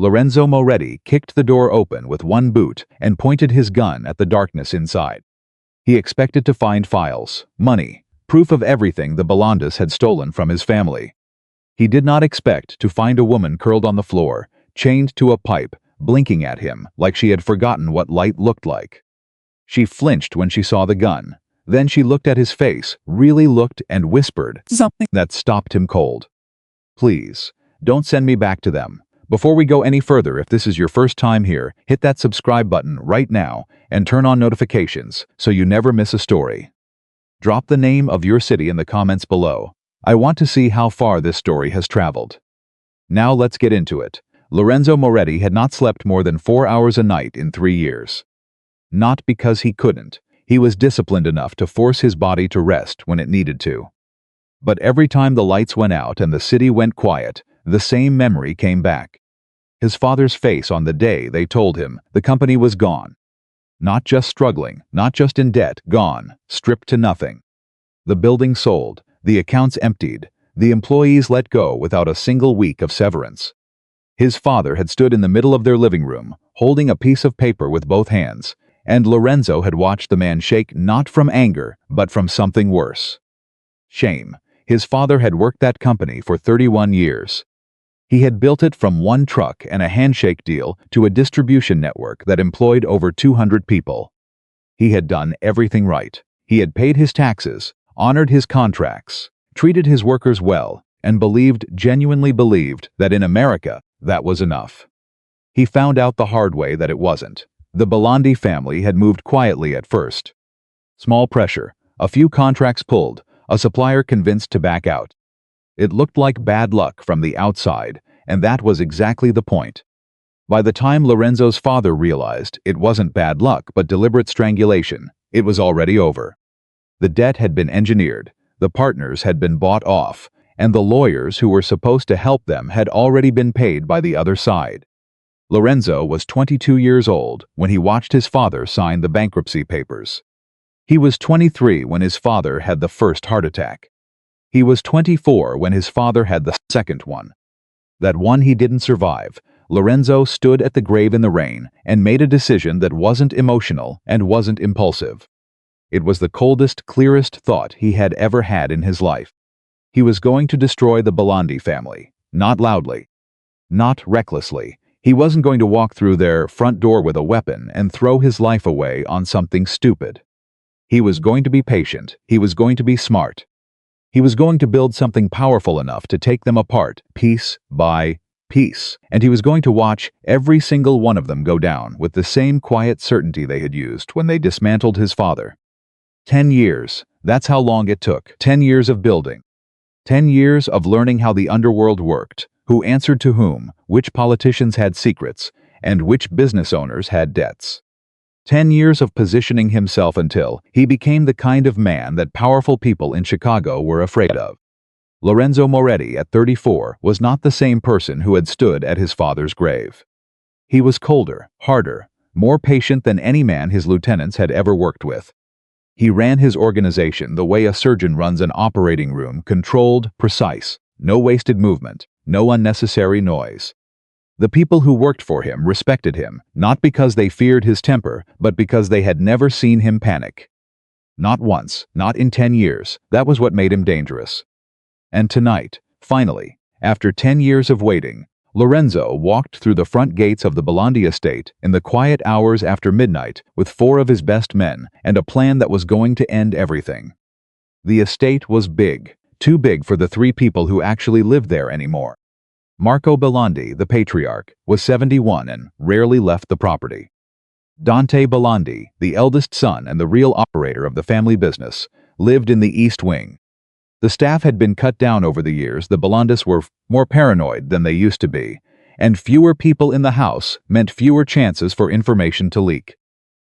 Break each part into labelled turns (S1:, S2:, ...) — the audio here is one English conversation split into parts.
S1: Lorenzo Moretti kicked the door open with one boot and pointed his gun at the darkness inside. He expected to find files, money, proof of everything the Belandas had stolen from his family. He did not expect to find a woman curled on the floor, chained to a pipe, blinking at him like she had forgotten what light looked like. She flinched when she saw the gun. Then she looked at his face, really looked, and whispered something that stopped him cold. "Please, don't send me back to them. Before we go any further, if this is your first time here, hit that subscribe button right now and turn on notifications so you never miss a story. Drop the name of your city in the comments below. I want to see how far this story has traveled." Now let's get into it. Lorenzo Moretti had not slept more than 4 hours a night in 3 years. Not because he couldn't. He was disciplined enough to force his body to rest when it needed to. But every time the lights went out and the city went quiet, the same memory came back. His father's face on the day they told him the company was gone. Not just struggling, not just in debt, gone, stripped to nothing. The building sold, the accounts emptied, the employees let go without a single week of severance. His father had stood in the middle of their living room, holding a piece of paper with both hands, and Lorenzo had watched the man shake not from anger, but from something worse. Shame. His father had worked that company for 31 years. He had built it from one truck and a handshake deal to a distribution network that employed over 200 people. He had done everything right. He had paid his taxes, honored his contracts, treated his workers well, and genuinely believed that in America, that was enough. He found out the hard way that it wasn't. The Belandi family had moved quietly at first. Small pressure, a few contracts pulled, a supplier convinced to back out. It looked like bad luck from the outside, and that was exactly the point. By the time Lorenzo's father realized it wasn't bad luck but deliberate strangulation, it was already over. The debt had been engineered, the partners had been bought off, and the lawyers who were supposed to help them had already been paid by the other side. Lorenzo was 22 years old when he watched his father sign the bankruptcy papers. He was 23 when his father had the first heart attack. He was 24 when his father had the second one. That one he didn't survive. Lorenzo stood at the grave in the rain and made a decision that wasn't emotional and wasn't impulsive. It was the coldest, clearest thought he had ever had in his life. He was going to destroy the Belandi family, not loudly, not recklessly. He wasn't going to walk through their front door with a weapon and throw his life away on something stupid. He was going to be patient. He was going to be smart. He was going to build something powerful enough to take them apart, piece by piece, and he was going to watch every single one of them go down with the same quiet certainty they had used when they dismantled his father. 10 years, that's how long it took. 10 years of building. 10 years of learning how the underworld worked, who answered to whom, which politicians had secrets, and which business owners had debts. 10 years of positioning himself until he became the kind of man that powerful people in Chicago were afraid of. Lorenzo Moretti, at 34, was not the same person who had stood at his father's grave. He was colder, harder, more patient than any man his lieutenants had ever worked with. He ran his organization the way a surgeon runs an operating room, controlled, precise, no wasted movement, no unnecessary noise. The people who worked for him respected him, not because they feared his temper, but because they had never seen him panic. Not once, not in 10 years. That was what made him dangerous. And tonight, finally, after 10 years of waiting, Lorenzo walked through the front gates of the Belandi estate in the quiet hours after midnight with 4 of his best men and a plan that was going to end everything. The estate was big, too big for the 3 people who actually lived there anymore. Marco Belandi, the patriarch, was 71 and rarely left the property. Dante Belandi, the eldest son and the real operator of the family business, lived in the East Wing. The staff had been cut down over the years. The Belandis were more paranoid than they used to be, and fewer people in the house meant fewer chances for information to leak.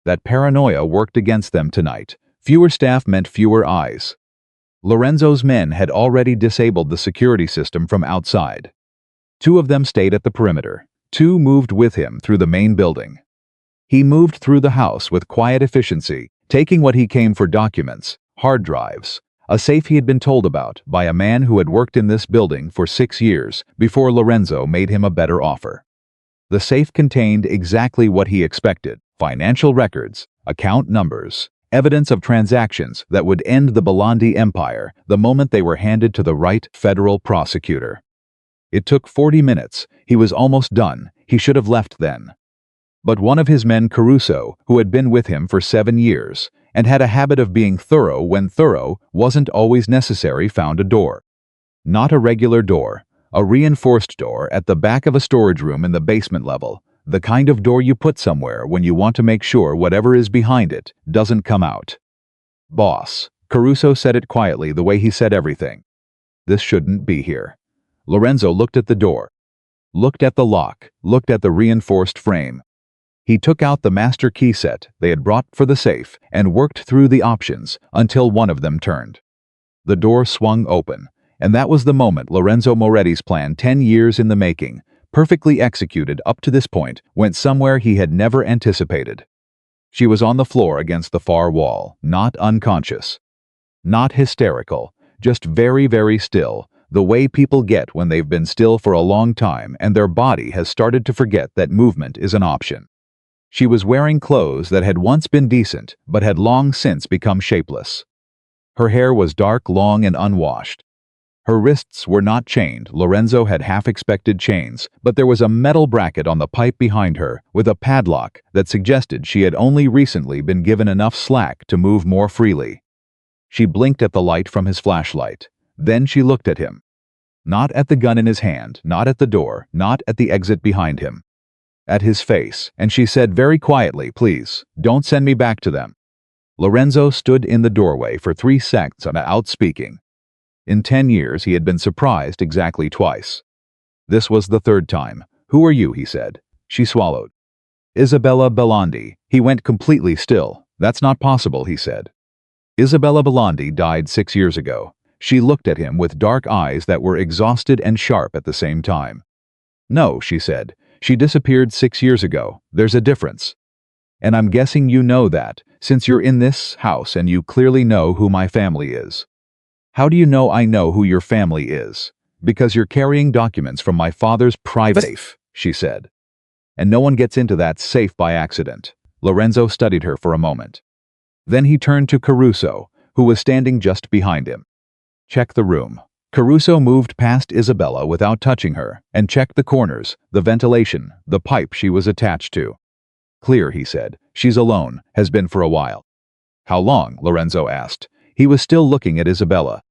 S1: That paranoia worked against them tonight. Fewer staff meant fewer eyes. Lorenzo's men had already disabled the security system from outside. 2 of them stayed at the perimeter. 2 moved with him through the main building. He moved through the house with quiet efficiency, taking what he came for: documents, hard drives, a safe he had been told about by a man who had worked in this building for 6 years before Lorenzo made him a better offer. The safe contained exactly what he expected: financial records, account numbers, evidence of transactions that would end the Belandi empire the moment they were handed to the right federal prosecutor. It took 40 minutes. He was almost done. He should have left then. But one of his men, Caruso, who had been with him for 7 years, and had a habit of being thorough when thorough wasn't always necessary, found a door. Not a regular door, a reinforced door at the back of a storage room in the basement level, the kind of door you put somewhere when you want to make sure whatever is behind it doesn't come out. "Boss," Caruso said it quietly, the way he said everything. "This shouldn't be here." Lorenzo looked at the door, looked at the lock, looked at the reinforced frame. He took out the master key set they had brought for the safe and worked through the options until one of them turned. The door swung open, and that was the moment Lorenzo Moretti's plan, 10 years in the making, perfectly executed up to this point, went somewhere he had never anticipated. She was on the floor against the far wall, not unconscious, not hysterical, just very, very still, the way people get when they've been still for a long time and their body has started to forget that movement is an option. She was wearing clothes that had once been decent, but had long since become shapeless. Her hair was dark, long, and unwashed. Her wrists were not chained. Lorenzo had half expected chains, but there was a metal bracket on the pipe behind her with a padlock that suggested she had only recently been given enough slack to move more freely. She blinked at the light from his flashlight. Then she looked at him. Not at the gun in his hand, not at the door, not at the exit behind him. At his face, and she said very quietly, "Please, don't send me back to them." Lorenzo stood in the doorway for 3 seconds without speaking. In 10 years he had been surprised exactly twice. This was the third time. "Who are you?" he said. She swallowed. "Isabella Belandi." He went completely still. "That's not possible," he said. "Isabella Belandi died 6 years ago." She looked at him with dark eyes that were exhausted and sharp at the same time. "No," she said. "She disappeared 6 years ago. There's a difference. And I'm guessing you know that, since you're in this house and you clearly know who my family is." "How do you know I know who your family is?" "Because you're carrying documents from my father's private safe," she said. "And no one gets into that safe by accident." Lorenzo studied her for a moment. Then he turned to Caruso, who was standing just behind him. "Check the room." Caruso moved past Isabella without touching her and checked the corners, the ventilation, the pipe she was attached to. "Clear," he said. "She's alone, has been for a while." "How long?" Lorenzo asked. He was still looking at Isabella.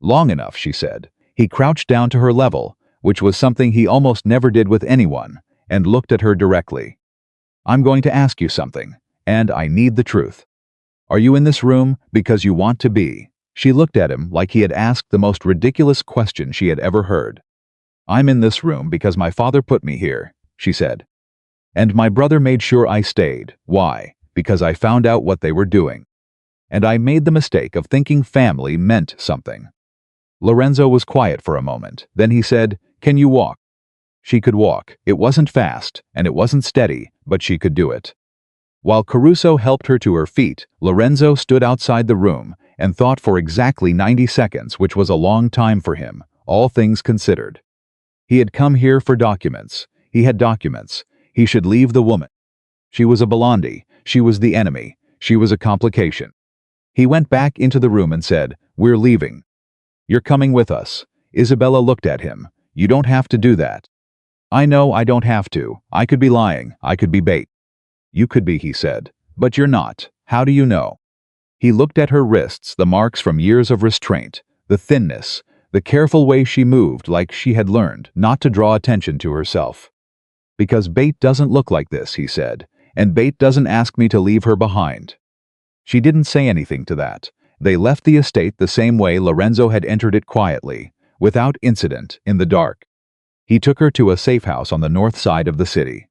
S1: "Long enough," she said. He crouched down to her level, which was something he almost never did with anyone, and looked at her directly. "I'm going to ask you something, and I need the truth. Are you in this room because you want to be?" She looked at him like he had asked the most ridiculous question she had ever heard. "I'm in this room because my father put me here," she said. "And my brother made sure I stayed. Why? Because I found out what they were doing. And I made the mistake of thinking family meant something." Lorenzo was quiet for a moment. Then he said, "Can you walk?" She could walk. It wasn't fast, and it wasn't steady, but she could do it. While Caruso helped her to her feet, Lorenzo stood outside the room and thought for exactly 90 seconds, which was a long time for him, all things considered. He had come here for documents. He had documents. He should leave the woman. She was a Belandi. She was the enemy. She was a complication. He went back into the room and said, "We're leaving." "You're coming with us." Isabella looked at him. "You don't have to do that." "I know I don't have to. I could be lying. I could be bait." "You could be," he said. "But you're not. How do you know?" He looked at her wrists, the marks from years of restraint, the thinness, the careful way she moved, like she had learned not to draw attention to herself. "Because Bate doesn't look like this," he said, "and Bate doesn't ask me to leave her behind." She didn't say anything to that. They left the estate the same way Lorenzo had entered it, quietly, without incident, in the dark. He took her to a safe house on the north side of the city.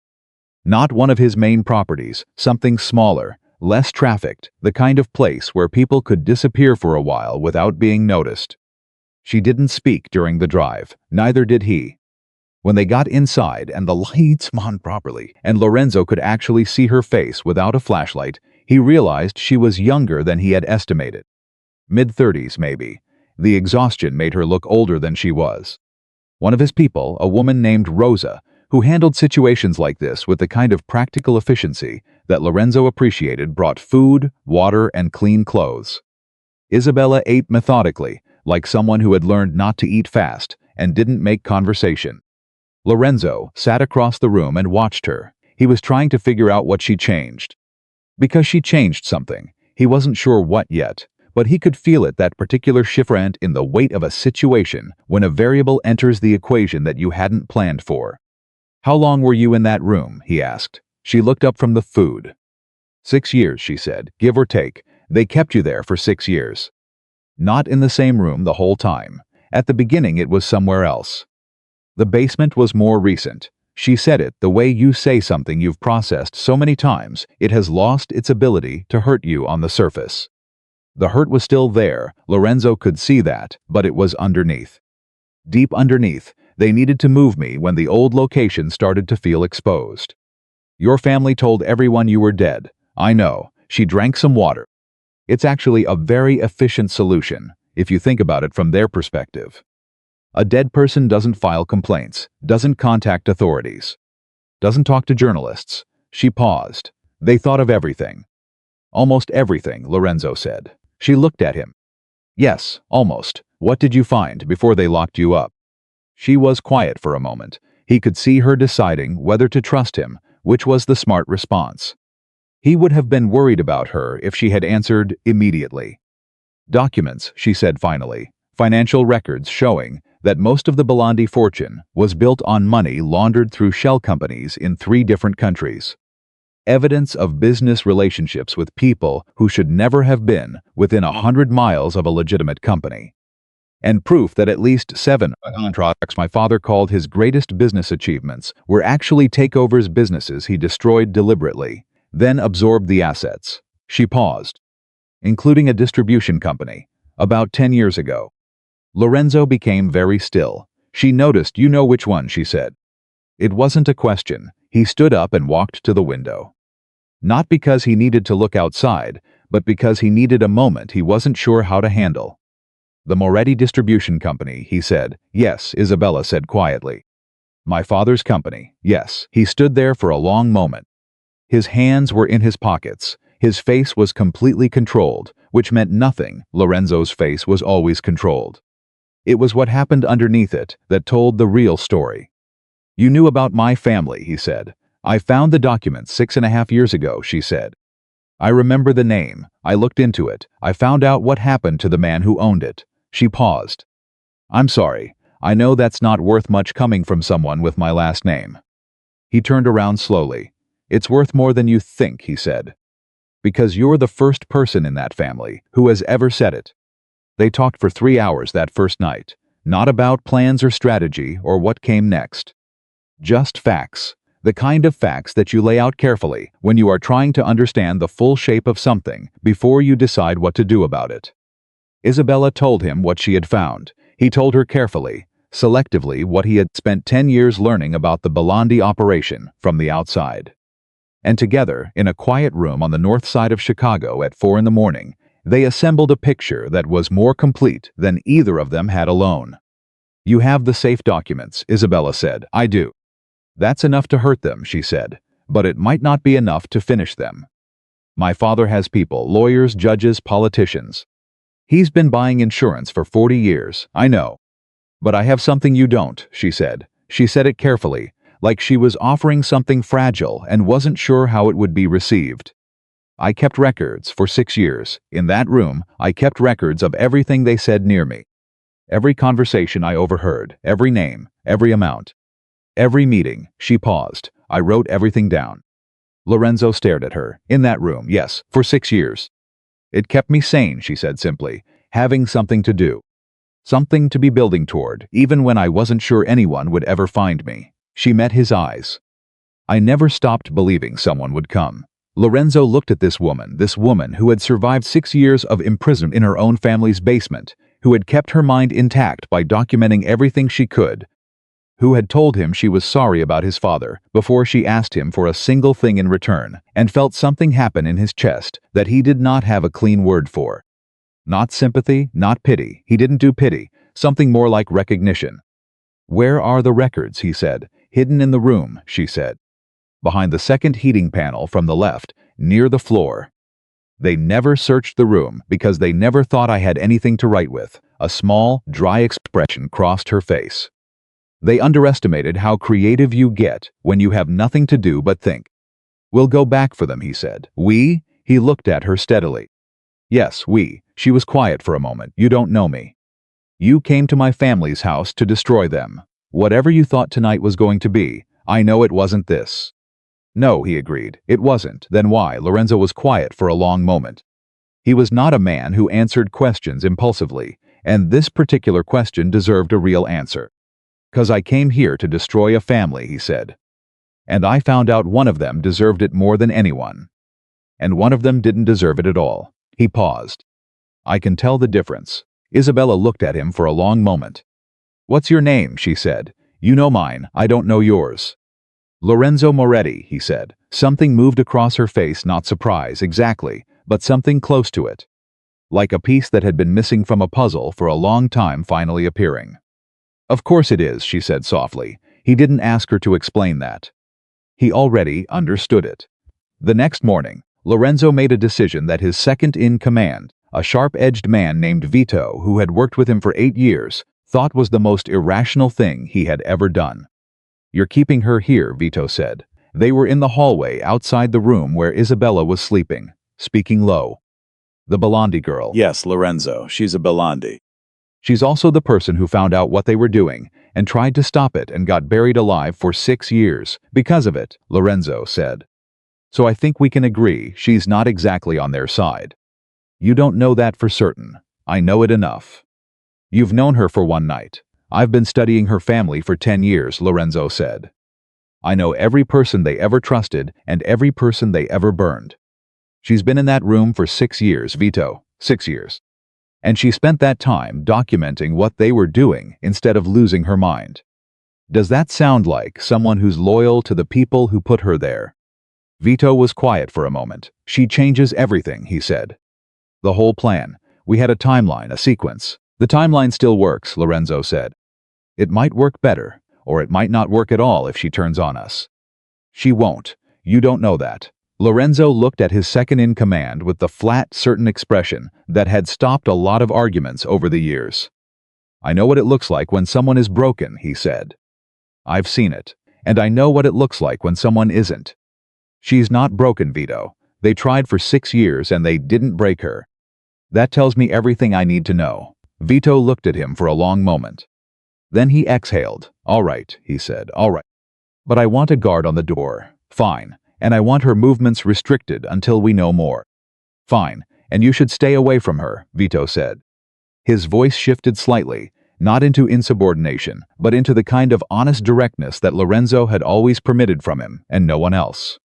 S1: Not one of his main properties, something smaller, less trafficked, the kind of place where people could disappear for a while without being noticed. She didn't speak during the drive, neither did he. When they got inside and the lights on properly, and Lorenzo could actually see her face without a flashlight, he realized she was younger than he had estimated. Mid-30s, maybe. The exhaustion made her look older than she was. One of his people, a woman named Rosa, who handled situations like this with the kind of practical efficiency that Lorenzo appreciated, brought food, water, and clean clothes. Isabella ate methodically, like someone who had learned not to eat fast, and didn't make conversation. Lorenzo sat across the room and watched her. He was trying to figure out what she changed. Because she changed something. He wasn't sure what yet, but he could feel it, that particular shift in the weight of a situation when a variable enters the equation that you hadn't planned for. "How long were you in that room?" he asked. She looked up from the food. "6 years," she said, "give or take. They kept you there for 6 years." "Not in the same room the whole time. At the beginning it was somewhere else. The basement was more recent." She said it the way you say something you've processed so many times it has lost its ability to hurt you on the surface. The hurt was still there, Lorenzo could see that, but it was underneath. Deep underneath, they needed to move me when the old location started to feel exposed. "Your family told everyone you were dead. I know." She drank some water. "It's actually a very efficient solution, if you think about it from their perspective. A dead person doesn't file complaints, doesn't contact authorities, doesn't talk to journalists." She paused. "They thought of everything." "Almost everything," Lorenzo said. She looked at him. "Yes, almost. What did you find before they locked you up?" She was quiet for a moment. He could see her deciding whether to trust him, which was the smart response. He would have been worried about her if she had answered immediately. "Documents," she said finally. "Financial records showing that most of the Belandi fortune was built on money laundered through shell companies in 3 different countries. Evidence of business relationships with people who should never have been within 100 miles of a legitimate company. And proof that at least 7 contracts my father called his greatest business achievements were actually takeovers, businesses he destroyed deliberately, then absorbed the assets." She paused. "Including a distribution company, about 10 years ago." Lorenzo became very still. She noticed. "You know which one," she said. It wasn't a question. He stood up and walked to the window. Not because he needed to look outside, but because he needed a moment he wasn't sure how to handle. "The Moretti Distribution Company," he said. "Yes," Isabella said quietly. "My father's company, yes." He stood there for a long moment. His hands were in his pockets. His face was completely controlled, which meant nothing. Lorenzo's face was always controlled. It was what happened underneath it that told the real story. "You knew about my family," he said. "I found the documents 6.5 years ago," she said. "I remember the name. I looked into it. I found out what happened to the man who owned it." She paused. "I'm sorry. I know that's not worth much coming from someone with my last name." He turned around slowly. "It's worth more than you think," he said. "Because you're the first person in that family who has ever said it." They talked for 3 hours that first night, not about plans or strategy or what came next. Just facts, the kind of facts that you lay out carefully when you are trying to understand the full shape of something before you decide what to do about it. Isabella told him what she had found. He told her carefully, selectively, what he had spent 10 years learning about the Belandi operation from the outside. And together, in a quiet room on the north side of Chicago at 4 in the morning, they assembled a picture that was more complete than either of them had alone. "You have the safe documents," Isabella said. "I do." "That's enough to hurt them," she said, "but it might not be enough to finish them. My father has people, lawyers, judges, politicians. He's been buying insurance for 40 years, I know. But I have something you don't," she said. She said it carefully, like she was offering something fragile and wasn't sure how it would be received. "I kept records for 6 years. In that room, I kept records of everything they said near me. Every conversation I overheard, every name, every amount. Every meeting." She paused. "I wrote everything down." Lorenzo stared at her. "In that room, yes, for 6 years. It kept me sane," she said simply, "having something to do. Something to be building toward, even when I wasn't sure anyone would ever find me." She met his eyes. "I never stopped believing someone would come." Lorenzo looked at this woman who had survived 6 years of imprisonment in her own family's basement, who had kept her mind intact by documenting everything she could, who had told him she was sorry about his father before she asked him for a single thing in return, and felt something happen in his chest that he did not have a clean word for. Not sympathy, not pity. He didn't do pity, something more like recognition. "Where are the records?" he said. hidden in the room, she said. Behind the second heating panel from the left, near the floor. They never searched the room because they never thought I had anything to write with. A small, dry expression crossed her face. They underestimated how creative you get when you have nothing to do but think. We'll go back for them, he said. We? He looked at her steadily. Yes, we. She was quiet for a moment. You don't know me. You came to my family's house to destroy them. Whatever you thought tonight was going to be, I know it wasn't this. No, he agreed. It wasn't. Then why? Lorenzo was quiet for a long moment. He was not a man who answered questions impulsively, and this particular question deserved a real answer. 'Cause I came here to destroy a family, he said. And I found out one of them deserved it more than anyone. And one of them didn't deserve it at all. He paused. I can tell the difference. Isabella looked at him for a long moment. What's your name? She said. You know mine, I don't know yours. Lorenzo Moretti, he said. Something moved across her face, not surprise, exactly, but something close to it. Like a piece that had been missing from a puzzle for a long time finally appearing. Of course it is, she said softly. He didn't ask her to explain that. He already understood it. The next morning, Lorenzo made a decision that his second-in-command, a sharp-edged man named Vito who had worked with him for 8 years, thought was the most irrational thing he had ever done. You're keeping her here, Vito said. They were in the hallway outside the room where Isabella was sleeping, speaking low. The Bellondi girl.
S2: Yes, Lorenzo, she's a Bellondi.
S1: She's also the person who found out what they were doing and tried to stop it and got buried alive for 6 years because of it, Lorenzo said. So I think we can agree she's not exactly on their side. You don't know that for certain. I know it enough. You've known her for one night. I've been studying her family for 10 years, Lorenzo said. I know every person they ever trusted and every person they ever burned. She's been in that room for 6 years, Vito. 6 years. And she spent that time documenting what they were doing instead of losing her mind. Does that sound like someone who's loyal to the people who put her there? Vito was quiet for a moment. She changes everything, he said. The whole plan. We had a timeline, a sequence. The timeline still works, Lorenzo said. It might work better, or it might not work at all if she turns on us. She won't. You don't know that. Lorenzo looked at his second-in-command with the flat, certain expression that had stopped a lot of arguments over the years. I know what it looks like when someone is broken, he said. I've seen it, and I know what it looks like when someone isn't. She's not broken, Vito. They tried for 6 years and they didn't break her. That tells me everything I need to know. Vito looked at him for a long moment. Then he exhaled. All right, he said, all right. But I want a guard on the door. Fine. And I want her movements restricted until we know more. Fine. And you should stay away from her, Vito said. His voice shifted slightly, not into insubordination, but into the kind of honest directness that Lorenzo had always permitted from him and no one else.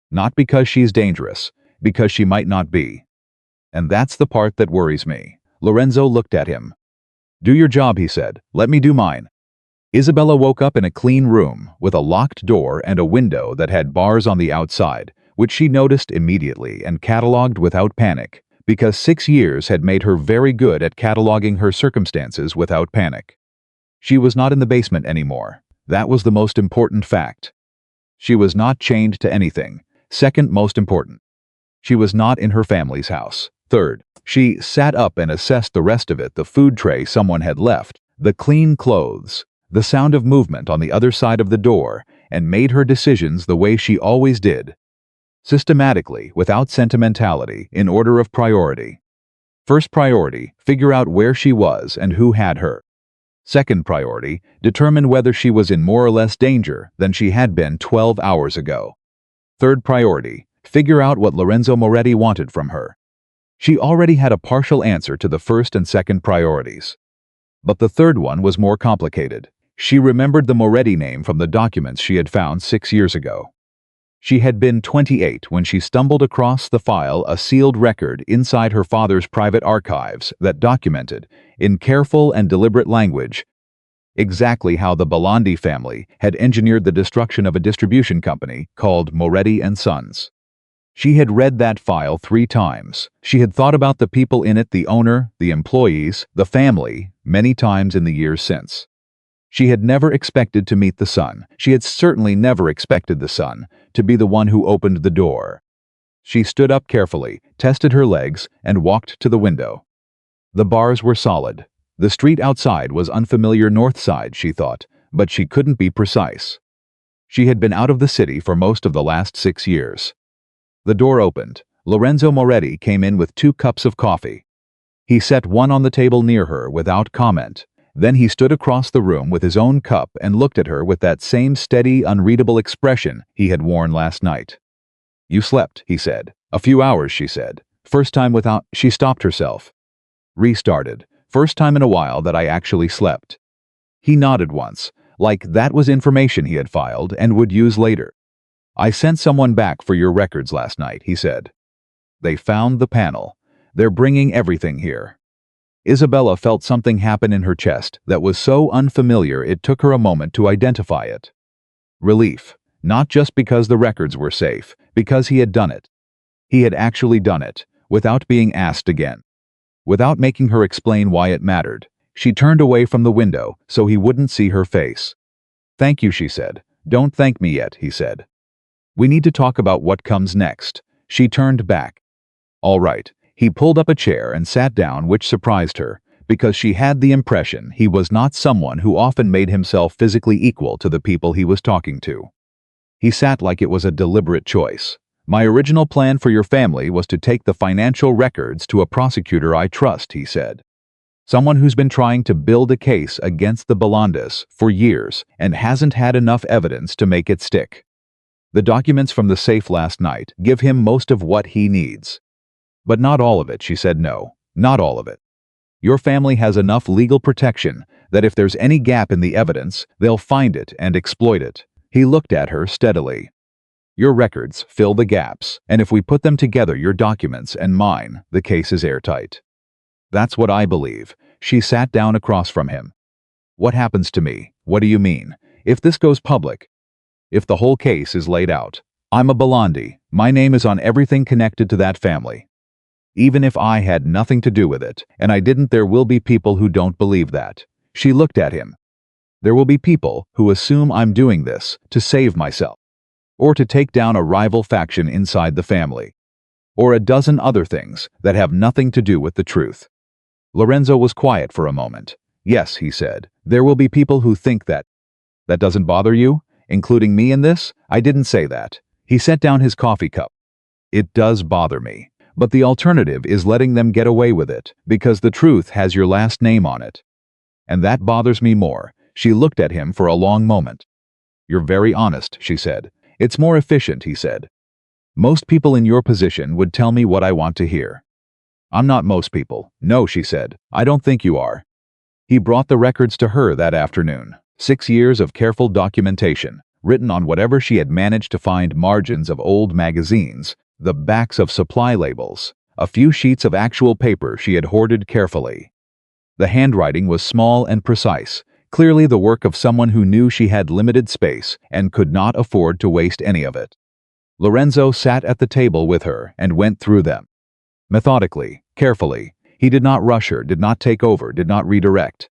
S1: Not because she's dangerous, because she might not be. And that's the part that worries me. Lorenzo looked at him. Do your job, he said. Let me do mine. Isabella woke up in a clean room with a locked door and a window that had bars on the outside, which she noticed immediately and cataloged without panic, because 6 years had made her very good at cataloging her circumstances without panic. She was not in the basement anymore. That was the most important fact. She was not chained to anything. Second most important. She was not in her family's house. Third, she sat up and assessed the rest of it, the food tray someone had left, the clean clothes, the sound of movement on the other side of the door, and made her decisions the way she always did. Systematically, without sentimentality, in order of priority. First priority, figure out where she was and who had her. Second priority, determine whether she was in more or less danger than she had been 12 hours ago. Third priority, figure out what Lorenzo Moretti wanted from her. She already had a partial answer to the first and second priorities. But the third one was more complicated. She remembered the Moretti name from the documents she had found 6 years ago. She had been 28 when she stumbled across the file, a sealed record inside her father's private archives that documented, in careful and deliberate language, exactly how the Bellondi family had engineered the destruction of a distribution company called Moretti & Sons. She had read that file 3 times. She had thought about the people in it, the owner, the employees, the family, many times in the years since. She had never expected to meet the son. She had certainly never expected the son to be the one who opened the door. She stood up carefully, tested her legs, and walked to the window. The bars were solid. The street outside was unfamiliar north side, she thought, but she couldn't be precise. She had been out of the city for most of the last 6 years. The door opened. Lorenzo Moretti came in with 2 cups of coffee. He set one on the table near her without comment. Then he stood across the room with his own cup and looked at her with that same steady, unreadable expression he had worn last night. "You slept," he said. "A few hours," she said. "First time without—" She stopped herself. Restarted. "First time in a while that I actually slept." He nodded once, like that was information he had filed and would use later. "I sent someone back for your records last night," he said. "They found the panel. They're bringing everything here." Isabella felt something happen in her chest that was so unfamiliar it took her a moment to identify it. Relief, not just because the records were safe, because he had done it. He had actually done it, without being asked again. Without making her explain why it mattered, she turned away from the window so he wouldn't see her face. "Thank you," she said. "Don't thank me yet," he said. "We need to talk about what comes next." She turned back. "All right." He pulled up a chair and sat down, which surprised her, because she had the impression he was not someone who often made himself physically equal to the people he was talking to. He sat like it was a deliberate choice. "My original plan for your family was to take the financial records to a prosecutor I trust," he said. "Someone who's been trying to build a case against the Belandas for years and hasn't had enough evidence to make it stick. The documents from the safe last night give him most of what he needs." "But not all of it," she said. "No, not all of it. Your family has enough legal protection that if there's any gap in the evidence, they'll find it and exploit it." He looked at her steadily. "Your records fill the gaps, and if we put them together, your documents and mine, the case is airtight." "That's what I believe." She sat down across from him. "What happens to me? What do you mean? If this goes public? If the whole case is laid out? I'm a Belandi. My name is on everything connected to that family. Even if I had nothing to do with it, and I didn't, there will be people who don't believe that." She looked at him. "There will be people who assume I'm doing this to save myself, or to take down a rival faction inside the family, or a dozen other things that have nothing to do with the truth." Lorenzo was quiet for a moment. "Yes," he said, "there will be people who think that." "That doesn't bother you? Including me in this?" "I didn't say that." He set down his coffee cup. "It does bother me. But the alternative is letting them get away with it, because the truth has your last name on it. And that bothers me more." She looked at him for a long moment. "You're very honest," she said. "It's more efficient," he said. "Most people in your position would tell me what I want to hear." "I'm not most people." "No," she said. "I don't think you are." He brought the records to her that afternoon. 6 years of careful documentation, written on whatever she had managed to find, margins of old magazines, the backs of supply labels, a few sheets of actual paper she had hoarded carefully. The handwriting was small and precise, clearly the work of someone who knew she had limited space and could not afford to waste any of it. Lorenzo sat at the table with her and went through them. Methodically, carefully. He did not rush her, did not take over, did not redirect.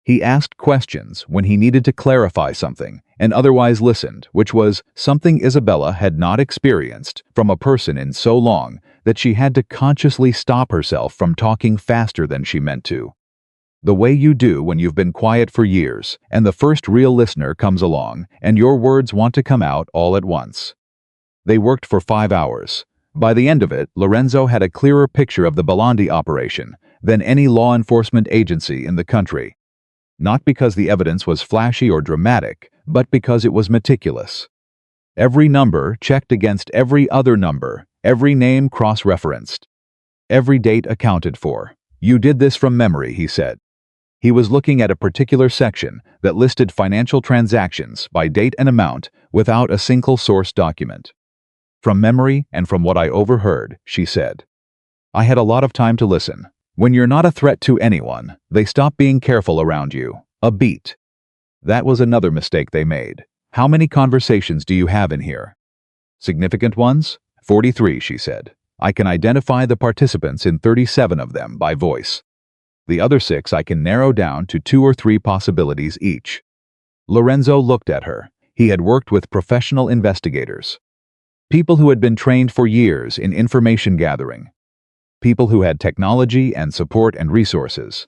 S1: He asked questions when he needed to clarify something, and otherwise listened, which was something Isabella had not experienced from a person in so long that she had to consciously stop herself from talking faster than she meant to. The way you do when you've been quiet for years, and the first real listener comes along, and your words want to come out all at once. They worked for 5 hours. By the end of it, Lorenzo had a clearer picture of the Belandi operation than any law enforcement agency in the country. Not because the evidence was flashy or dramatic, but because it was meticulous. Every number checked against every other number, every name cross-referenced. Every date accounted for. "You did this from memory," he said. He was looking at a particular section that listed financial transactions by date and amount without a single source document. "From memory and from what I overheard," she said. "I had a lot of time to listen. When you're not a threat to anyone, they stop being careful around you. A beat." That was another mistake they made. "How many conversations do you have in here?" "Significant ones?" 43, she said. "I can identify the participants in 37 of them by voice. The other 6 I can narrow down to 2 or 3 possibilities each." Lorenzo looked at her. He had worked with professional investigators. People who had been trained for years in information gathering. People who had technology and support and resources.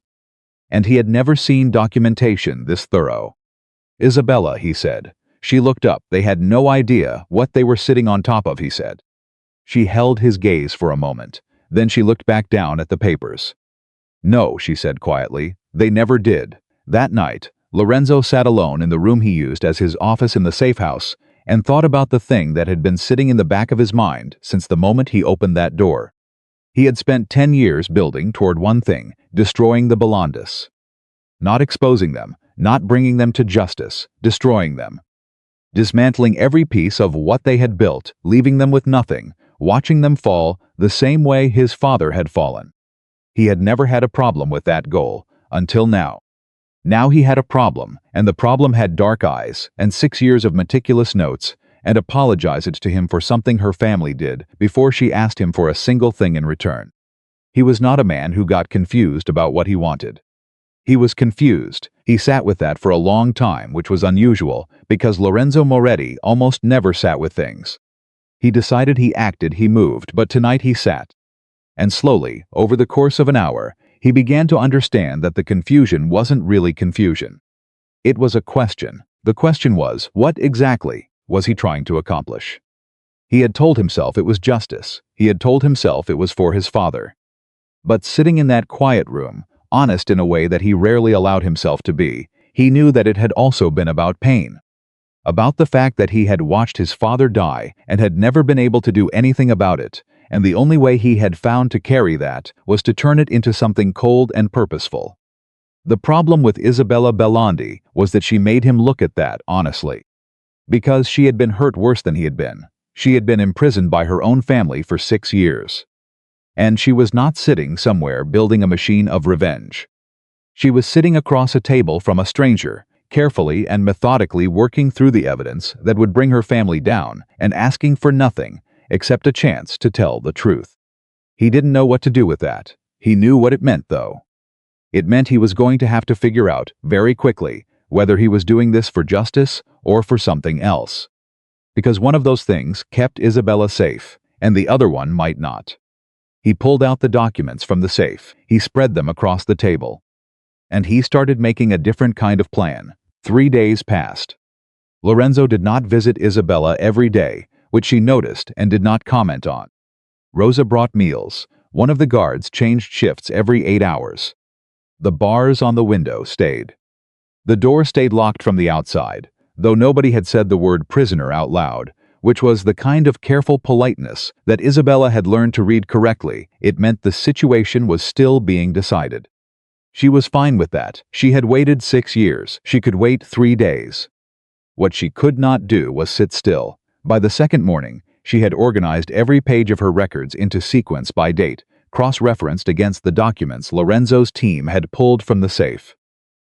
S1: And he had never seen documentation this thorough. Isabella, he said. She looked up. They had no idea what they were sitting on top of, he said. She held his gaze for a moment. Then she looked back down at the papers. No, she said quietly. They never did. That night, Lorenzo sat alone in the room he used as his office in the safe house and thought about the thing that had been sitting in the back of his mind since the moment he opened that door. He had spent 10 years building toward one thing, destroying the Belandas. Not exposing them, not bringing them to justice, destroying them. Dismantling every piece of what they had built, leaving them with nothing, watching them fall the same way his father had fallen. He had never had a problem with that goal, until now. Now he had a problem, and the problem had dark eyes and 6 years of meticulous notes, and apologized to him for something her family did before she asked him for a single thing in return. He was not a man who got confused about what he wanted. He was confused. He sat with that for a long time, which was unusual, because Lorenzo Moretti almost never sat with things. He decided, he acted, he moved, but tonight he sat. And slowly, over the course of an hour, he began to understand that the confusion wasn't really confusion. It was a question. The question was, what exactly was he trying to accomplish? He had told himself it was justice. He had told himself it was for his father. But sitting in that quiet room, honest in a way that he rarely allowed himself to be, he knew that it had also been about pain. About the fact that he had watched his father die and had never been able to do anything about it, and the only way he had found to carry that was to turn it into something cold and purposeful. The problem with Isabella Bellondi was that she made him look at that honestly. Because she had been hurt worse than he had been. She had been imprisoned by her own family for 6 years. And she was not sitting somewhere building a machine of revenge. She was sitting across a table from a stranger, carefully and methodically working through the evidence that would bring her family down and asking for nothing except a chance to tell the truth. He didn't know what to do with that. He knew what it meant, though. It meant he was going to have to figure out, very quickly, whether he was doing this for justice or for something else. Because one of those things kept Isabella safe, and the other one might not. He pulled out the documents from the safe. He spread them across the table. And he started making a different kind of plan. 3 days passed. Lorenzo did not visit Isabella every day, which she noticed and did not comment on. Rosa brought meals. One of the guards changed shifts every 8 hours. The bars on the window stayed. The door stayed locked from the outside, though nobody had said the word prisoner out loud, which was the kind of careful politeness that Isabella had learned to read correctly. It meant the situation was still being decided. She was fine with that. She had waited 6 years. She could wait 3 days. What she could not do was sit still. By the second morning, she had organized every page of her records into sequence by date, cross-referenced against the documents Lorenzo's team had pulled from the safe.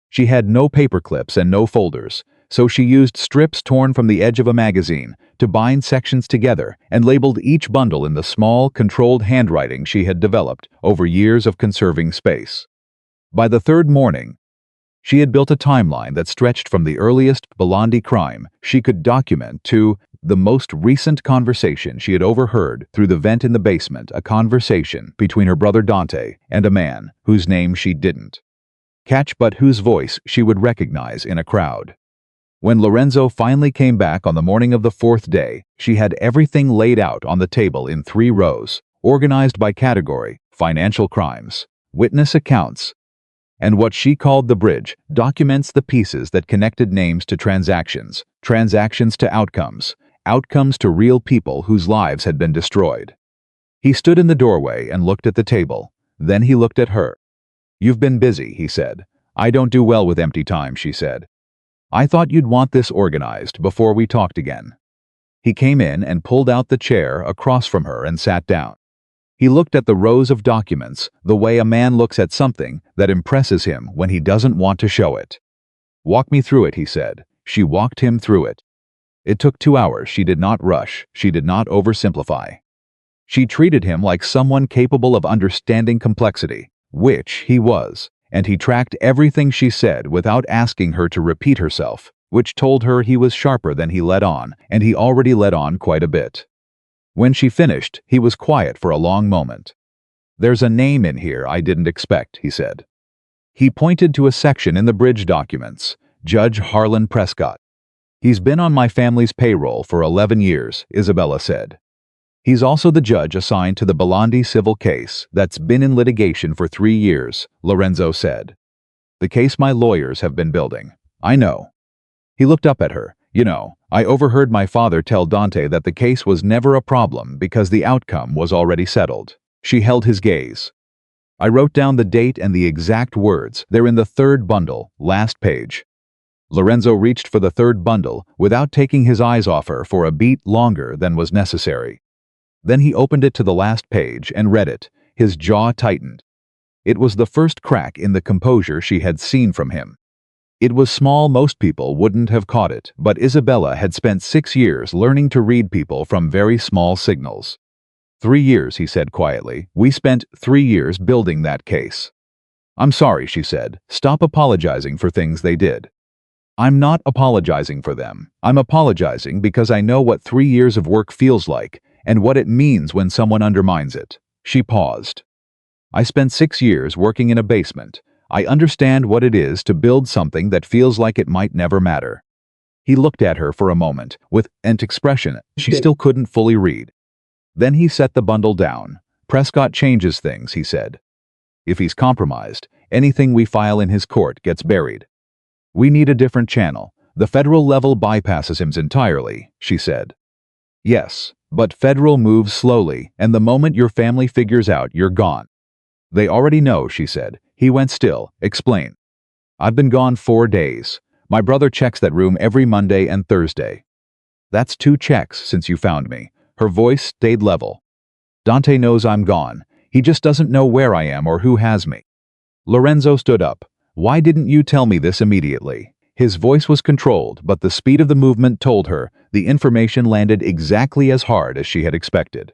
S1: She had no paper clips and no folders, so she used strips torn from the edge of a magazine to bind sections together and labeled each bundle in the small, controlled handwriting she had developed over years of conserving space. By the third morning, she had built a timeline that stretched from the earliest Bellondi crime she could document to the most recent conversation she had overheard through the vent in the basement, a conversation between her brother Dante and a man whose name she didn't catch but whose voice she would recognize in a crowd. When Lorenzo finally came back on the morning of the 4th day, she had everything laid out on the table in 3 rows, organized by category: financial crimes, witness accounts, and what she called the bridge, documents, the pieces that connected names to transactions, transactions to outcomes, outcomes to real people whose lives had been destroyed. He stood in the doorway and looked at the table. Then he looked at her. "You've been busy," he said. "I don't do well with empty time," she said. "I thought you'd want this organized before we talked again." He came in and pulled out the chair across from her and sat down. He looked at the rows of documents the way a man looks at something that impresses him when he doesn't want to show it. "Walk me through it," he said. She walked him through it. It took 2 hours. She did not rush. She did not oversimplify. She treated him like someone capable of understanding complexity, which he was, and he tracked everything she said without asking her to repeat herself, which told her he was sharper than he let on, and he already let on quite a bit. When she finished, he was quiet for a long moment. "There's a name in here I didn't expect," he said. He pointed to a section in the bridge documents, Judge Harlan Prescott. "He's been on my family's payroll for 11 years, Isabella said. He's also the judge assigned to the Belandi civil case that's been in litigation for 3 years, Lorenzo said. "The case my lawyers have been building. I know." He looked up at her. "You know, I overheard my father tell Dante that the case was never a problem because the outcome was already settled." She held his gaze. "I wrote down the date and the exact words. They're in the third bundle, last page." Lorenzo reached for the third bundle without taking his eyes off her for a beat longer than was necessary. Then he opened it to the last page and read it. His jaw tightened. It was the first crack in the composure she had seen from him. It was small, most people wouldn't have caught it, but Isabella had spent 6 years learning to read people from very small signals. 3 years, he said quietly. "We spent 3 years building that case." "I'm sorry," she said. "Stop apologizing for things they did." "I'm not apologizing for them. I'm apologizing because I know what 3 years of work feels like and what it means when someone undermines it." She paused. "I spent 6 years working in a basement. I understand what it is to build something that feels like it might never matter." He looked at her for a moment with an expression she still couldn't fully read. Then he set the bundle down. "Prescott changes things," he said. "If he's compromised, anything we file in his court gets buried. We need a different channel. The federal level bypasses him entirely," she said. "Yes, but federal moves slowly, and the moment your family figures out, you're gone." "They already know," she said. He went still. "Explain." "I've been gone 4 days. My brother checks that room every Monday and Thursday." "That's 2 checks since you found me." Her voice stayed level. "Dante knows I'm gone. He just doesn't know where I am or who has me." Lorenzo stood up. "Why didn't you tell me this immediately?" His voice was controlled, but the speed of the movement told her the information landed exactly as hard as she had expected.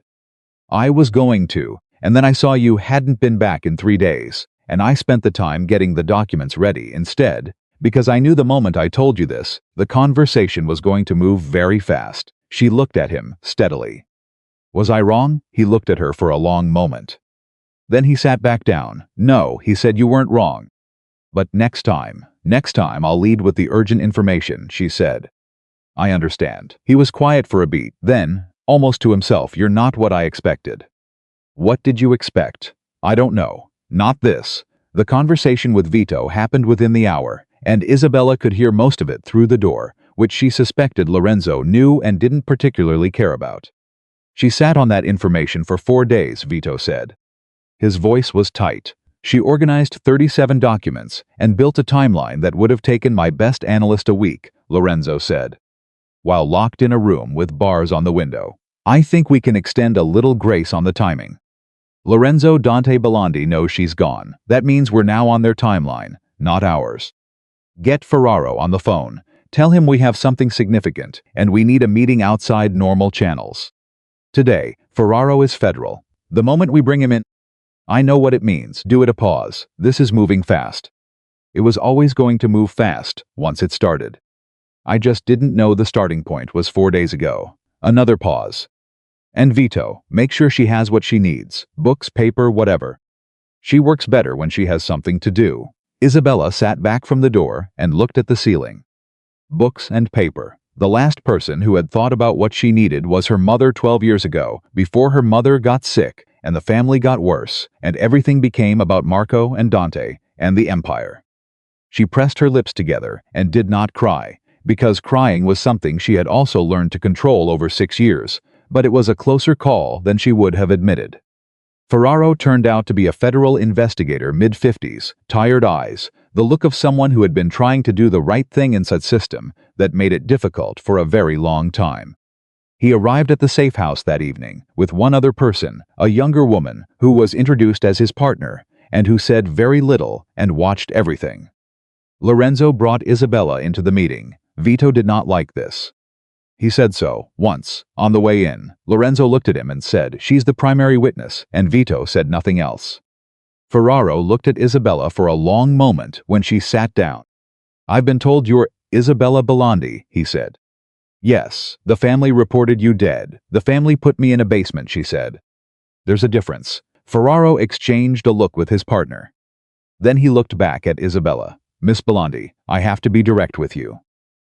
S1: "I was going to, and then I saw you hadn't been back in 3 days, and I spent the time getting the documents ready instead, because I knew the moment I told you this, the conversation was going to move very fast." She looked at him steadily. "Was I wrong?" He looked at her for a long moment. Then he sat back down. "No," he said, "you weren't wrong. But next time I'll lead with the urgent information," she said. "I understand." He was quiet for a beat, then, almost to himself, "You're not what I expected." "What did you expect?" "I don't know. Not this." The conversation with Vito happened within the hour, and Isabella could hear most of it through the door, which she suspected Lorenzo knew and didn't particularly care about. "She sat on that information for 4 days, Vito said." His voice was tight. "She organized 37 documents and built a timeline that would have taken my best analyst a week," Lorenzo said. "While locked in a room with bars on the window. I think we can extend a little grace on the timing." Lorenzo Dante Belandi knows she's gone. That means we're now on their timeline, not ours. "Get Ferraro on the phone. Tell him we have something significant, and we need a meeting outside normal channels. Today, Ferraro is federal. The moment we bring him in..." "I know what it means. Do it a pause. This is moving fast." It was always going to move fast, once it started. "I just didn't know the starting point was 4 days ago." Another pause. "And Vito, make sure she has what she needs. Books, paper, whatever. She works better when she has something to do." Isabella sat back from the door and looked at the ceiling. Books and paper. The last person who had thought about what she needed was her mother 12 years ago, before her mother got sick and the family got worse, and everything became about Marco and Dante and the empire. She pressed her lips together and did not cry, because crying was something she had also learned to control over 6 years, but it was a closer call than she would have admitted. Ferraro turned out to be a federal investigator, mid-50s, tired eyes, the look of someone who had been trying to do the right thing in such system that made it difficult for a very long time. He arrived at the safe house that evening with one other person, a younger woman who was introduced as his partner and who said very little and watched everything. Lorenzo brought Isabella into the meeting. Vito did not like this. He said so, once, on the way in. Lorenzo looked at him and said, "She's the primary witness," and Vito said nothing else. Ferraro looked at Isabella for a long moment when she sat down. "I've been told you're..." Isabella Belandi, he said. Yes, the family reported you dead. The family put me in a basement, she said. There's a difference. Ferraro exchanged a look with his partner. Then he looked back at Isabella. Miss Belandi, I have to be direct with you.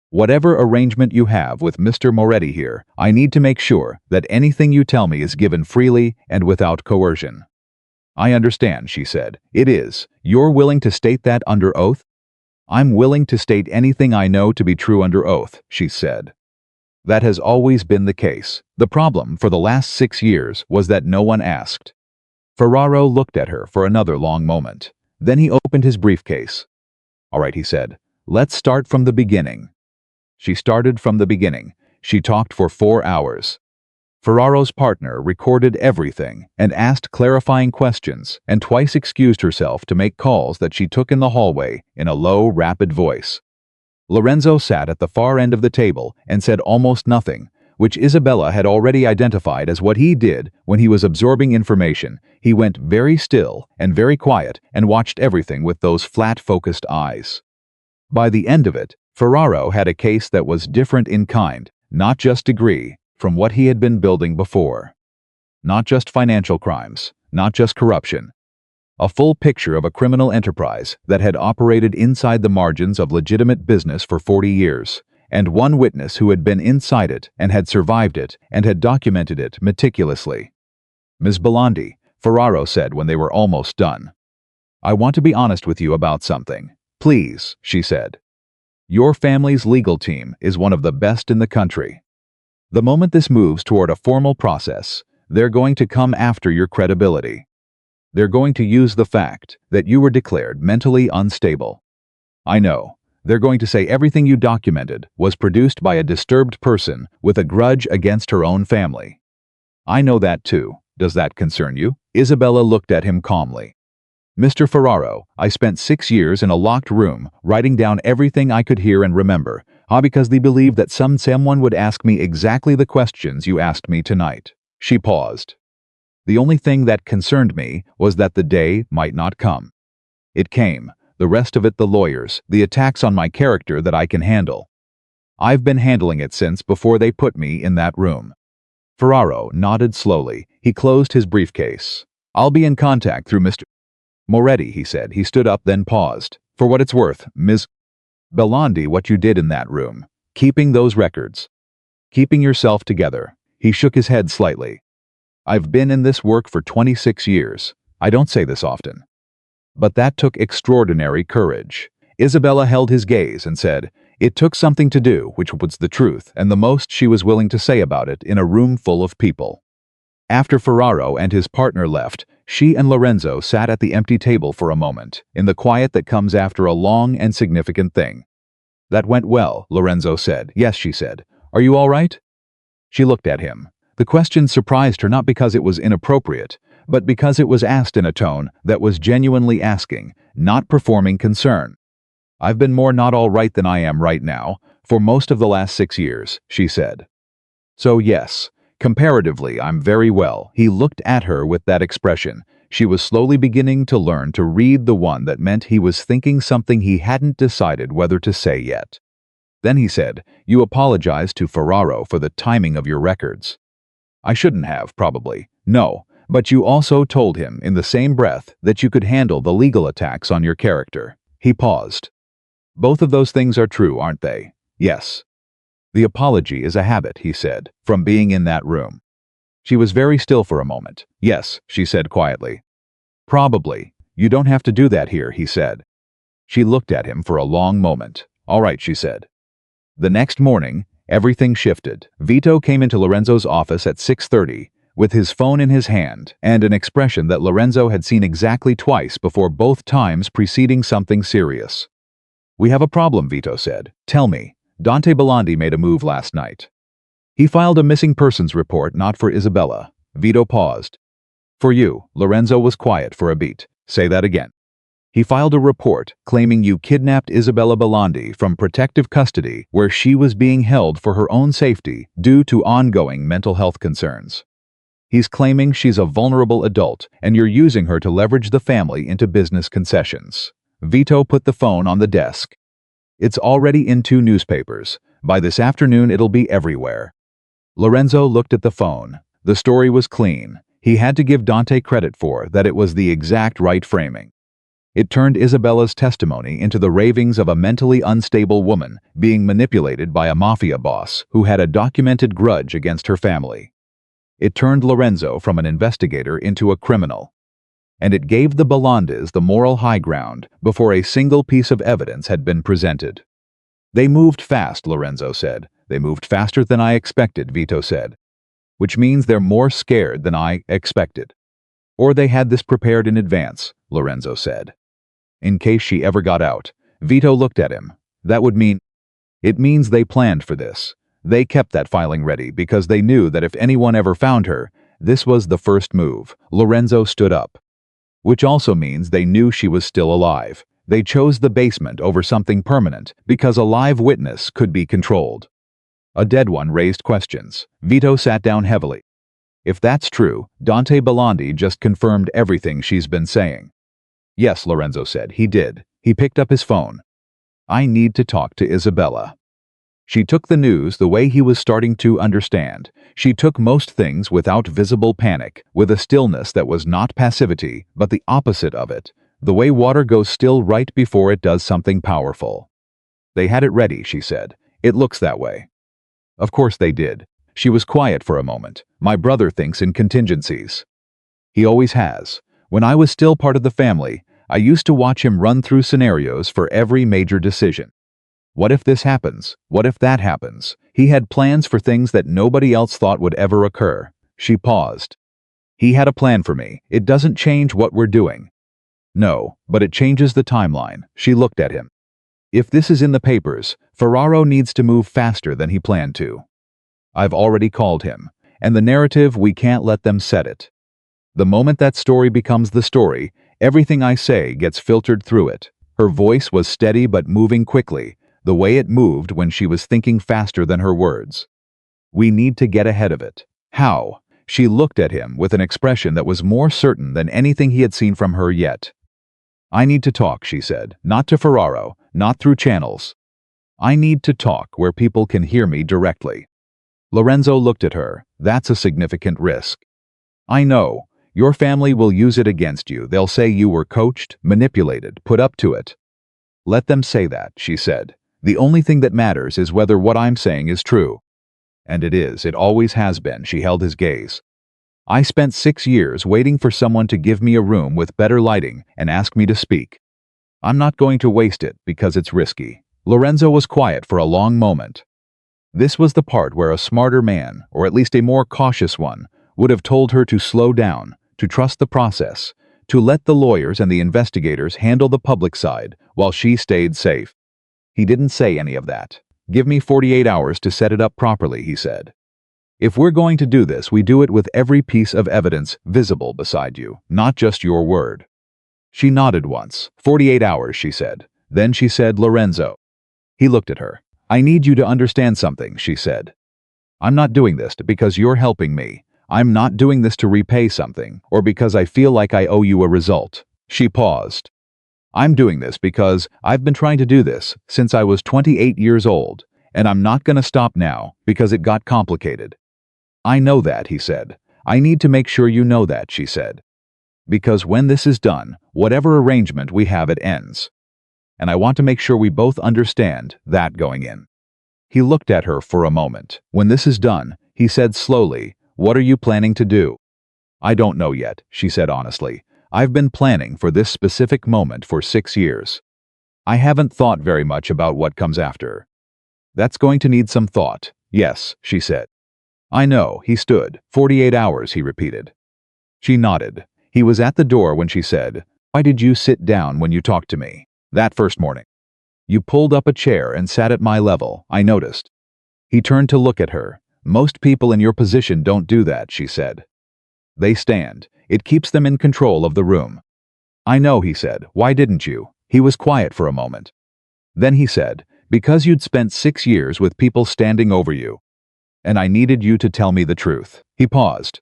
S1: Whatever arrangement you have with Mr. Moretti here, I need to make sure that anything you tell me is given freely and without coercion. I understand, she said. It is. You're willing to state that under oath? I'm willing to state anything I know to be true under oath, she said. That has always been the case. The problem for the last 6 years was that no one asked. Ferraro looked at her for another long moment. Then he opened his briefcase. All right, he said. Let's start from the beginning. She started from the beginning. She talked for 4 hours. Ferraro's partner recorded everything and asked clarifying questions and twice excused herself to make calls that she took in the hallway in a low, rapid voice. Lorenzo sat at the far end of the table and said almost nothing, which Isabella had already identified as what he did when he was absorbing information. He went very still and very quiet and watched everything with those flat, focused eyes. By the end of it, Ferraro had a case that was different in kind, not just degree, from what he had been building before. Not just financial crimes, not just corruption. A full picture of a criminal enterprise that had operated inside the margins of legitimate business for 40 years, and one witness who had been inside it and had survived it and had documented it meticulously. Ms. Belandi, Ferraro said when they were almost done. I want to be honest with you about something. Please, she said. Your family's legal team is one of the best in the country. The moment this moves toward a formal process, they're going to come after your credibility. They're going to use the fact that you were declared mentally unstable. I know. They're going to say everything you documented was produced by a disturbed person with a grudge against her own family. I know that too. Does that concern you? Isabella looked at him calmly. Mr. Ferraro, I spent 6 years in a locked room, writing down everything I could hear and remember, because they believed that someone would ask me exactly the questions you asked me tonight. She paused. The only thing that concerned me was that the day might not come. It came. The rest of it, the lawyers, the attacks on my character that I can handle. I've been handling it since before they put me in that room. Ferraro nodded slowly. He closed his briefcase. I'll be in contact through Mr. Moretti, he said. He stood up, then paused. For what it's worth, Ms. Belandi, what you did in that room. Keeping those records. Keeping yourself together. He shook his head slightly. I've been in this work for 26 years. I don't say this often. But that took extraordinary courage. Isabella held his gaze and said, it took something to do, which was the truth, and the most she was willing to say about it in a room full of people. After Ferraro and his partner left, she and Lorenzo sat at the empty table for a moment, in the quiet that comes after a long and significant thing. That went well, Lorenzo said. Yes, she said. Are you all right? She looked at him. The question surprised her not because it was inappropriate, but because it was asked in a tone that was genuinely asking, not performing concern. I've been more not all right than I am right now, for most of the last 6 years, she said. So yes, comparatively, I'm very well. He looked at her with that expression. She was slowly beginning to learn to read the one that meant he was thinking something he hadn't decided whether to say yet. Then he said, you apologized to Ferraro for the timing of your records. I shouldn't have, probably. No, but you also told him in the same breath that you could handle the legal attacks on your character. He paused. Both of those things are true, aren't they? Yes. The apology is a habit, he said, from being in that room. She was very still for a moment. Yes, she said quietly. Probably. You don't have to do that here, he said. She looked at him for a long moment. All right, she said. The next morning, everything shifted. Vito came into Lorenzo's office at 6:30, with his phone in his hand and an expression that Lorenzo had seen exactly twice before, both times preceding something serious. We have a problem, Vito said. Tell me. Dante Belandi made a move last night. He filed a missing persons report, not for Isabella. Vito paused. For you. Lorenzo was quiet for a beat. Say that again. He filed a report claiming you kidnapped Isabella Belandi from protective custody where she was being held for her own safety due to ongoing mental health concerns. He's claiming she's a vulnerable adult and you're using her to leverage the family into business concessions. Vito put the phone on the desk. It's already in 2 newspapers. By this afternoon it'll be everywhere. Lorenzo looked at the phone. The story was clean. He had to give Dante credit for that it was the exact right framing. It turned Isabella's testimony into the ravings of a mentally unstable woman being manipulated by a mafia boss who had a documented grudge against her family. It turned Lorenzo from an investigator into a criminal. And it gave the Bellandes the moral high ground before a single piece of evidence had been presented. They moved fast, Lorenzo said. They moved faster than I expected, Vito said. Which means they're more scared than I expected. Or they had this prepared in advance, Lorenzo said. In case she ever got out. Vito looked at him. That would mean... It means they planned for this. They kept that filing ready because they knew that if anyone ever found her, this was the first move. Lorenzo stood up. Which also means they knew she was still alive. They chose the basement over something permanent because a live witness could be controlled. A dead one raised questions. Vito sat down heavily. If that's true, Dante Bellondi just confirmed everything she's been saying. Yes, Lorenzo said, he did. He picked up his phone. I need to talk to Isabella. She took the news the way he was starting to understand. She took most things without visible panic, with a stillness that was not passivity, but the opposite of it. The way water goes still right before it does something powerful. They had it ready, she said. It looks that way. Of course they did. She was quiet for a moment. My brother thinks in contingencies. He always has. When I was still part of the family, I used to watch him run through scenarios for every major decision. What if this happens? What if that happens? He had plans for things that nobody else thought would ever occur. She paused. He had a plan for me. It doesn't change what we're doing. No, but it changes the timeline. She looked at him. If this is in the papers, Ferraro needs to move faster than he planned to. I've already called him. And the narrative, we can't let them set it. The moment that story becomes the story, everything I say gets filtered through it. Her voice was steady but moving quickly, the way it moved when she was thinking faster than her words. We need to get ahead of it. How? She looked at him with an expression that was more certain than anything he had seen from her yet. I need to talk, she said, not to Ferraro, not through channels. I need to talk where people can hear me directly. Lorenzo looked at her. That's a significant risk. I know. Your family will use it against you. They'll say you were coached, manipulated, put up to it. Let them say that, she said. The only thing that matters is whether what I'm saying is true. And it is. It always has been. She held his gaze. I spent 6 years waiting for someone to give me a room with better lighting and ask me to speak. I'm not going to waste it because it's risky. Lorenzo was quiet for a long moment. This was the part where a smarter man, or at least a more cautious one, would have told her to slow down, to trust the process, to let the lawyers and the investigators handle the public side while she stayed safe. He didn't say any of that. Give me 48 hours to set it up properly, he said. If we're going to do this, we do it with every piece of evidence visible beside you, not just your word. She nodded once. 48 hours, she said. Then she said, Lorenzo. He looked at her. I need you to understand something, she said. I'm not doing this because you're helping me. I'm not doing this to repay something, or because I feel like I owe you a result. She paused. I'm doing this because I've been trying to do this since I was 28 years old, and I'm not going to stop now because it got complicated. I know that, he said. I need to make sure you know that, she said. Because when this is done, whatever arrangement we have, it ends. And I want to make sure we both understand that going in. He looked at her for a moment. When this is done, he said slowly, what are you planning to do? I don't know yet, she said honestly. I've been planning for this specific moment for 6 years. I haven't thought very much about what comes after. That's going to need some thought. Yes, she said. I know, he stood. 48 hours, he repeated. She nodded. He was at the door when she said, why did you sit down when you talked to me? That first morning. You pulled up a chair and sat at my level, I noticed. He turned to look at her. Most people in your position don't do that, she said. They stand. It keeps them in control of the room. I know, he said. Why didn't you? He was quiet for a moment. Then he said, because you'd spent 6 years with people standing over you. And I needed you to tell me the truth. He paused.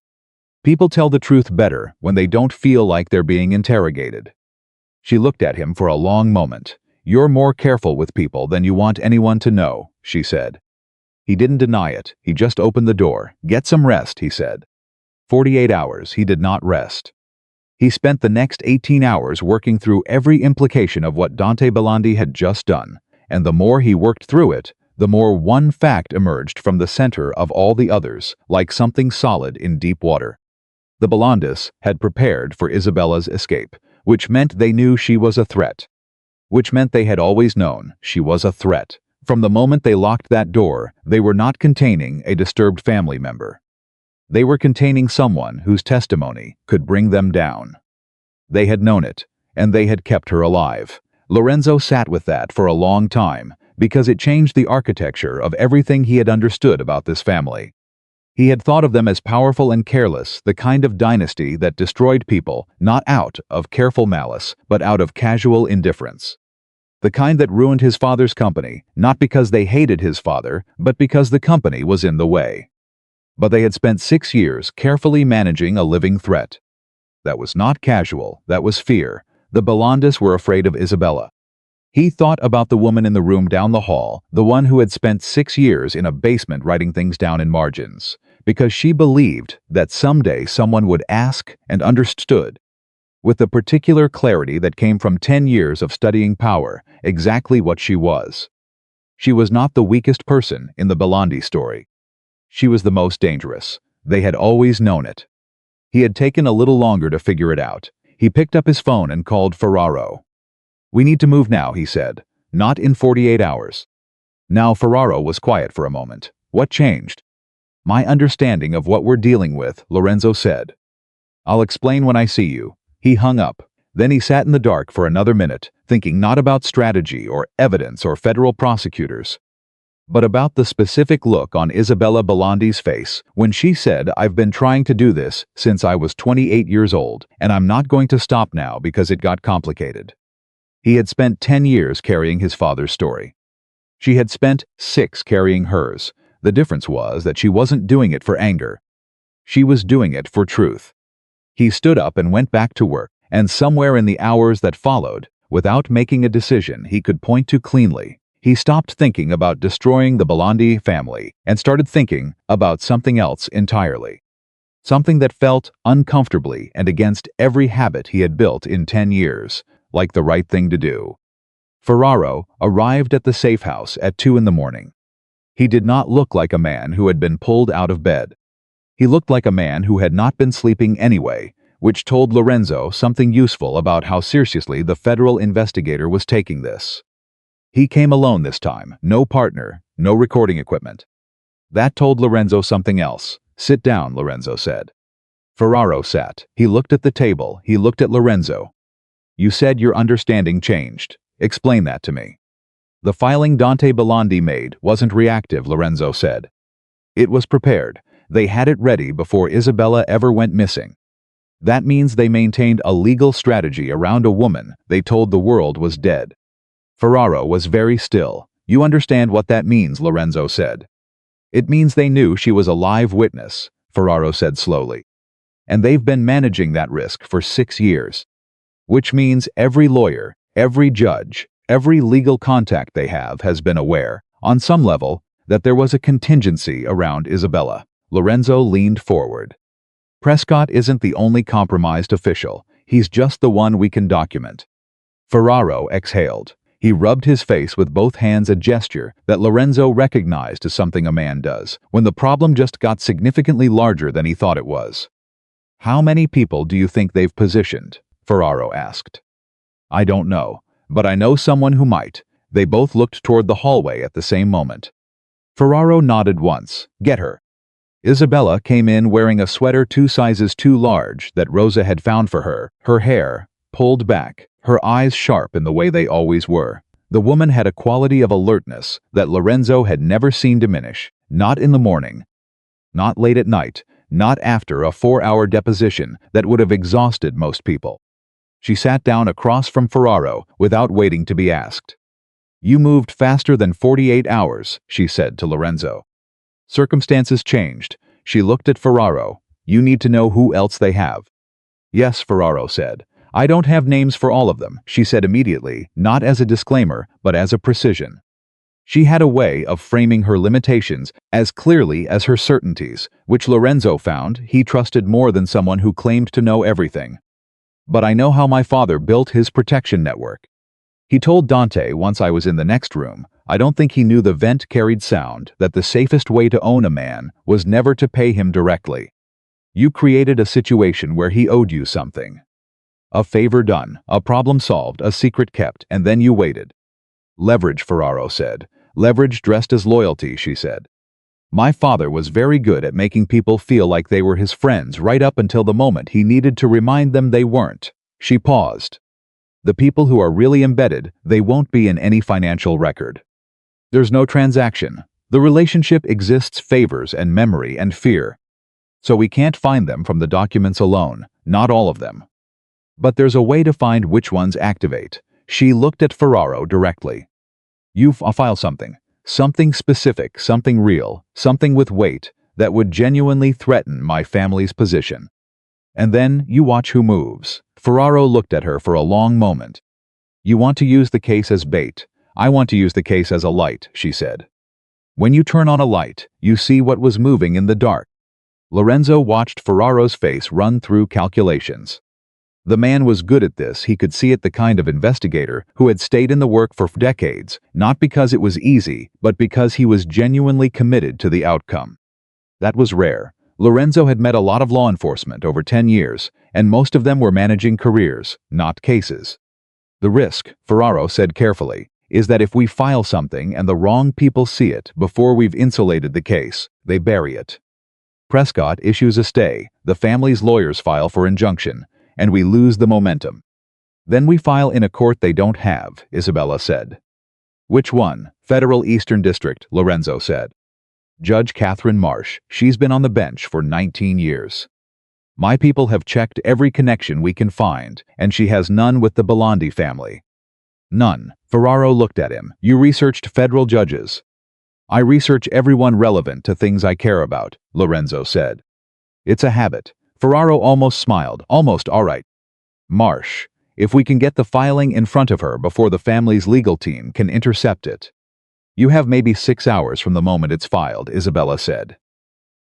S1: People tell the truth better when they don't feel like they're being interrogated. She looked at him for a long moment. "You're more careful with people than you want anyone to know," she said. He didn't deny it, he just opened the door. "Get some rest," he said. 48 hours, he did not rest. He spent the next 18 hours working through every implication of what Dante Belandi had just done, and the more he worked through it, the more one fact emerged from the center of all the others, like something solid in deep water. The Belandis had prepared for Isabella's escape, which meant they knew she was a threat. Which meant they had always known she was a threat. From the moment they locked that door, they were not containing a disturbed family member. They were containing someone whose testimony could bring them down. They had known it, and they had kept her alive. Lorenzo sat with that for a long time, because it changed the architecture of everything he had understood about this family. He had thought of them as powerful and careless, the kind of dynasty that destroyed people, not out of careful malice, but out of casual indifference. The kind that ruined his father's company, not because they hated his father, but because the company was in the way. But they had spent 6 years carefully managing a living threat. That was not casual, that was fear. The Belandis were afraid of Isabella. He thought about the woman in the room down the hall, the one who had spent 6 years in a basement writing things down in margins, because she believed that someday someone would ask and understood, with the particular clarity that came from 10 years of studying power, exactly what she was. She was not the weakest person in the Belandi story. She was the most dangerous. They had always known it. He had taken a little longer to figure it out. He picked up his phone and called Ferraro. "We need to move now," he said. "Not in 48 hours. Now Ferraro was quiet for a moment. "What changed?" "My understanding of what we're dealing with," Lorenzo said. "I'll explain when I see you." He hung up. Then he sat in the dark for another minute, thinking not about strategy or evidence or federal prosecutors, but about the specific look on Isabella Belandi's face when she said, "I've been trying to do this since I was 28 years old, and I'm not going to stop now because it got complicated." He had spent 10 years carrying his father's story. She had spent 6 carrying hers. The difference was that she wasn't doing it for anger. She was doing it for truth. He stood up and went back to work, and somewhere in the hours that followed, without making a decision he could point to cleanly, he stopped thinking about destroying the Belandi family and started thinking about something else entirely. Something that felt uncomfortably and against every habit he had built in 10 years, like the right thing to do. Ferraro arrived at the safe house at 2 in the morning. He did not look like a man who had been pulled out of bed. He looked like a man who had not been sleeping anyway, which told Lorenzo something useful about how seriously the federal investigator was taking this. He came alone this time, no partner, no recording equipment. That told Lorenzo something else. "Sit down," Lorenzo said. Ferraro sat. He looked at the table. He looked at Lorenzo. "You said your understanding changed. Explain that to me." "The filing Dante Belandi made wasn't reactive," Lorenzo said. "It was prepared. They had it ready before Isabella ever went missing. That means they maintained a legal strategy around a woman they told the world was dead." Ferraro was very still. "You understand what that means," Lorenzo said. "It means they knew she was a live witness," Ferraro said slowly. "And they've been managing that risk for 6 years. Which means every lawyer, every judge, every legal contact they have has been aware, on some level, that there was a contingency around Isabella." Lorenzo leaned forward. "Prescott isn't the only compromised official. He's just the one we can document." Ferraro exhaled. He rubbed his face with both hands, a gesture that Lorenzo recognized as something a man does when the problem just got significantly larger than he thought it was. "How many people do you think they've positioned?" Ferraro asked. "I don't know, but I know someone who might." They both looked toward the hallway at the same moment. Ferraro nodded once. "Get her." Isabella came in wearing a sweater 2 sizes too large that Rosa had found for her, her hair pulled back, her eyes sharp in the way they always were. The woman had a quality of alertness that Lorenzo had never seen diminish, not in the morning, not late at night, not after a 4-hour deposition that would have exhausted most people. She sat down across from Ferraro without waiting to be asked. "You moved faster than 48 hours, she said to Lorenzo. "Circumstances changed." She looked at Ferraro. "You need to know who else they have." "Yes," Ferraro said. I don't have names for all of them, she said immediately, not as a disclaimer, but as a precision. She had a way of framing her limitations as clearly as her certainties, which Lorenzo found he trusted more than someone who claimed to know everything. But I know how my father built his protection network. He told Dante once I was in the next room, I don't think he knew the vent carried sound, that the safest way to own a man was never to pay him directly. You created a situation where he owed you something. A favor done, a problem solved, a secret kept, and then you waited. Leverage, Ferraro said. Leverage dressed as loyalty, she said. My father was very good at making people feel like they were his friends right up until the moment he needed to remind them they weren't. She paused. The people who are really embedded, they won't be in any financial record. There's no transaction. The relationship exists favors and memory and fear. So we can't find them from the documents alone, not all of them. But there's a way to find which ones activate. She looked at Ferraro directly. You file something. Something specific, something real, something with weight that would genuinely threaten my family's position. And then you watch who moves. Ferraro looked at her for a long moment. You want to use the case as bait. I want to use the case as a light, she said. When you turn on a light, you see what was moving in the dark. Lorenzo watched Ferraro's face run through calculations. The man was good at this. He could see it, the kind of investigator who had stayed in the work for decades, not because it was easy, but because he was genuinely committed to the outcome. That was rare. Lorenzo had met a lot of law enforcement over 10 years, and most of them were managing careers, not cases. The risk, Ferraro said carefully, is that if we file something and the wrong people see it before we've insulated the case, they bury it. Prescott issues a stay, the family's lawyers file for injunction, and we lose the momentum. Then we file in a court they don't have, Isabella said. Which one? Federal Eastern District, Lorenzo said. Judge Catherine Marsh, she's been on the bench for 19 years. My people have checked every connection we can find, and she has none with the Belandi family. None. Ferraro looked at him. You researched federal judges. I research everyone relevant to things I care about, Lorenzo said. It's a habit. Ferraro almost smiled. Almost all right. Marsh, if we can get the filing in front of her before the family's legal team can intercept it. You have maybe 6 hours from the moment it's filed, Isabella said.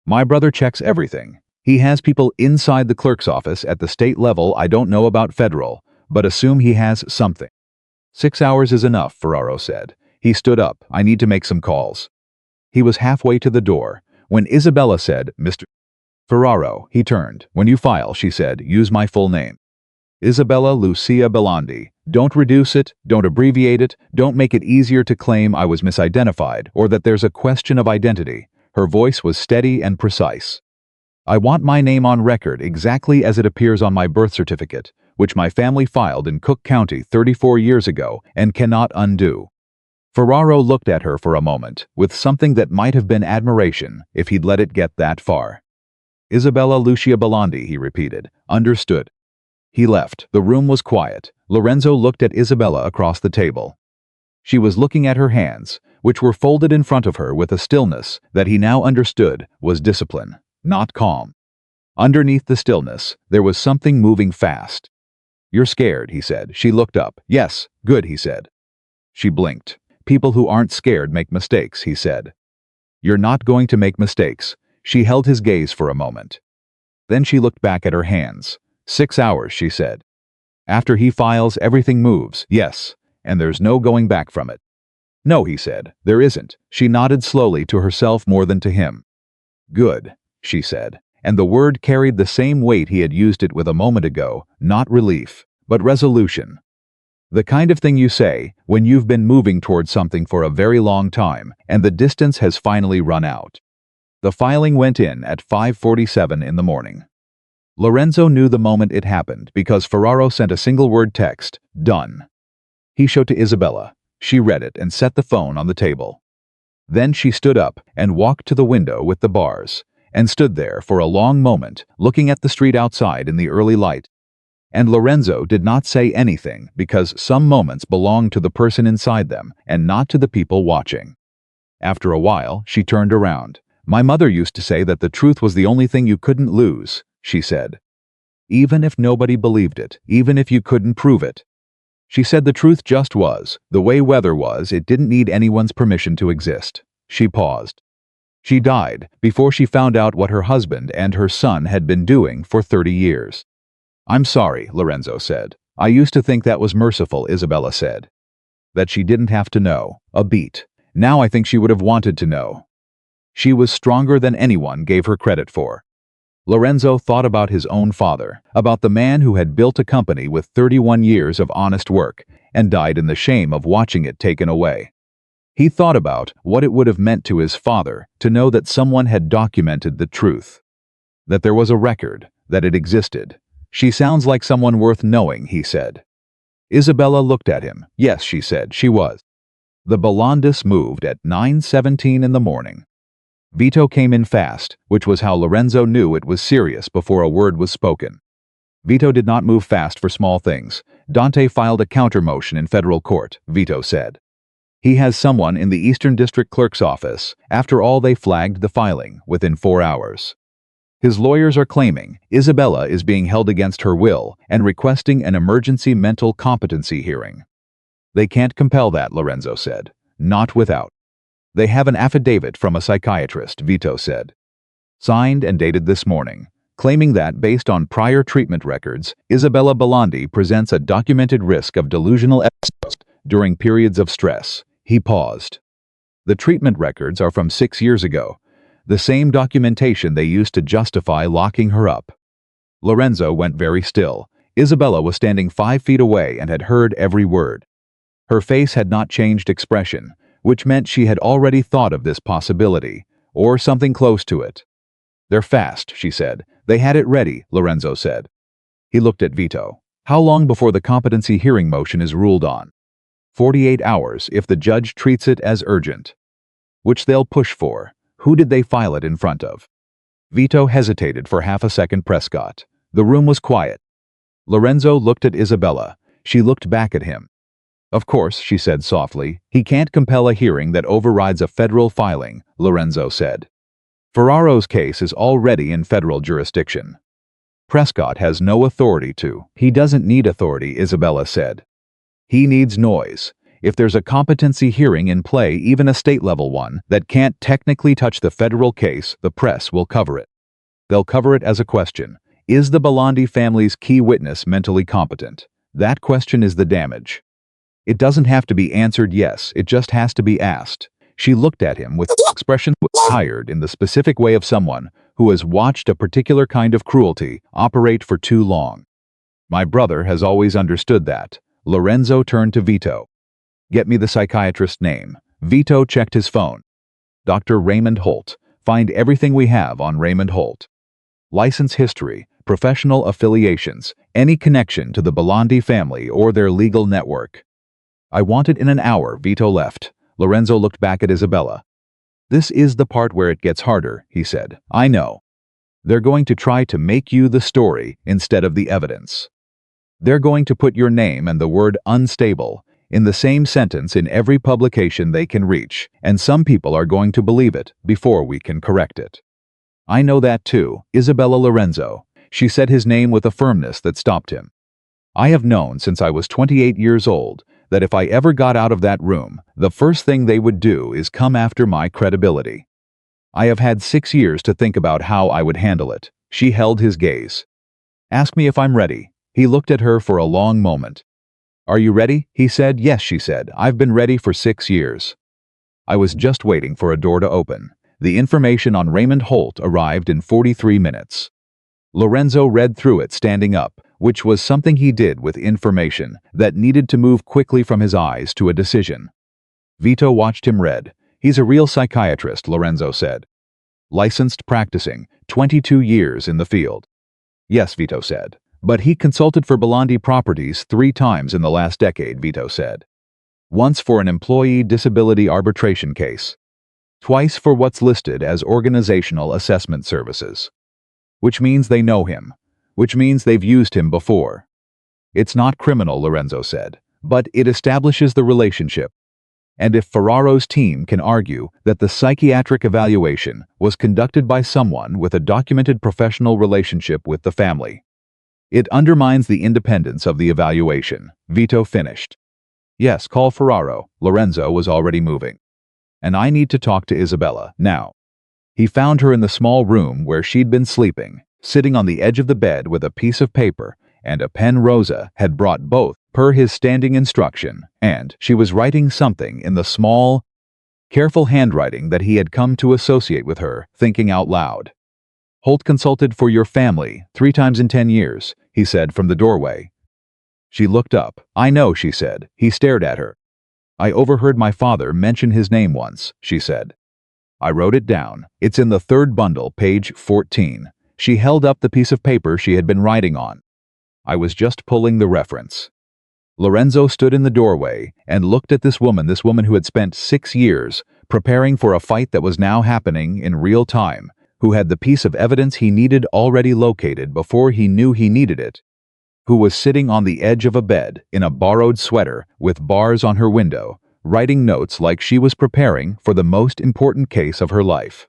S1: My brother checks everything. He has people inside the clerk's office at the state level. I don't know about federal, but assume he has something. 6 hours is enough, Ferraro said. He stood up. I need to make some calls. He was halfway to the door when Isabella said, Mr. Ferraro, he turned. When you file, she said, use my full name. Isabella Lucia Belandi. Don't reduce it, don't abbreviate it, don't make it easier to claim I was misidentified or that there's a question of identity. Her voice was steady and precise. I want my name on record exactly as it appears on my birth certificate, which my family filed in Cook County 34 years ago and cannot undo. Ferraro looked at her for a moment, with something that might have been admiration if he'd let it get that far. Isabella Lucia Belandi, he repeated. Understood. He left. The room was quiet. Lorenzo looked at Isabella across the table. She was looking at her hands, which were folded in front of her with a stillness that he now understood was discipline, not calm. Underneath the stillness, there was something moving fast. You're scared, he said. She looked up. Yes, good, he said. She blinked. People who aren't scared make mistakes, he said. You're not going to make mistakes. She held his gaze for a moment. Then she looked back at her hands. 6 hours, she said. After he files, everything moves, yes, and there's no going back from it. No, he said, there isn't. She nodded slowly to herself more than to him. Good, she said, and the word carried the same weight he had used it with a moment ago, not relief, but resolution. The kind of thing you say when you've been moving towards something for a very long time and the distance has finally run out. The filing went in at 5:47 in the morning. Lorenzo knew the moment it happened because Ferraro sent a single-word text, done. He showed to Isabella. She read it and set the phone on the table. Then she stood up and walked to the window with the bars, and stood there for a long moment, looking at the street outside in the early light. And Lorenzo did not say anything because some moments belonged to the person inside them and not to the people watching. After a while, she turned around. My mother used to say that the truth was the only thing you couldn't lose, she said. even if nobody believed it, even if you couldn't prove it. She said the truth just was, the way weather was, it didn't need anyone's permission to exist. She paused. She died before she found out what her husband and her son had been doing for 30 years. I'm sorry, Lorenzo said. I used to think that was merciful, Isabella said. That she didn't have to know. A beat. Now I think she would have wanted to know. She was stronger than anyone gave her credit for. Lorenzo thought about his own father, about the man who had built a company with 31 years of honest work and died in the shame of watching it taken away. He thought about what it would have meant to his father to know that someone had documented the truth. That there was a record, that it existed. She sounds like someone worth knowing, he said. Isabella looked at him. Yes, she said, she was. The Bellandis moved at 9:17 in the morning. Vito came in fast, which was how Lorenzo knew it was serious before a word was spoken. Vito did not move fast for small things. Dante filed a counter motion in federal court, Vito said. He has someone in the Eastern District Clerk's office. After all, they flagged the filing within 4 hours. His lawyers are claiming Isabella is being held against her will and requesting an emergency mental competency hearing. They can't compel that, Lorenzo said. Not without. They have an affidavit from a psychiatrist, Vito said. Signed and dated this morning, claiming that, based on prior treatment records, Isabella Belandi presents a documented risk of delusional episodes during periods of stress. He paused. The treatment records are from 6 years ago, the same documentation they used to justify locking her up. Lorenzo went very still. Isabella was standing 5 feet away and had heard every word. Her face had not changed expression, which meant she had already thought of this possibility, or something close to it. They're fast, she said. They had it ready, Lorenzo said. He looked at Vito. How long before the competency hearing motion is ruled on? 48 hours if the judge treats it as urgent. Which they'll push for. Who did they file it in front of? Vito hesitated for half a second. Prescott. The room was quiet. Lorenzo looked at Isabella. She looked back at him. Of course, she said softly, he can't compel a hearing that overrides a federal filing, Lorenzo said. Ferraro's case is already in federal jurisdiction. Prescott has no authority to. He doesn't need authority, Isabella said. He needs noise. If there's a competency hearing in play, even a state-level one, that can't technically touch the federal case, the press will cover it. They'll cover it as a question. Is the Belandi family's key witness mentally competent? That question is the damage. It doesn't have to be answered yes, it just has to be asked. She looked at him with an expression that was tired in the specific way of someone who has watched a particular kind of cruelty operate for too long. My brother has always understood that. Lorenzo turned to Vito. Get me the psychiatrist's name. Vito checked his phone. Dr. Raymond Holt. Find everything we have on Raymond Holt. License history, professional affiliations, any connection to the Belandi family or their legal network. I want it in an hour. Vito left. Lorenzo looked back at Isabella. This is the part where it gets harder, he said. I know. They're going to try to make you the story instead of the evidence. They're going to put your name and the word unstable in the same sentence in every publication they can reach, and some people are going to believe it before we can correct it. I know that too, Isabella Lorenzo. She said his name with a firmness that stopped him. I have known since I was 28 years old that if I ever got out of that room, the first thing they would do is come after my credibility. I have had 6 years to think about how I would handle it. She held his gaze. Ask me if I'm ready. He looked at her for a long moment. Are you ready? He said. Yes, she said. I've been ready for 6 years. I was just waiting for a door to open. The information on Raymond Holt arrived in 43 minutes. Lorenzo read through it standing up, which was something he did with information that needed to move quickly from his eyes to a decision. Vito watched him read. He's a real psychiatrist, Lorenzo said. Licensed, practicing, 22 years in the field. Yes, Vito said. But he consulted for Belandi Properties 3 times in the last decade, Vito said. Once for an employee disability arbitration case. Twice for what's listed as organizational assessment services. Which means they know him. Which means they've used him before. It's not criminal, Lorenzo said, but it establishes the relationship. And if Ferraro's team can argue that the psychiatric evaluation was conducted by someone with a documented professional relationship with the family, It undermines the independence of the evaluation. Vito finished. Yes, call Ferraro. Lorenzo was already moving. And I need to talk to Isabella, now. He found her in the small room where she'd been sleeping, sitting on the edge of the bed with a piece of paper and a pen. Rosa had brought both, per his standing instruction, and she was writing something in the small, careful handwriting that he had come to associate with her, thinking out loud. Holt consulted for your family 3 times in 10 years, he said from the doorway. She looked up. I know, she said. He stared at her. I overheard my father mention his name once, she said. I wrote it down. It's in the 3rd bundle, page 14. She held up the piece of paper she had been writing on. I was just pulling the reference. Lorenzo stood in the doorway and looked at this woman who had spent 6 years preparing for a fight that was now happening in real time, who had the piece of evidence he needed already located before he knew he needed it, who was sitting on the edge of a bed in a borrowed sweater with bars on her window, writing notes like she was preparing for the most important case of her life.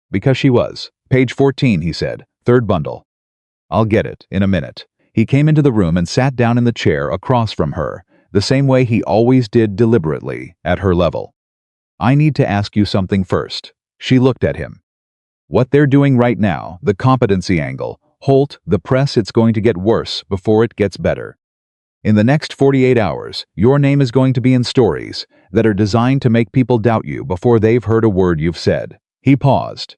S1: Because she was. Page 14, he said. 3rd bundle. I'll get it in a minute. He came into the room and sat down in the chair across from her, the same way he always did, deliberately, at her level. I need to ask you something first. She looked at him. What they're doing right now, the competency angle, Holt, the press, it's going to get worse before it gets better. In the next 48 hours, your name is going to be in stories that are designed to make people doubt you before they've heard a word you've said. He paused.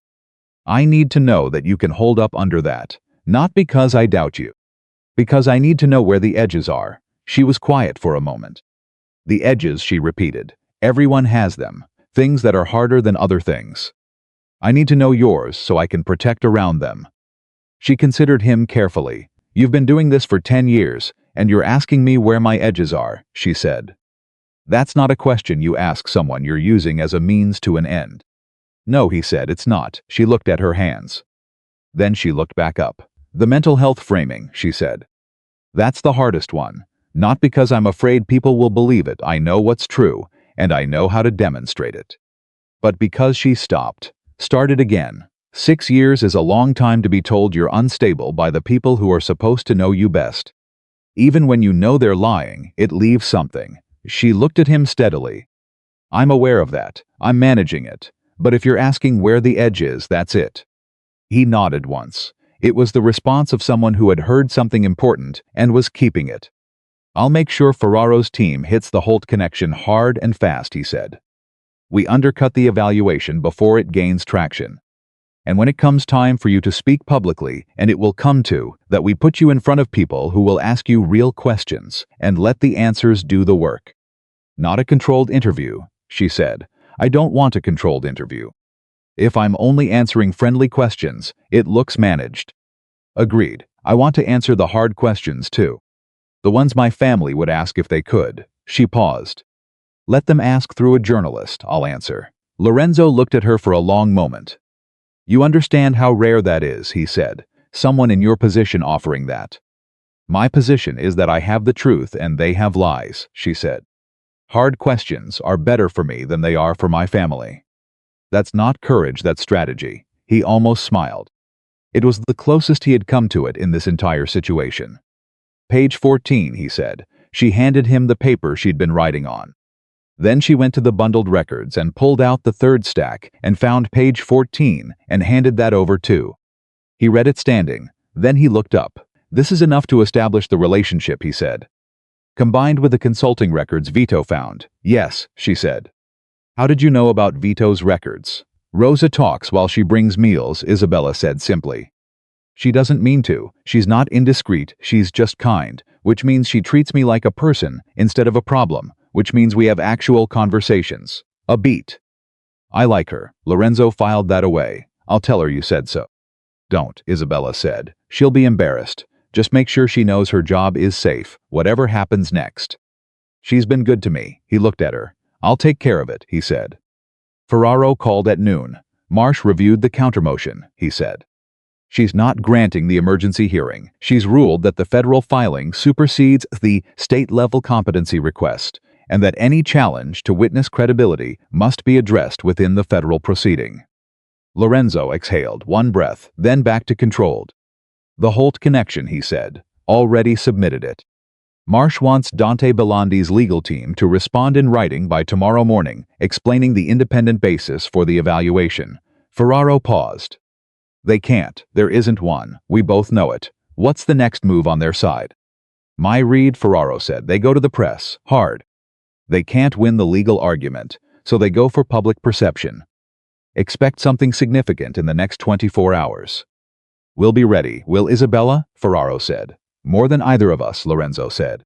S1: I need to know that you can hold up under that. Not because I doubt you. Because I need to know where the edges are. She was quiet for a moment. The edges, she repeated. Everyone has them. Things that are harder than other things. I need to know yours so I can protect around them. She considered him carefully. You've been doing this for 10 years, and you're asking me where my edges are, she said. That's not a question you ask someone you're using as a means to an end. No, he said, it's not. She looked at her hands. Then she looked back up. The mental health framing, she said. That's the hardest one. Not because I'm afraid people will believe it. I know what's true, and I know how to demonstrate it. But because she started again. 6 years is a long time to be told you're unstable by the people who are supposed to know you best. Even when you know they're lying, it leaves something. She looked at him steadily. I'm aware of that. I'm managing it. But if you're asking where the edge is, that's it. He nodded once. It was the response of someone who had heard something important and was keeping it. I'll make sure Ferraro's team hits the Holt connection hard and fast, he said. We undercut the evaluation before it gains traction. And when it comes time for you to speak publicly, and it will come to, that we put you in front of people who will ask you real questions and let the answers do the work. Not a controlled interview, she said. I don't want a controlled interview. If I'm only answering friendly questions, it looks managed. Agreed. I want to answer the hard questions too. The ones my family would ask if they could. She paused. Let them ask through a journalist, I'll answer. Lorenzo looked at her for a long moment. You understand how rare that is, he said. Someone in your position offering that. My position is that I have the truth and they have lies, she said. Hard questions are better for me than they are for my family. That's not courage, that's strategy. He almost smiled. It was the closest he had come to it in this entire situation. Page 14, he said. She handed him the paper she'd been writing on. Then she went to the bundled records and pulled out the 3rd stack and found page 14 and handed that over too. He read it standing. Then he looked up. This is enough to establish the relationship, he said. Combined with the consulting records Vito found. Yes, she said. How did you know about Vito's records? Rosa talks while she brings meals, Isabella said simply. She doesn't mean to. She's not indiscreet, she's just kind, which means she treats me like a person instead of a problem, which means we have actual conversations. A beat. I like her. Lorenzo filed that away. I'll tell her you said so. Don't, Isabella said. She'll be embarrassed. Just make sure she knows her job is safe, whatever happens next. She's been good to me. He looked at her. I'll take care of it, he said. Ferraro called at noon. Marsh reviewed the countermotion, he said. She's not granting the emergency hearing. She's ruled that the federal filing supersedes the state-level competency request, and that any challenge to witness credibility must be addressed within the federal proceeding. Lorenzo exhaled one breath, then back to controlled. The Holt connection, he said. Already submitted it. Marsh wants Dante Belandi's legal team to respond in writing by tomorrow morning, explaining the independent basis for the evaluation. Ferraro paused. They can't. There isn't one. We both know it. What's the next move on their side? My read, Ferraro said. They go to the press. Hard. They can't win the legal argument, so they go for public perception. Expect something significant in the next 24 hours. We'll be ready. Will Isabella? Ferraro said. More than either of us, Lorenzo said.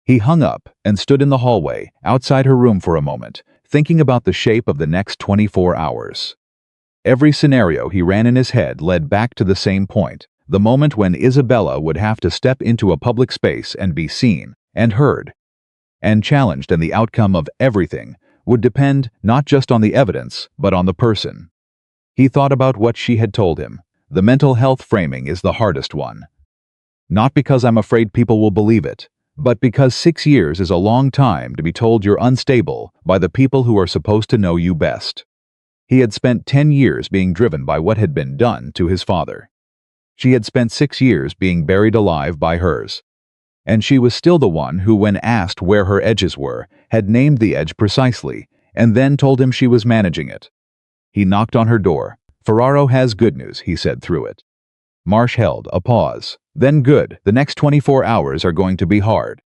S1: He hung up and stood in the hallway, outside her room for a moment, thinking about the shape of the next 24 hours. Every scenario he ran in his head led back to the same point, the moment when Isabella would have to step into a public space and be seen, and heard, and challenged, and the outcome of everything would depend not just on the evidence, but on the person. He thought about what she had told him. The mental health framing is the hardest one. Not because I'm afraid people will believe it, but because 6 years is a long time to be told you're unstable by the people who are supposed to know you best. He had spent 10 years being driven by what had been done to his father. She had spent 6 years being buried alive by hers. And she was still the one who, when asked where her edges were, had named the edge precisely, and then told him she was managing it. He knocked on her door. Ferraro has good news, he said through it. Marsh held a pause. Then good, the next 24 hours are going to be hard.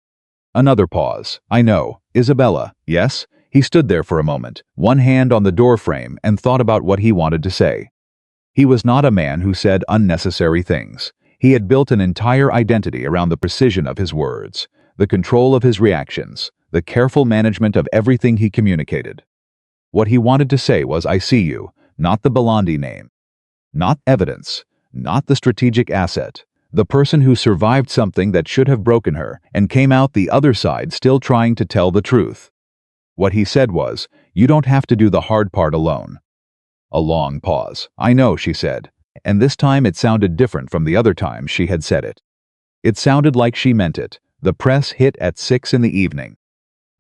S1: Another pause. I know. Isabella, yes? He stood there for a moment, one hand on the door frame, and thought about what he wanted to say. He was not a man who said unnecessary things. He had built an entire identity around the precision of his words, the control of his reactions, the careful management of everything he communicated. What he wanted to say was, I see you, not the Belandi name. Not evidence. Not the strategic asset. The person who survived something that should have broken her and came out the other side still trying to tell the truth. What he said was, you don't have to do the hard part alone. A long pause. I know, she said, and this time it sounded different from the other times she had said it. It sounded like she meant it. The press hit at 6 in the evening.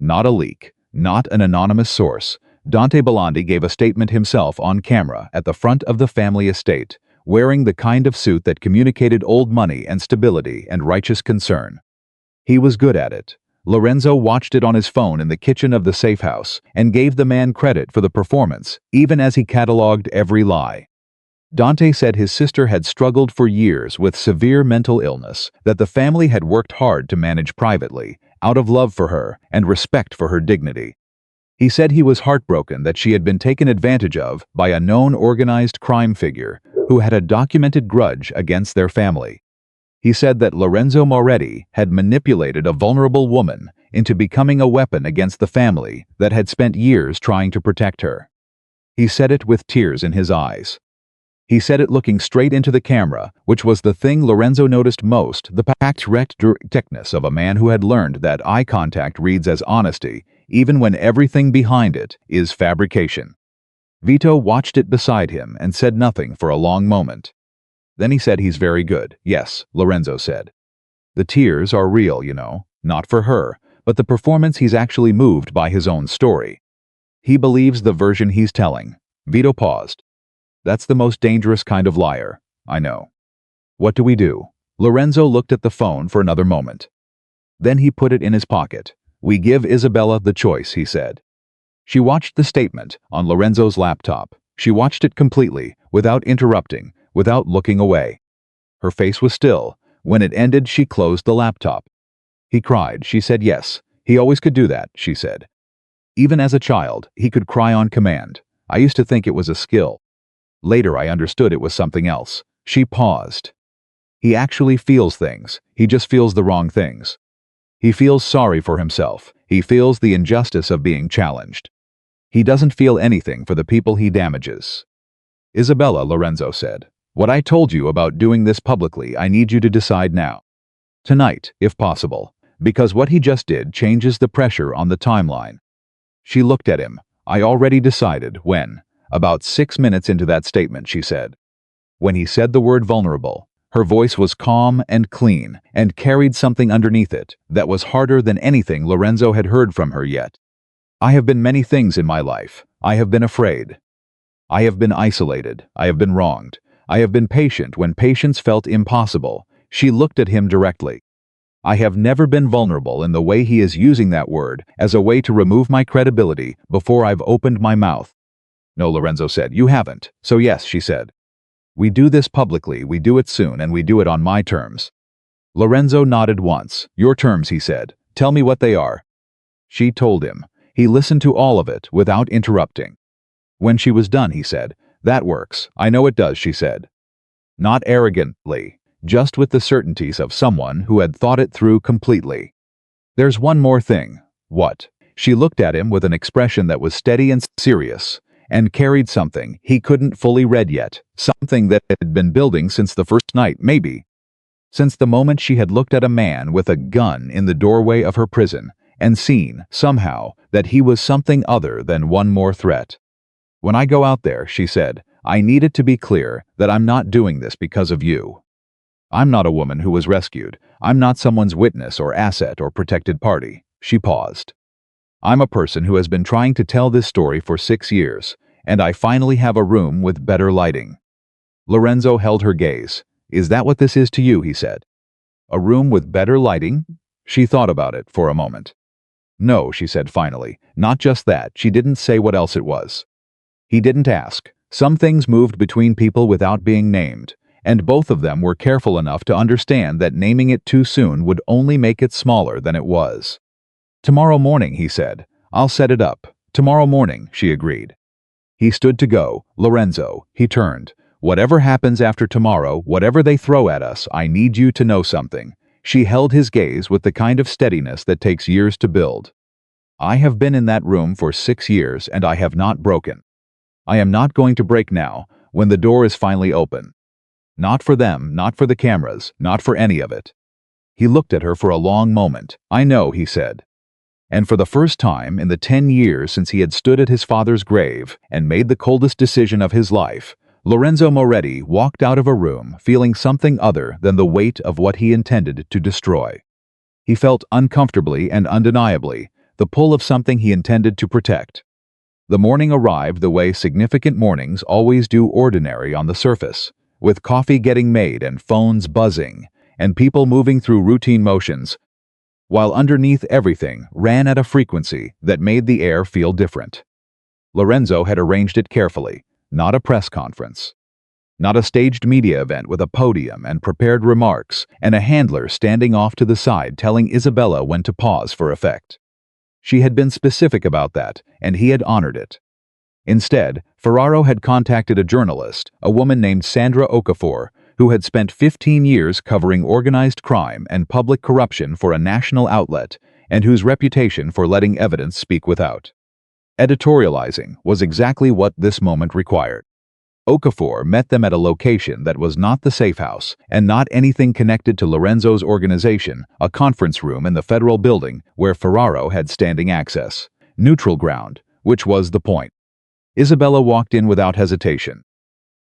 S1: Not a leak, not an anonymous source. Dante Belandi gave a statement himself on camera at the front of the family estate, wearing the kind of suit that communicated old money and stability and righteous concern. He was good at it. Lorenzo watched it on his phone in the kitchen of the safe house and gave the man credit for the performance, even as he catalogued every lie. Dante said his sister had struggled for years with severe mental illness that the family had worked hard to manage privately, out of love for her and respect for her dignity. He said he was heartbroken that she had been taken advantage of by a known organized crime figure who had a documented grudge against their family. He said that Lorenzo Moretti had manipulated a vulnerable woman into becoming a weapon against the family that had spent years trying to protect her. He said it with tears in his eyes. He said it looking straight into the camera, which was the thing Lorenzo noticed most, the packed directness of a man who had learned that eye contact reads as honesty, even when everything behind it is fabrication. Vito watched it beside him and said nothing for a long moment. Then he said, he's very good. Yes, Lorenzo said. The tears are real, you know, not for her, but the performance. He's actually moved by his own story. He believes the version he's telling. Vito paused. That's the most dangerous kind of liar. I know. What do we do? Lorenzo looked at the phone for another moment. Then he put it in his pocket. We give Isabella the choice, he said. She watched the statement on Lorenzo's laptop. She watched it completely, without interrupting, without looking away. Her face was still. When it ended, she closed the laptop. He cried. She said yes. He always could do that, she said. Even as a child, he could cry on command. I used to think it was a skill. Later I understood it was something else. She paused. He actually feels things. He just feels the wrong things. He feels sorry for himself. He feels the injustice of being challenged. He doesn't feel anything for the people he damages. Isabella, Lorenzo said, what I told you about doing this publicly, I need you to decide now. Tonight, if possible, because what he just did changes the pressure on the timeline. She looked at him. I already decided when. About 6 minutes into that statement, she said. When he said the word vulnerable, her voice was calm and clean and carried something underneath it that was harder than anything Lorenzo had heard from her yet. I have been many things in my life. I have been afraid. I have been isolated. I have been wronged. I have been patient when patience felt impossible. She looked at him directly. I have never been vulnerable in the way he is using that word as a way to remove my credibility before I've opened my mouth. No, Lorenzo said, you haven't. So yes, she said. We do this publicly, we do it soon, and we do it on my terms. Lorenzo nodded once. Your terms, he said. Tell me what they are. She told him. He listened to all of it without interrupting. When she was done, he said, that works. I know it does, she said. Not arrogantly, just with the certainties of someone who had thought it through completely. There's one more thing. What? She looked at him with an expression that was steady and serious, and carried something he couldn't fully read yet, something that had been building since the first night, maybe. Since the moment she had looked at a man with a gun in the doorway of her prison, and seen, somehow, that he was something other than one more threat. When I go out there, she said, I need it to be clear that I'm not doing this because of you. I'm not a woman who was rescued. I'm not someone's witness or asset or protected party. She paused. I'm a person who has been trying to tell this story for 6 years, and I finally have a room with better lighting. Lorenzo held her gaze. Is that what this is to you, he said. A room with better lighting? She thought about it for a moment. No, she said finally. Not just that, she didn't say what else it was. He didn't ask. Some things moved between people without being named, and both of them were careful enough to understand that naming it too soon would only make it smaller than it was. Tomorrow morning, he said. I'll set it up. Tomorrow morning, she agreed. He stood to go. Lorenzo, he turned. Whatever happens after tomorrow, whatever they throw at us, I need you to know something. She held his gaze with the kind of steadiness that takes years to build. I have been in that room for 6 years and I have not broken. I am not going to break now, when the door is finally open. Not for them, not for the cameras, not for any of it. He looked at her for a long moment. I know, he said. And for the first time in the 10 years since he had stood at his father's grave and made the coldest decision of his life, Lorenzo Moretti walked out of a room feeling something other than the weight of what he intended to destroy. He felt uncomfortably and undeniably the pull of something he intended to protect. The morning arrived the way significant mornings always do, ordinary on the surface, with coffee getting made and phones buzzing, and people moving through routine motions, while underneath everything ran at a frequency that made the air feel different. Lorenzo had arranged it carefully, not a press conference. Not a staged media event with a podium and prepared remarks and a handler standing off to the side telling Isabella when to pause for effect. She had been specific about that, and he had honored it. Instead, Ferraro had contacted a journalist, a woman named Sandra Okafor, who had spent 15 years covering organized crime and public corruption for a national outlet, and whose reputation for letting evidence speak without editorializing was exactly what this moment required. Okafor met them at a location that was not the safe house and not anything connected to Lorenzo's organization, a conference room in the federal building where Ferraro had standing access. Neutral ground, which was the point. Isabella walked in without hesitation.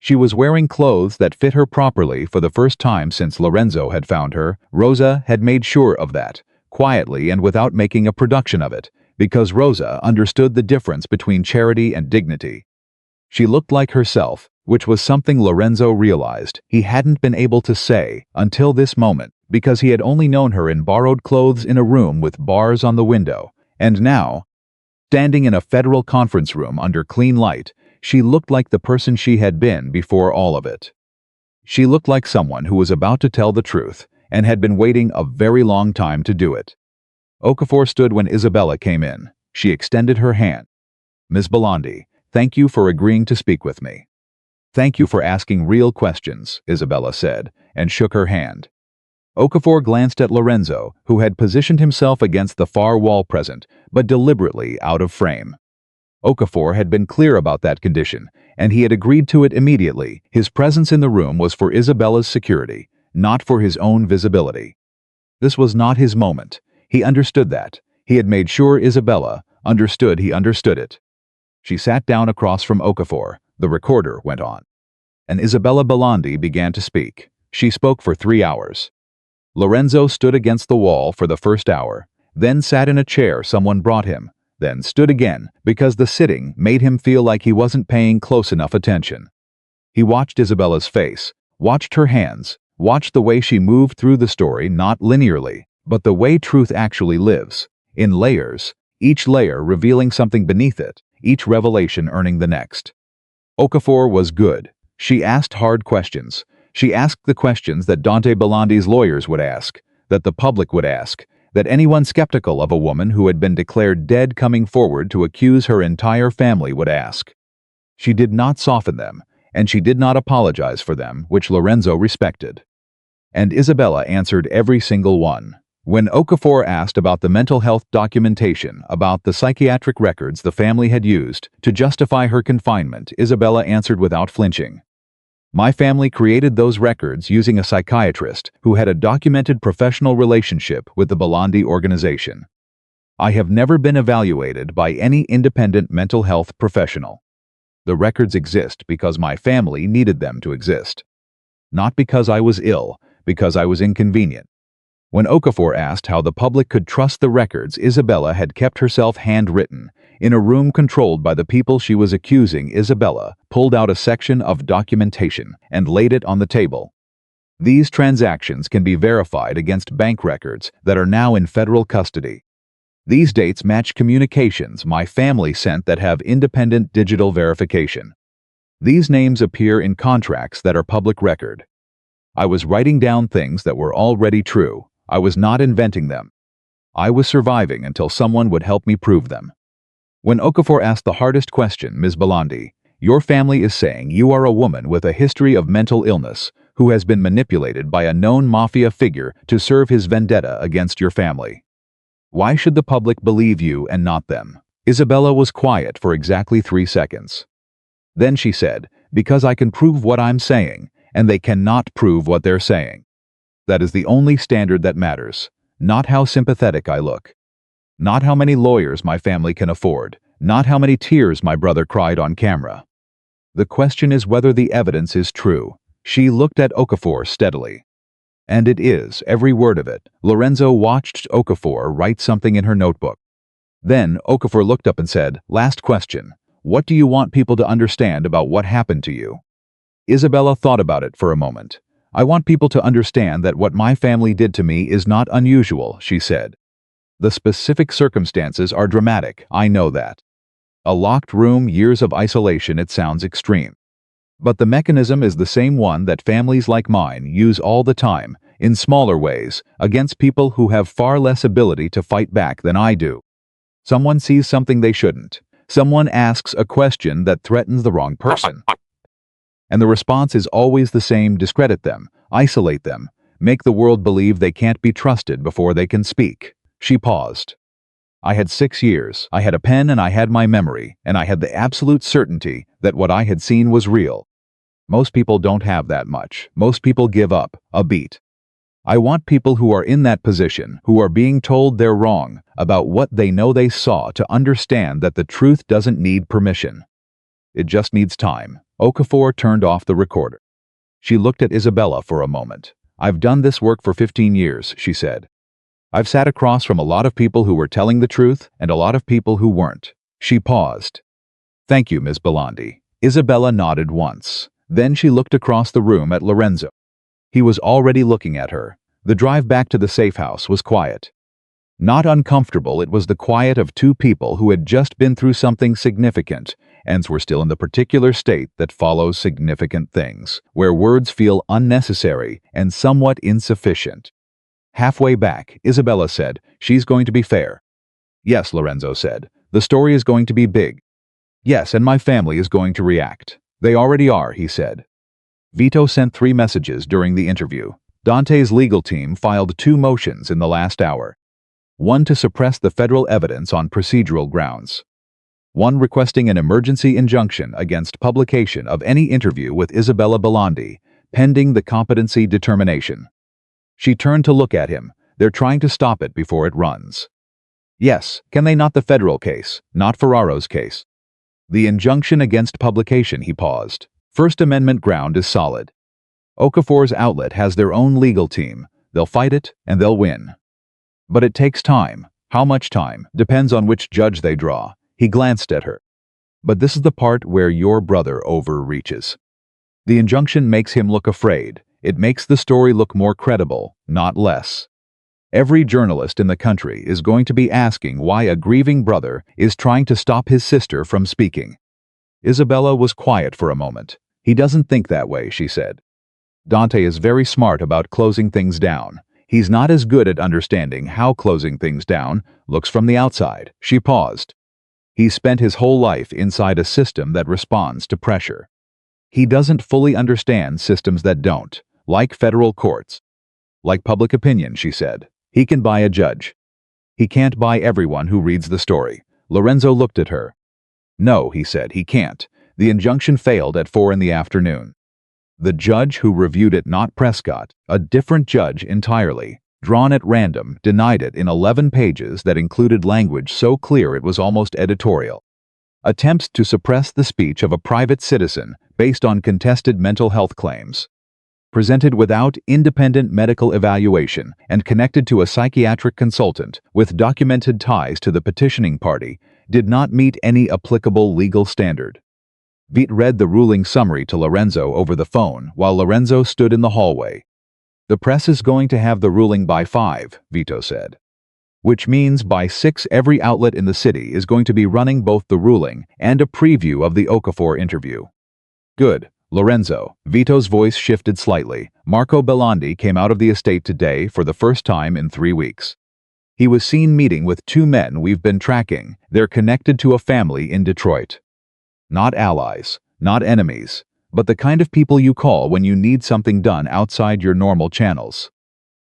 S1: She was wearing clothes that fit her properly for the first time since Lorenzo had found her. Rosa had made sure of that, quietly and without making a production of it, because Rosa understood the difference between charity and dignity. She looked like herself, which was something Lorenzo realized he hadn't been able to say until this moment, because he had only known her in borrowed clothes in a room with bars on the window, and now, standing in a federal conference room under clean light, she looked like the person she had been before all of it. She looked like someone who was about to tell the truth and had been waiting a very long time to do it. Okafor stood when Isabella came in. She extended her hand. Ms. Belandi, thank you for agreeing to speak with me. Thank you for asking real questions, Isabella said, and shook her hand. Okafor glanced at Lorenzo, who had positioned himself against the far wall present, but deliberately out of frame. Okafor had been clear about that condition, and he had agreed to it immediately. His presence in the room was for Isabella's security, not for his own visibility. This was not his moment. He understood that. He had made sure Isabella understood he understood it. She sat down across from Okafor. The recorder went on. And Isabella Belandi began to speak. She spoke for 3 hours. Lorenzo stood against the wall for the first hour, then sat in a chair someone brought him, then stood again because the sitting made him feel like he wasn't paying close enough attention. He watched Isabella's face, watched her hands, watched the way she moved through the story not linearly, but the way truth actually lives, in layers, each layer revealing something beneath it, each revelation earning the next. Okafor was good. She asked hard questions. She asked the questions that Dante Belandi's lawyers would ask, that the public would ask, that anyone skeptical of a woman who had been declared dead coming forward to accuse her entire family would ask. She did not soften them, and she did not apologize for them, which Lorenzo respected. And Isabella answered every single one. When Okafor asked about the mental health documentation, about the psychiatric records the family had used to justify her confinement, Isabella answered without flinching. My family created those records using a psychiatrist who had a documented professional relationship with the Belandi organization. I have never been evaluated by any independent mental health professional. The records exist because my family needed them to exist. Not because I was ill, because I was inconvenient. When Okafor asked how the public could trust the records, Isabella had kept herself handwritten. In a room controlled by the people she was accusing, Isabella pulled out a section of documentation and laid it on the table. These transactions can be verified against bank records that are now in federal custody. These dates match communications my family sent that have independent digital verification. These names appear in contracts that are public record. I was writing down things that were already true. I was not inventing them. I was surviving until someone would help me prove them. When Okafor asked the hardest question, Ms. Belandi, your family is saying you are a woman with a history of mental illness who has been manipulated by a known mafia figure to serve his vendetta against your family. Why should the public believe you and not them? Isabella was quiet for exactly 3 seconds. Then she said, because I can prove what I'm saying, and they cannot prove what they're saying. That is the only standard that matters, not how sympathetic I look. Not how many lawyers my family can afford, not how many tears my brother cried on camera. The question is whether the evidence is true. She looked at Okafor steadily. And it is, every word of it. Lorenzo watched Okafor write something in her notebook. Then Okafor looked up and said, last question. What do you want people to understand about what happened to you? Isabella thought about it for a moment. I want people to understand that what my family did to me is not unusual, she said. The specific circumstances are dramatic, I know that. A locked room, years of isolation, it sounds extreme. But the mechanism is the same one that families like mine use all the time, in smaller ways, against people who have far less ability to fight back than I do. Someone sees something they shouldn't. Someone asks a question that threatens the wrong person. And the response is always the same: discredit them, isolate them, make the world believe they can't be trusted before they can speak. She paused. I had 6 years. I had a pen and I had my memory, and I had the absolute certainty that what I had seen was real. Most people don't have that much. Most people give up, a beat. I want people who are in that position, who are being told they're wrong about what they know they saw, to understand that the truth doesn't need permission. It just needs time. Okafor turned off the recorder. She looked at Isabella for a moment. I've done this work for 15 years, she said. I've sat across from a lot of people who were telling the truth and a lot of people who weren't. She paused. Thank you, Ms. Belandi. Isabella nodded once. Then she looked across the room at Lorenzo. He was already looking at her. The drive back to the safe house was quiet. Not uncomfortable, it was the quiet of two people who had just been through something significant and were still in the particular state that follows significant things, where words feel unnecessary and somewhat insufficient. Halfway back, Isabella said, she's going to be fair. Yes, Lorenzo said, the story is going to be big. Yes, and my family is going to react. They already are, he said. Vito sent 3 messages during the interview. Dante's legal team filed 2 motions in the last hour. One to suppress the federal evidence on procedural grounds. One requesting an emergency injunction against publication of any interview with Isabella Belandi, pending the competency determination. She turned to look at him. They're trying to stop it before it runs. Yes, can they? Not the federal case, not Ferraro's case. The injunction against publication, he paused. First Amendment ground is solid. Okafor's outlet has their own legal team. They'll fight it, and they'll win. But it takes time. How much time? Depends on which judge they draw. He glanced at her. But this is the part where your brother overreaches. The injunction makes him look afraid. It makes the story look more credible, not less. Every journalist in the country is going to be asking why a grieving brother is trying to stop his sister from speaking. Isabella was quiet for a moment. He doesn't think that way, she said. Dante is very smart about closing things down. He's not as good at understanding how closing things down looks from the outside. She paused. He spent his whole life inside a system that responds to pressure. He doesn't fully understand systems that don't, like federal courts. Like public opinion, she said. He can buy a judge. He can't buy everyone who reads the story. Lorenzo looked at her. No, he said, he can't. The injunction failed at 4 in the afternoon. The judge who reviewed it, not Prescott, a different judge entirely, drawn at random, denied it in 11 pages that included language so clear it was almost editorial. Attempts to suppress the speech of a private citizen based on contested mental health claims. Presented without independent medical evaluation and connected to a psychiatric consultant with documented ties to the petitioning party, did not meet any applicable legal standard. Vito read the ruling summary to Lorenzo over the phone while Lorenzo stood in the hallway. The press is going to have the ruling by 5, Vito said. Which means by 6 every outlet in the city is going to be running both the ruling and a preview of the Okafor interview. Good. Lorenzo, Vito's voice shifted slightly. Marco Bellondi came out of the estate today for the first time in 3 weeks. He was seen meeting with 2 men we've been tracking. They're connected to a family in Detroit. Not allies, not enemies, but the kind of people you call when you need something done outside your normal channels.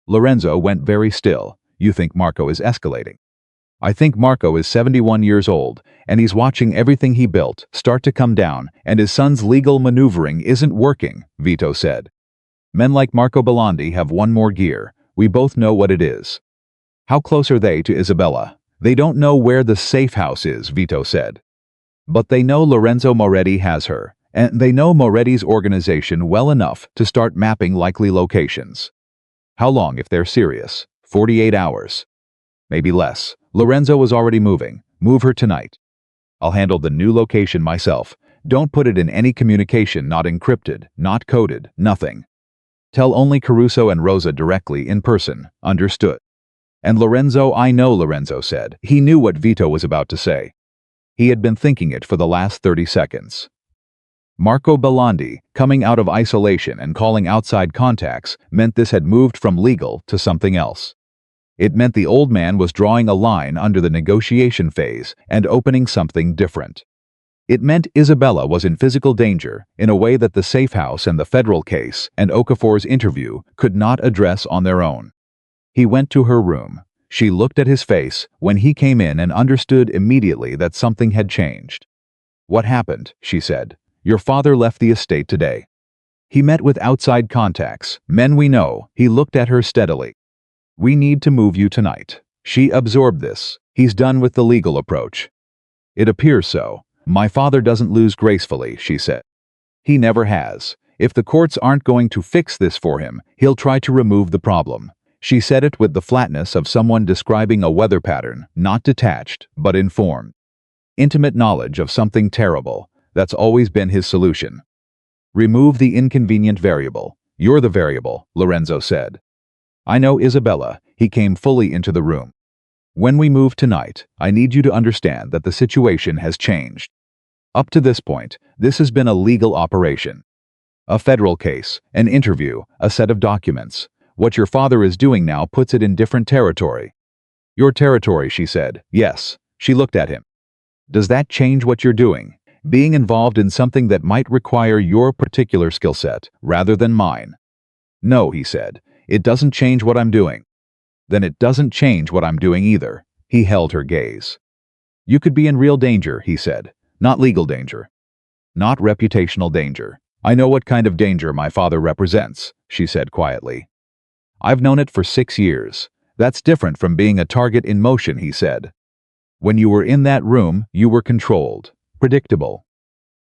S1: Lorenzo went very still. You think Marco is escalating? I think Marco is 71 years old, and he's watching everything he built start to come down, and his son's legal maneuvering isn't working, Vito said. Men like Marco Bellondi have one more gear. We both know what it is. How close are they to Isabella? They don't know where the safe house is, Vito said. But they know Lorenzo Moretti has her, and they know Moretti's organization well enough to start mapping likely locations. How long if they're serious? 48 hours. Maybe less. Lorenzo was already moving. Move her tonight. I'll handle the new location myself. Don't put it in any communication, not encrypted, not coded, nothing. Tell only Caruso and Rosa directly in person. Understood. And Lorenzo, I know, Lorenzo said. He knew what Vito was about to say. He had been thinking it for the last 30 seconds. Marco Bellondi, coming out of isolation and calling outside contacts, meant this had moved from legal to something else. It meant the old man was drawing a line under the negotiation phase and opening something different. It meant Isabella was in physical danger in a way that the safe house and the federal case and Okafor's interview could not address on their own. He went to her room. She looked at his face when he came in and understood immediately that something had changed. What happened? She said. Your father left the estate today. He met with outside contacts, men we know. He looked at her steadily. We need to move you tonight. She absorbed this. He's done with the legal approach. It appears so. My father doesn't lose gracefully, she said. He never has. If the courts aren't going to fix this for him, he'll try to remove the problem. She said it with the flatness of someone describing a weather pattern, not detached, but informed. Intimate knowledge of something terrible. That's always been his solution. Remove the inconvenient variable. You're the variable, Lorenzo said. I know Isabella. He came fully into the room. When we move tonight, I need you to understand that the situation has changed. Up to this point, this has been a legal operation. A federal case, an interview, a set of documents. What your father is doing now puts it in different territory. Your territory, she said. Yes. She looked at him. Does that change what you're doing? Being involved in something that might require your particular skill set, rather than mine? No, he said. It doesn't change what I'm doing. Then it doesn't change what I'm doing either. He held her gaze. You could be in real danger, he said. Not legal danger. Not reputational danger. I know what kind of danger my father represents, she said quietly. I've known it for 6 years. That's different from being a target in motion, he said. When you were in that room, you were controlled. Predictable.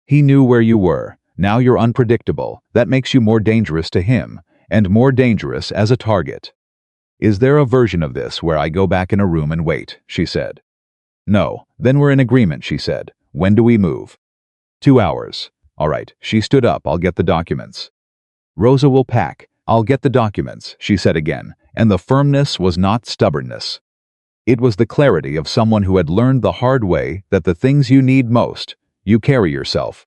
S1: He knew where you were. Now you're unpredictable. That makes you more dangerous to him, and more dangerous as a target. Is there a version of this where I go back in a room and wait? She said. No. Then we're in agreement, she said. When do we move? 2 hours. All right. She stood up. I'll get the documents. Rosa will pack. "I'll get the documents," she said again, and the firmness was not stubbornness. It was the clarity of someone who had learned the hard way that the things you need most, you carry yourself.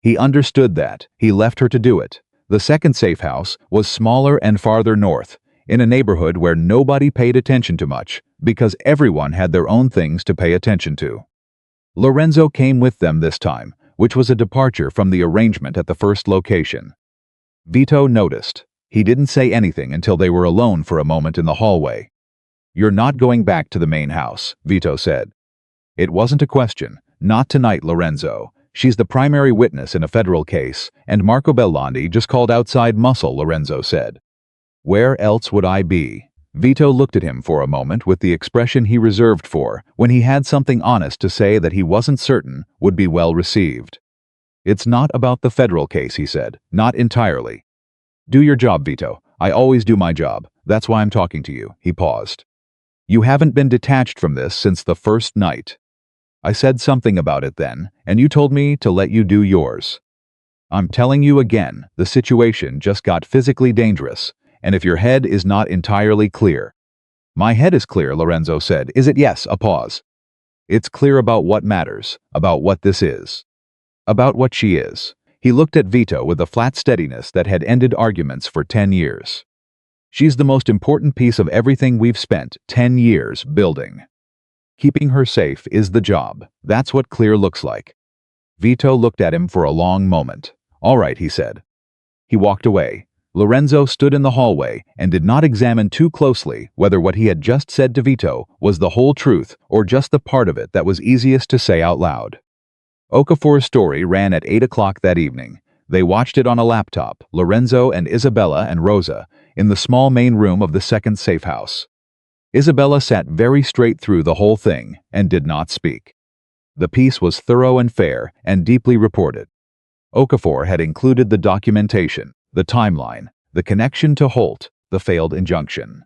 S1: He understood that. He left her to do it. The second safe house was smaller and farther north, in a neighborhood where nobody paid attention to much, because everyone had their own things to pay attention to. Lorenzo came with them this time, which was a departure from the arrangement at the first location. Vito noticed. He didn't say anything until they were alone for a moment in the hallway. "You're not going back to the main house," Vito said. It wasn't a question. "Not tonight, Lorenzo. She's the primary witness in a federal case, and Marco Bellondi just called outside muscle," Lorenzo said. "Where else would I be?" Vito looked at him for a moment with the expression he reserved for when he had something honest to say that he wasn't certain would be well received. "It's not about the federal case," he said. "Not entirely." "Do your job, Vito. I always do my job. That's why I'm talking to you." He paused. "You haven't been detached from this since the first night. I said something about it then, and you told me to let you do yours. I'm telling you again, the situation just got physically dangerous, and if your head is not entirely clear—" "My head is clear," Lorenzo said. "Is it?" "Yes," a pause. "It's clear about what matters, about what this is, about what she is." He looked at Vito with a flat steadiness that had ended arguments for 10 years. "She's the most important piece of everything we've spent 10 years building. Keeping her safe is the job. That's what clear looks like." Vito looked at him for a long moment. "All right," he said. He walked away. Lorenzo stood in the hallway and did not examine too closely whether what he had just said to Vito was the whole truth or just the part of it that was easiest to say out loud. Okafor's story ran at 8 o'clock that evening. They watched it on a laptop, Lorenzo and Isabella and Rosa, in the small main room of the second safe house. Isabella sat very straight through the whole thing and did not speak. The piece was thorough and fair and deeply reported. Okafor had included the documentation, the timeline, the connection to Holt, the failed injunction.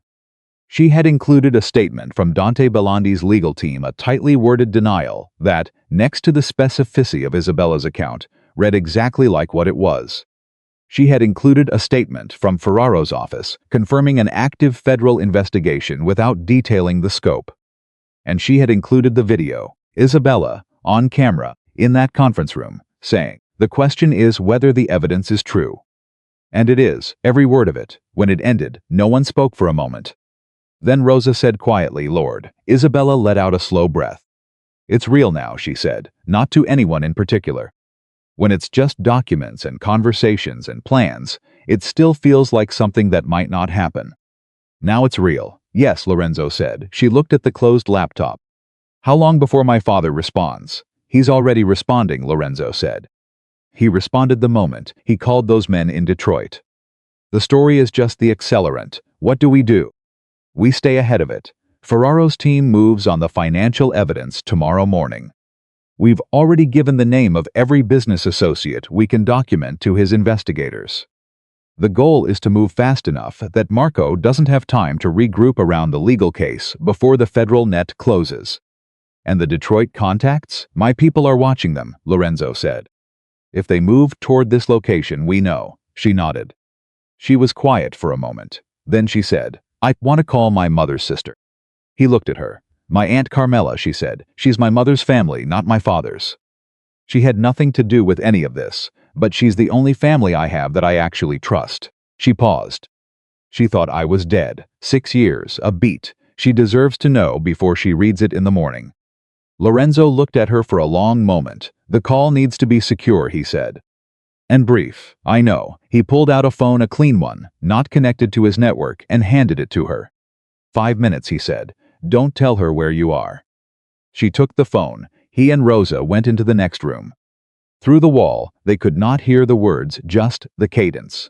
S1: She had included a statement from Dante Bellandi's legal team, a tightly worded denial that, next to the specificity of Isabella's account, read exactly like what it was. She had included a statement from Ferraro's office confirming an active federal investigation without detailing the scope. And she had included the video, Isabella, on camera, in that conference room, saying, "The question is whether the evidence is true." And it is, every word of it. When it ended, no one spoke for a moment. Then Rosa said quietly, "Lord." Isabella let out a slow breath. "It's real now," she said, not to anyone in particular. "When it's just documents and conversations and plans, it still feels like something that might not happen. Now it's real." "Yes," Lorenzo said. She looked at the closed laptop. "How long before my father responds?" "He's already responding," Lorenzo said. "He responded the moment he called those men in Detroit. The story is just the accelerant. What do? We stay ahead of it. Ferraro's team moves on the financial evidence tomorrow morning. We've already given the name of every business associate we can document to his investigators. The goal is to move fast enough that Marco doesn't have time to regroup around the legal case before the federal net closes." "And the Detroit contacts? My people are watching them," Lorenzo said. "If they move toward this location, we know." She nodded. She was quiet for a moment. Then she said, "I want to call my mother's sister." He looked at her. "My Aunt Carmela," she said. "She's my mother's family, not my father's. She had nothing to do with any of this, but she's the only family I have that I actually trust." She paused. "She thought I was dead. 6 years, a beat. She deserves to know before she reads it in the morning." Lorenzo looked at her for a long moment. "The call needs to be secure," he said. "And brief." "I know." He pulled out a phone, a clean one, not connected to his network, and handed it to her. 5 minutes, he said. "Don't tell her where you are." She took the phone. He and Rosa went into the next room. Through the wall, they could not hear the words, just the cadence.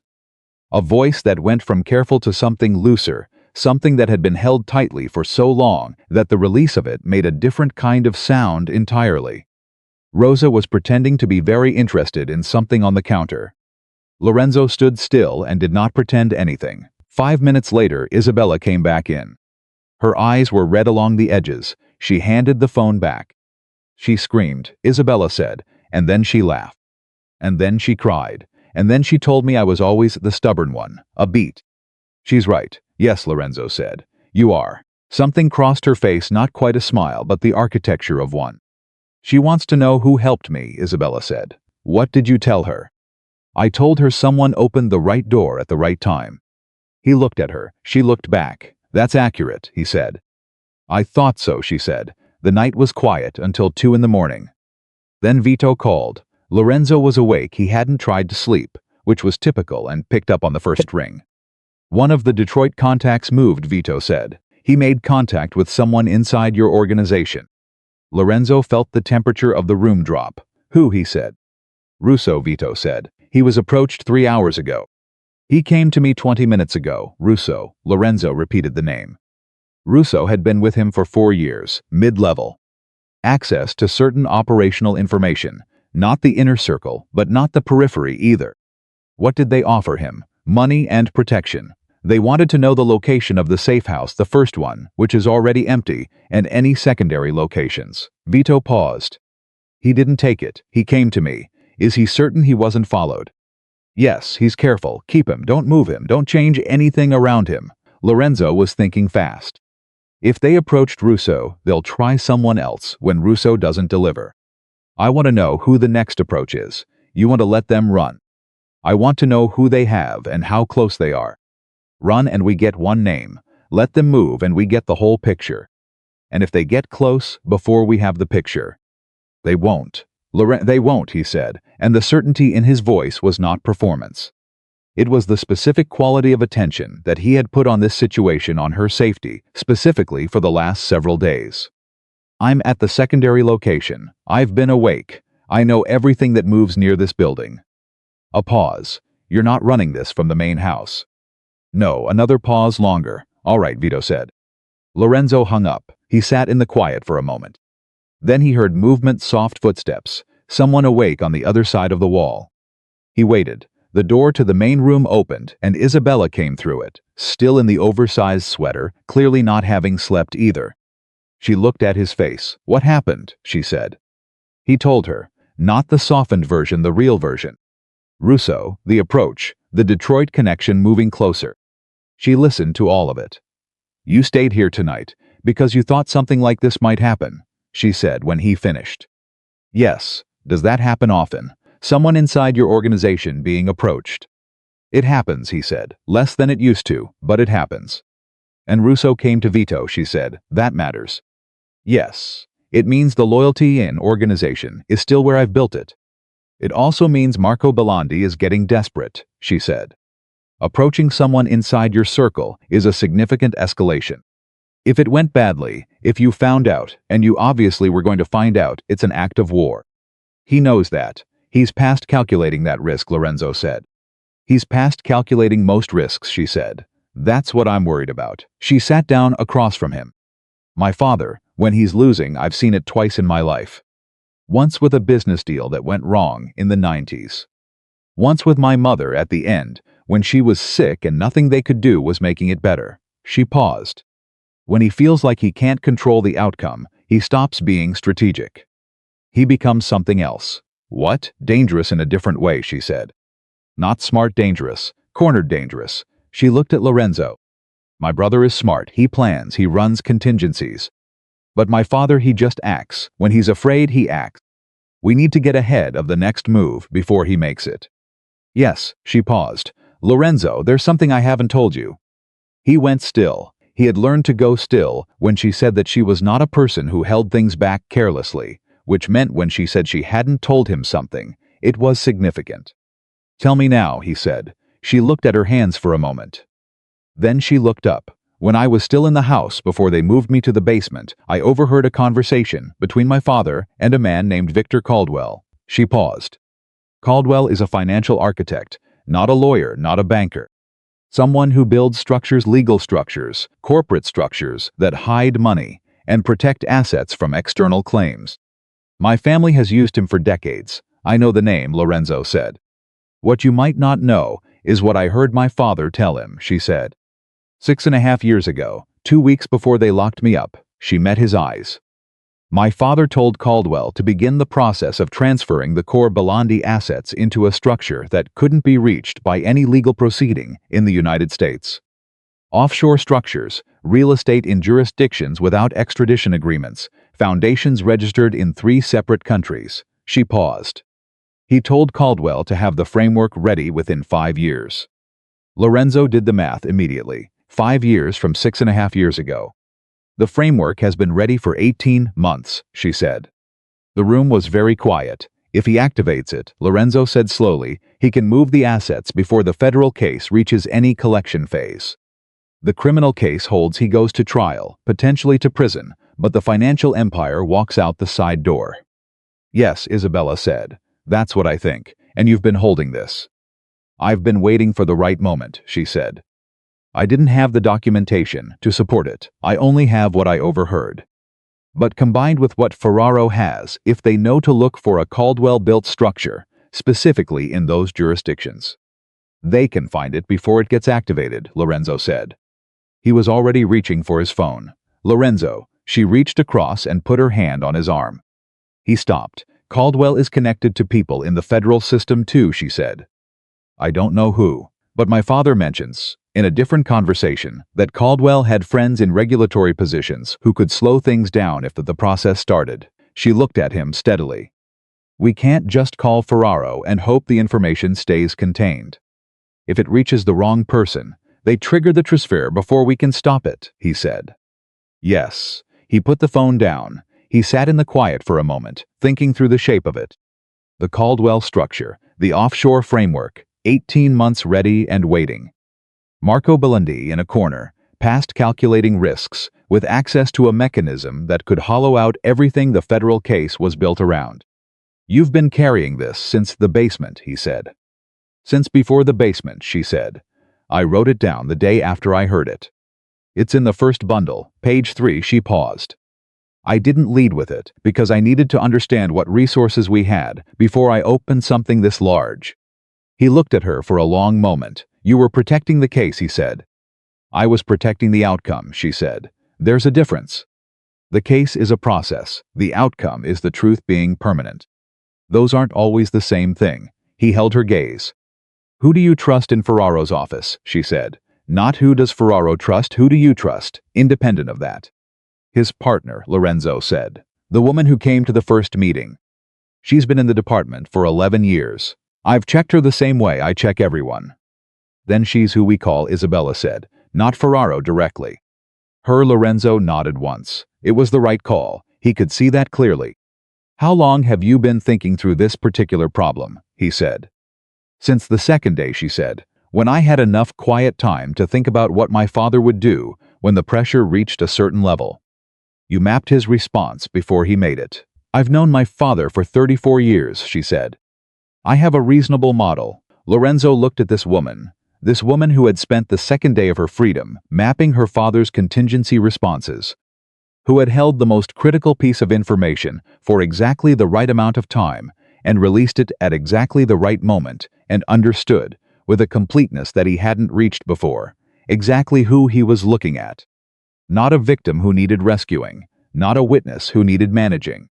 S1: A voice that went from careful to something looser, something that had been held tightly for so long that the release of it made a different kind of sound entirely. Rosa was pretending to be very interested in something on the counter. Lorenzo stood still and did not pretend anything. 5 minutes later, Isabella came back in. Her eyes were red along the edges. She handed the phone back. She screamed, Isabella said, and then she laughed. And then she cried. and then she told me I was always the stubborn one, a beat. She's right. Yes, Lorenzo said. You are. Something crossed her face, not quite a smile, but the architecture of one. She wants to know who helped me, Isabella said. What did you tell her? I told her someone opened the right door at the right time. He looked at her. She looked back. That's accurate, he said. I thought so, she said. The night was quiet until 2 in the morning. Then Vito called. Lorenzo was awake. He hadn't tried to sleep, which was typical, and picked up on the first ring. One of the Detroit contacts moved, Vito said. He made contact with someone inside your organization. Lorenzo felt the temperature of the room drop. Who, he said. Russo, Vito said. He was approached 3 hours ago. He came to me 20 minutes ago. Russo. Lorenzo repeated the name. Russo had been with him for 4 years, mid-level. Access to certain operational information, not the inner circle, but not the periphery either. What did they offer him? Money and protection. They wanted to know the location of the safe house, the first one, which is already empty, and any secondary locations. Vito paused. He didn't take it. He came to me. Is he certain he wasn't followed? Yes, he's careful. Keep him. Don't move him. Don't change anything around him. Lorenzo was thinking fast. If they approached Russo, they'll try someone else when Russo doesn't deliver. I want to know who the next approach is. You want to let them run. I want to know who they have and how close they are. Run and we get one name. Let them move and we get the whole picture. And if they get close before we have the picture. They won't. They won't, he said, and the certainty in his voice was not performance. It was the specific quality of attention that he had put on this situation, on her safety, specifically for the last several days. I'm at the secondary location. I've been awake. I know everything that moves near this building. A pause. You're not running this from the main house. No, another pause longer. All right, Vito said. Lorenzo hung up. He sat in the quiet for a moment. Then he heard movement, soft footsteps, someone awake on the other side of the wall. He waited. The door to the main room opened, and Isabella came through it, still in the oversized sweater, clearly not having slept either. She looked at his face. What happened? She said. He told her. Not the softened version, the real version. Russo, the approach, the Detroit connection moving closer. She listened to all of it. You stayed here tonight because you thought something like this might happen, she said when he finished. Yes. Does that happen often? Someone inside your organization being approached? It happens, he said. Less than it used to, but it happens. And Russo came to Vito, she said. That matters. Yes. It means the loyalty in organization is still where I've built it. It also means Marco Bellondi is getting desperate, she said. Approaching someone inside your circle is a significant escalation. If it went badly, if you found out, and you obviously were going to find out, it's an act of war. He knows that. He's past calculating that risk, Lorenzo said. He's past calculating most risks, she said. That's what I'm worried about. She sat down across from him. My father, when he's losing, I've seen it twice in my life. Once with a business deal that went wrong in the 90s. Once with my mother at the end, when she was sick and nothing they could do was making it better. She paused. When he feels like he can't control the outcome, he stops being strategic. He becomes something else. What? Dangerous in a different way, she said. Not smart dangerous, cornered dangerous. She looked at Lorenzo. My brother is smart. He plans, he runs contingencies. But my father, he just acts. When he's afraid, he acts. We need to get ahead of the next move before he makes it. Yes, she paused. Lorenzo, there's something I haven't told you. He went still. He had learned to go still when she said that she was not a person who held things back carelessly, which meant when she said she hadn't told him something, it was significant. Tell me now, he said. She looked at her hands for a moment. Then she looked up. When I was still in the house before they moved me to the basement, I overheard a conversation between my father and a man named Victor Caldwell. She paused. Caldwell is a financial architect, not a lawyer, not a banker. Someone who builds structures, legal structures, corporate structures that hide money and protect assets from external claims. My family has used him for decades. I know the name, Lorenzo said. What you might not know is what I heard my father tell him, she said. 6.5 years ago, 2 weeks before they locked me up, she met his eyes. My father told Caldwell to begin the process of transferring the core Belandi assets into a structure that couldn't be reached by any legal proceeding in the United States. Offshore structures, real estate in jurisdictions without extradition agreements, foundations registered in 3 separate countries. She paused. He told Caldwell to have the framework ready within 5 years. Lorenzo did the math immediately. 5 years from 6.5 years ago. The framework has been ready for 18 months, she said. The room was very quiet. If he activates it, Lorenzo said slowly, he can move the assets before the federal case reaches any collection phase. The criminal case holds he goes to trial, potentially to prison, but the financial empire walks out the side door. Yes, Isabella said. That's what I think, and you've been holding this. I've been waiting for the right moment, she said. I didn't have the documentation to support it. I only have what I overheard. But combined with what Ferraro has, if they know to look for a Caldwell-built structure, specifically in those jurisdictions, they can find it before it gets activated, Lorenzo said. He was already reaching for his phone. Lorenzo, she reached across and put her hand on his arm. He stopped. Caldwell is connected to people in the federal system too, she said. I don't know who, but my father mentions, in a different conversation, that Caldwell had friends in regulatory positions who could slow things down if the process started. She looked at him steadily. We can't just call Ferraro and hope the information stays contained. If it reaches the wrong person, they trigger the transfer before we can stop it, he said. Yes. He put the phone down. He sat in the quiet for a moment, thinking through the shape of it. The Caldwell structure, the offshore framework, 18 months ready and waiting. Marco Belandi in a corner, past calculating risks, with access to a mechanism that could hollow out everything the federal case was built around. You've been carrying this since the basement, he said. Since before the basement, she said. I wrote it down the day after I heard it. It's in the first bundle, page 3, she paused. I didn't lead with it because I needed to understand what resources we had before I opened something this large. He looked at her for a long moment. You were protecting the case, he said. I was protecting the outcome, she said. There's a difference. The case is a process. The outcome is the truth being permanent. Those aren't always the same thing. He held her gaze. Who do you trust in Ferraro's office, she said. Not who does Ferraro trust, who do you trust, independent of that. His partner, Lorenzo said. The woman who came to the first meeting. She's been in the department for 11 years. I've checked her the same way I check everyone. Then she's who we call, Isabella said, not Ferraro directly. Her Lorenzo nodded once. It was the right call. He could see that clearly. How long have you been thinking through this particular problem? He said. Since the second day, she said, when I had enough quiet time to think about what my father would do when the pressure reached a certain level. You mapped his response before he made it. I've known my father for 34 years, she said. I have a reasonable model. Lorenzo looked at this woman who had spent the second day of her freedom mapping her father's contingency responses, who had held the most critical piece of information for exactly the right amount of time and released it at exactly the right moment and understood, with a completeness that he hadn't reached before, exactly who he was looking at. Not a victim who needed rescuing, not a witness who needed managing.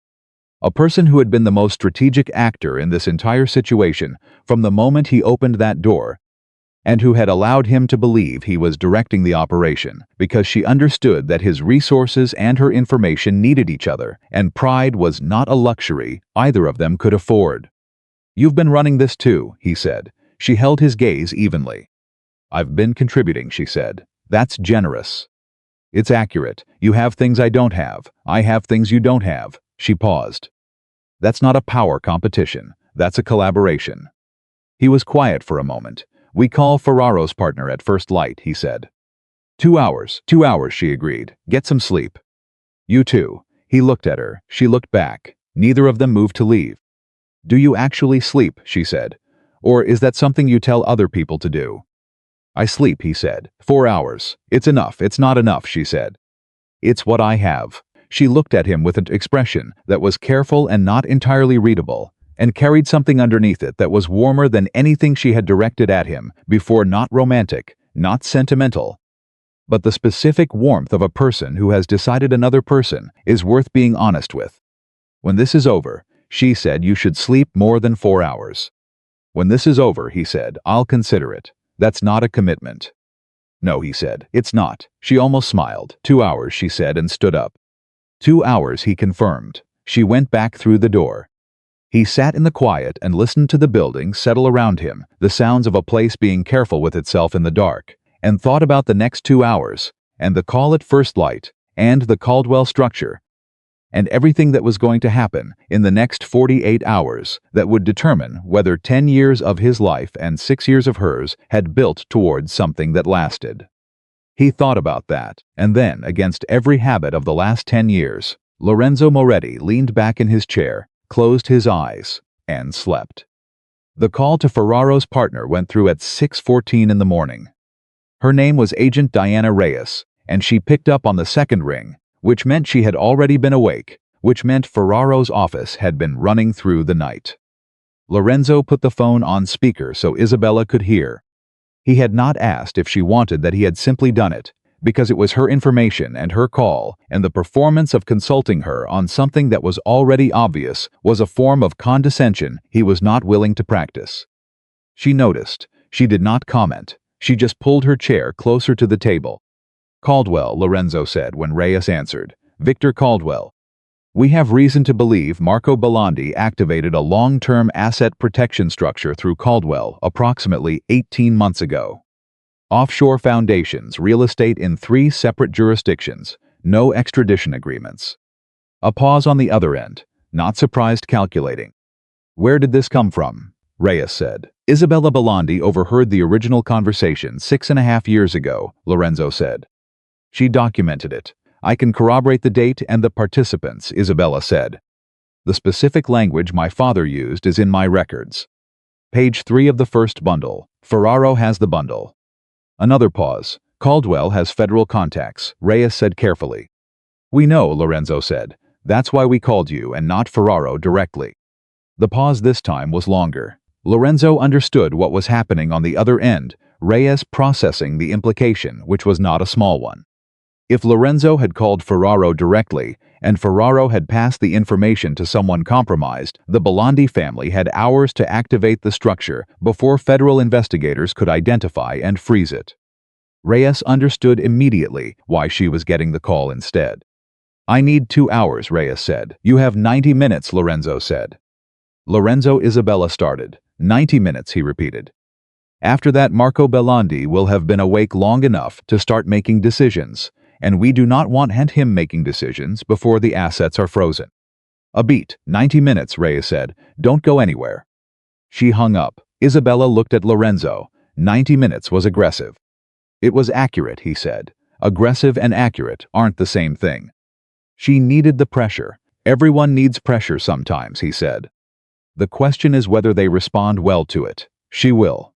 S1: A person who had been the most strategic actor in this entire situation from the moment he opened that door, and who had allowed him to believe he was directing the operation because she understood that his resources and her information needed each other, and pride was not a luxury either of them could afford. You've been running this too, he said. She held his gaze evenly. I've been contributing, she said. That's generous. It's accurate. You have things I don't have. I have things you don't have. She paused. That's not a power competition. That's a collaboration. He was quiet for a moment. We call Ferraro's partner at first light, he said. 2 hours, she agreed. Get some sleep. You too. He looked at her. She looked back. Neither of them moved to leave. Do you actually sleep, she said. Or is that something you tell other people to do? I sleep, he said. 4 hours. It's enough. It's not enough, she said. It's what I have. She looked at him with an expression that was careful and not entirely readable, and carried something underneath it that was warmer than anything she had directed at him before, not romantic, not sentimental, but the specific warmth of a person who has decided another person is worth being honest with. When this is over, she said, you should sleep more than 4 hours. When this is over, he said, I'll consider it. That's not a commitment. No, he said, it's not. She almost smiled. 2 hours, she said, and stood up. 2 hours, he confirmed. She went back through the door. He sat in the quiet and listened to the building settle around him, the sounds of a place being careful with itself in the dark, and thought about the next 2 hours, and the call at first light, and the Caldwell structure, and everything that was going to happen in the next 48 hours that would determine whether 10 years of his life and 6 years of hers had built towards something that lasted. He thought about that, and then, against every habit of the last 10 years, Lorenzo Moretti leaned back in his chair, closed his eyes, and slept. The call to Ferraro's partner went through at 6:14 in the morning. Her name was Agent Diana Reyes, and she picked up on the second ring, which meant she had already been awake, which meant Ferraro's office had been running through the night. Lorenzo put the phone on speaker so Isabella could hear. He had not asked if she wanted that, he had simply done it, because it was her information and her call, and the performance of consulting her on something that was already obvious was a form of condescension he was not willing to practice. She noticed. She did not comment. She just pulled her chair closer to the table. Caldwell, Lorenzo said when Reyes answered. Victor Caldwell. We have reason to believe Marco Bellondi activated a long-term asset protection structure through Caldwell approximately 18 months ago. Offshore foundations, real estate in 3 separate jurisdictions, no extradition agreements. A pause on the other end, not surprised, calculating. Where did this come from? Reyes said. Isabella Bellondi overheard the original conversation 6.5 years ago, Lorenzo said. She documented it. I can corroborate the date and the participants, Isabella said. The specific language my father used is in my records. Page 3 of the first bundle. Ferraro has the bundle. Another pause. Caldwell has federal contacts, Reyes said carefully. We know, Lorenzo said. That's why we called you and not Ferraro directly. The pause this time was longer. Lorenzo understood what was happening on the other end, Reyes processing the implication, which was not a small one. If Lorenzo had called Ferraro directly, and Ferraro had passed the information to someone compromised, the Bellondi family had hours to activate the structure before federal investigators could identify and freeze it. Reyes understood immediately why she was getting the call instead. I need 2 hours, Reyes said. You have 90 minutes, Lorenzo said. Lorenzo Isabella started. 90 minutes, he repeated. After that, Marco Bellondi will have been awake long enough to start making decisions, and we do not want him making decisions before the assets are frozen. A beat. 90 minutes, Reyes said. Don't go anywhere. She hung up. Isabella looked at Lorenzo. 90 minutes was aggressive. It was accurate, he said. Aggressive and accurate aren't the same thing. She needed the pressure. Everyone needs pressure sometimes, he said. The question is whether they respond well to it. She will.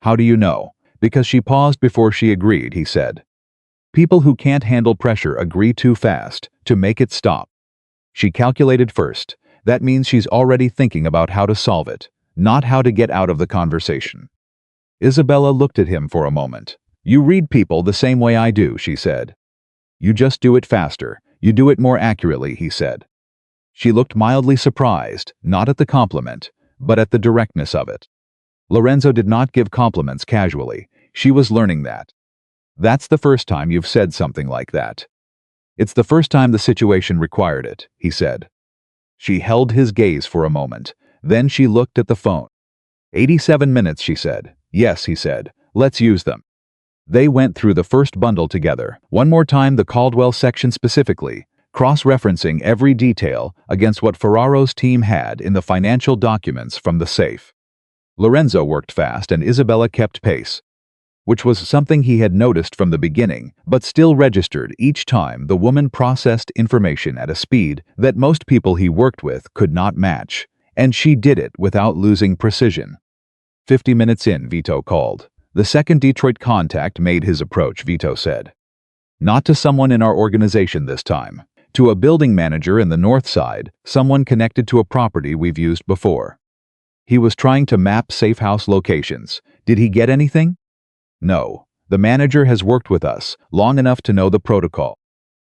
S1: How do you know? Because she paused before she agreed, he said. People who can't handle pressure agree too fast to make it stop. She calculated first. That means she's already thinking about how to solve it, not how to get out of the conversation. Isabella looked at him for a moment. You read people the same way I do, she said. You just do it faster. You do it more accurately, he said. She looked mildly surprised, not at the compliment, but at the directness of it. Lorenzo did not give compliments casually. She was learning that. That's the first time you've said something like that. It's the first time the situation required it, he said. She held his gaze for a moment. Then she looked at the phone. 87 minutes, she said. Yes, he said. Let's use them. They went through the first bundle together, one more time, the Caldwell section specifically, cross-referencing every detail against what Ferraro's team had in the financial documents from the safe. Lorenzo worked fast and Isabella kept pace, which was something he had noticed from the beginning, but still registered each time the woman processed information at a speed that most people he worked with could not match, and she did it without losing precision. 50 minutes in, Vito called. The second Detroit contact made his approach, Vito said. Not to someone in our organization this time. To a building manager in the north side, someone connected to a property we've used before. He was trying to map safe house locations. Did he get anything? No. The manager has worked with us long enough to know the protocol.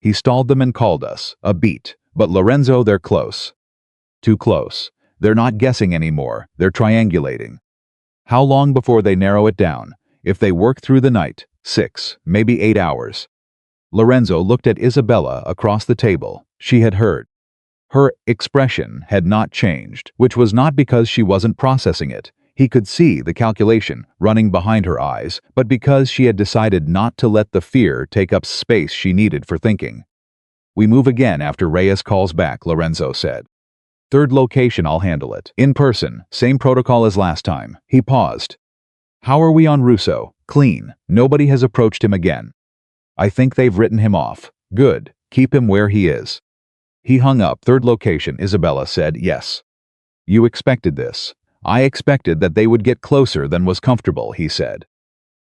S1: He stalled them and called us a beat. But Lorenzo, they're close. Too close. They're not guessing anymore. They're triangulating. How long before they narrow it down? If they work through the night, 6, maybe 8 hours. Lorenzo looked at Isabella across the table. She had heard. Her expression had not changed, which was not because she wasn't processing it. He could see the calculation running behind her eyes, but because she had decided not to let the fear take up space she needed for thinking. We move again after Reyes calls back, Lorenzo said. Third location, I'll handle it. In person, same protocol as last time. He paused. How are we on Russo? Clean. Nobody has approached him again. I think they've written him off. Good. Keep him where he is. He hung up. Third location, Isabella said, yes. You expected this. I expected that they would get closer than was comfortable, he said.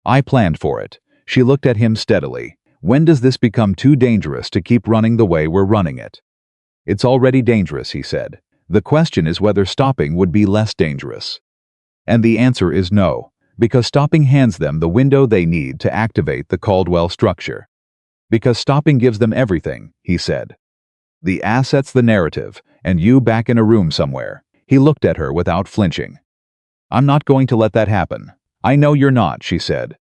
S1: I planned for it. She looked at him steadily. When does this become too dangerous to keep running the way we're running it? It's already dangerous, he said. The question is whether stopping would be less dangerous. And the answer is no, because stopping hands them the window they need to activate the Caldwell structure. Because stopping gives them everything, he said. The assets, the narrative, and you back in a room somewhere. He looked at her without flinching. I'm not going to let that happen. I know you're not, she said.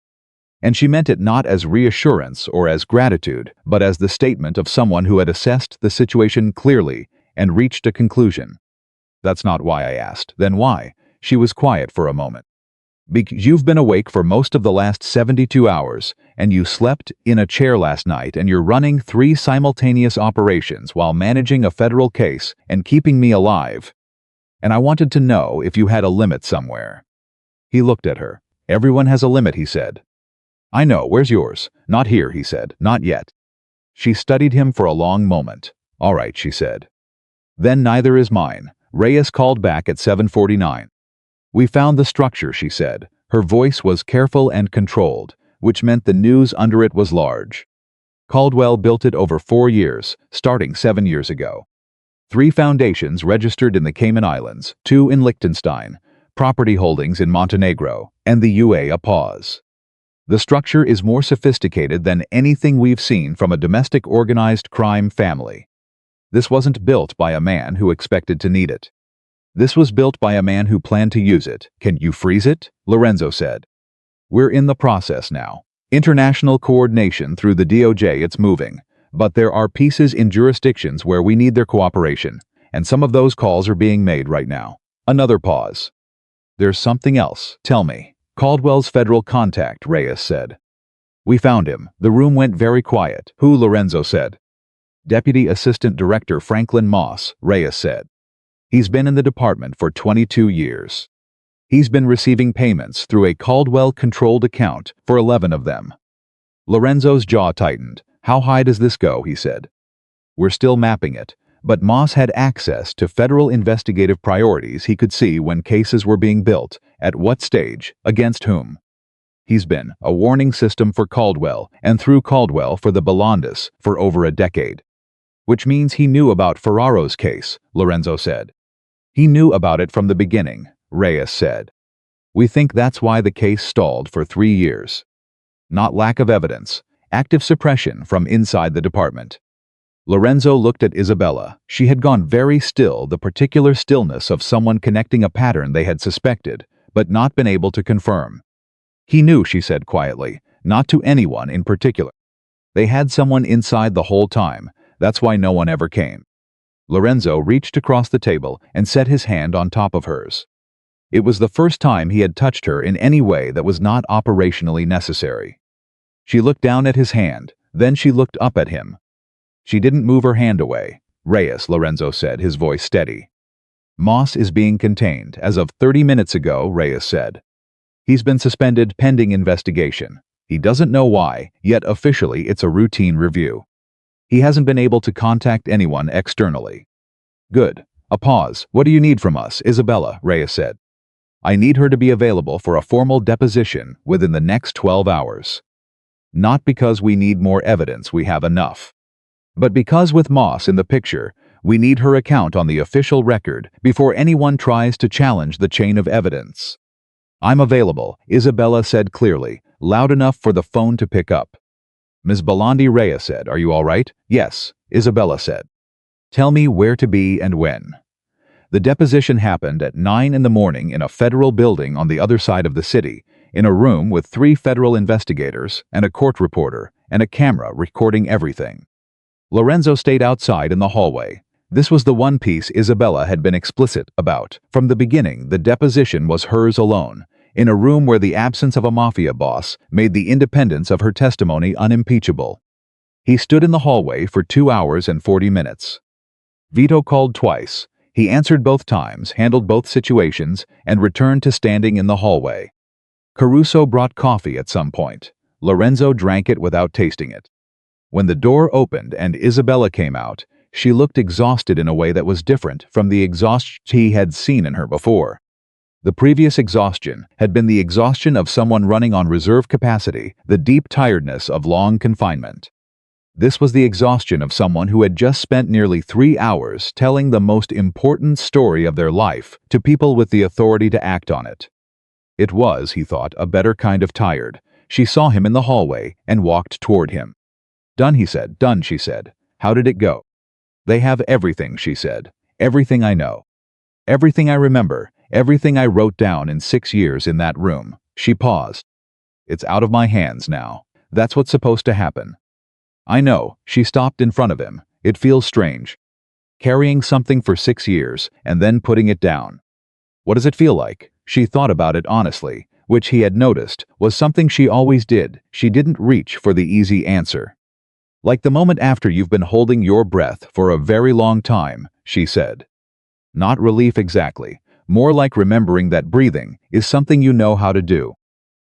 S1: And she meant it not as reassurance or as gratitude, but as the statement of someone who had assessed the situation clearly and reached a conclusion. That's not why I asked. Then why? She was quiet for a moment. Because you've been awake for most of the last 72 hours, and you slept in a chair last night, and you're running 3 simultaneous operations while managing a federal case and keeping me alive. And I wanted to know if you had a limit somewhere. He looked at her. Everyone has a limit, he said. I know, where's yours? Not here, he said. Not yet. She studied him for a long moment. All right, she said. Then neither is mine. Reyes called back at 7:49. We found the structure, she said. Her voice was careful and controlled, which meant the news under it was large. Caldwell built it over 4 years, starting 7 years ago. 3 foundations registered in the Cayman Islands, 2 in Liechtenstein, property holdings in Montenegro, and the UAE. A pause. The structure is more sophisticated than anything we've seen from a domestic organized crime family. This wasn't built by a man who expected to need it. This was built by a man who planned to use it. Can you freeze it? Lorenzo said. We're in the process now. International coordination through the DOJ, it's moving. But there are pieces in jurisdictions where we need their cooperation, and some of those calls are being made right now. Another pause. There's something else. Tell me. Caldwell's federal contact, Reyes said. We found him. The room went very quiet. Who? Lorenzo said. Deputy Assistant Director Franklin Moss, Reyes said. He's been in the department for 22 years. He's been receiving payments through a Caldwell-controlled account for 11 of them. Lorenzo's jaw tightened. How high does this go? He said. We're still mapping it, but Moss had access to federal investigative priorities. He could see when cases were being built, at what stage, against whom. He's been a warning system for Caldwell, and through Caldwell for the Belondas, for over a decade. Which means he knew about Ferraro's case, Lorenzo said. He knew about it from the beginning, Reyes said. We think that's why the case stalled for 3 years. Not lack of evidence, active suppression from inside the department. Lorenzo looked at Isabella. She had gone very still, the particular stillness of someone connecting a pattern they had suspected, but not been able to confirm. He knew, she said quietly, not to anyone in particular. They had someone inside the whole time, that's why no one ever came. Lorenzo reached across the table and set his hand on top of hers. It was the first time he had touched her in any way that was not operationally necessary. She looked down at his hand, then she looked up at him. She didn't move her hand away. Reyes, Lorenzo said, his voice steady. Moss is being contained, as of 30 minutes ago, Reyes said. He's been suspended pending investigation. He doesn't know why, yet officially it's a routine review. He hasn't been able to contact anyone externally. Good. A pause. What do you need from us, Isabella? Reyes said. I need her to be available for a formal deposition within the next 12 hours. Not because we need more evidence, we have enough. But because with Moss in the picture, we need her account on the official record before anyone tries to challenge the chain of evidence. I'm available, Isabella said clearly, loud enough for the phone to pick up. Ms. Belandi Reyes said, "Are you all right?" "Yes," Isabella said. "Tell me where to be and when." The deposition happened at 9 in the morning in a federal building on the other side of the city, in a room with 3 federal investigators and a court reporter and a camera recording everything. Lorenzo stayed outside in the hallway. This was the one piece Isabella had been explicit about. From the beginning, the deposition was hers alone, in a room where the absence of a Mafia boss made the independence of her testimony unimpeachable. He stood in the hallway for 2 hours and 40 minutes. Vito called twice. He answered both times, handled both situations, and returned to standing in the hallway. Caruso brought coffee at some point. Lorenzo drank it without tasting it. When the door opened and Isabella came out, she looked exhausted in a way that was different from the exhaustion he had seen in her before. The previous exhaustion had been the exhaustion of someone running on reserve capacity, the deep tiredness of long confinement. This was the exhaustion of someone who had just spent nearly 3 hours telling the most important story of their life to people with the authority to act on it. It was, he thought, a better kind of tired. She saw him in the hallway and walked toward him. "Done," he said. "Done," she said. "How did it go?" "They have everything," she said. "Everything I know. Everything I remember. Everything I wrote down in 6 years in that room." She paused. "It's out of my hands now. That's what's supposed to happen." "I know." She stopped in front of him. "It feels strange. Carrying something for 6 years and then putting it down. What does it feel like?" She thought about it honestly, which he had noticed was something she always did. She didn't reach for the easy answer. "Like the moment after you've been holding your breath for a very long time," she said. "Not relief exactly. More like remembering that breathing is something you know how to do."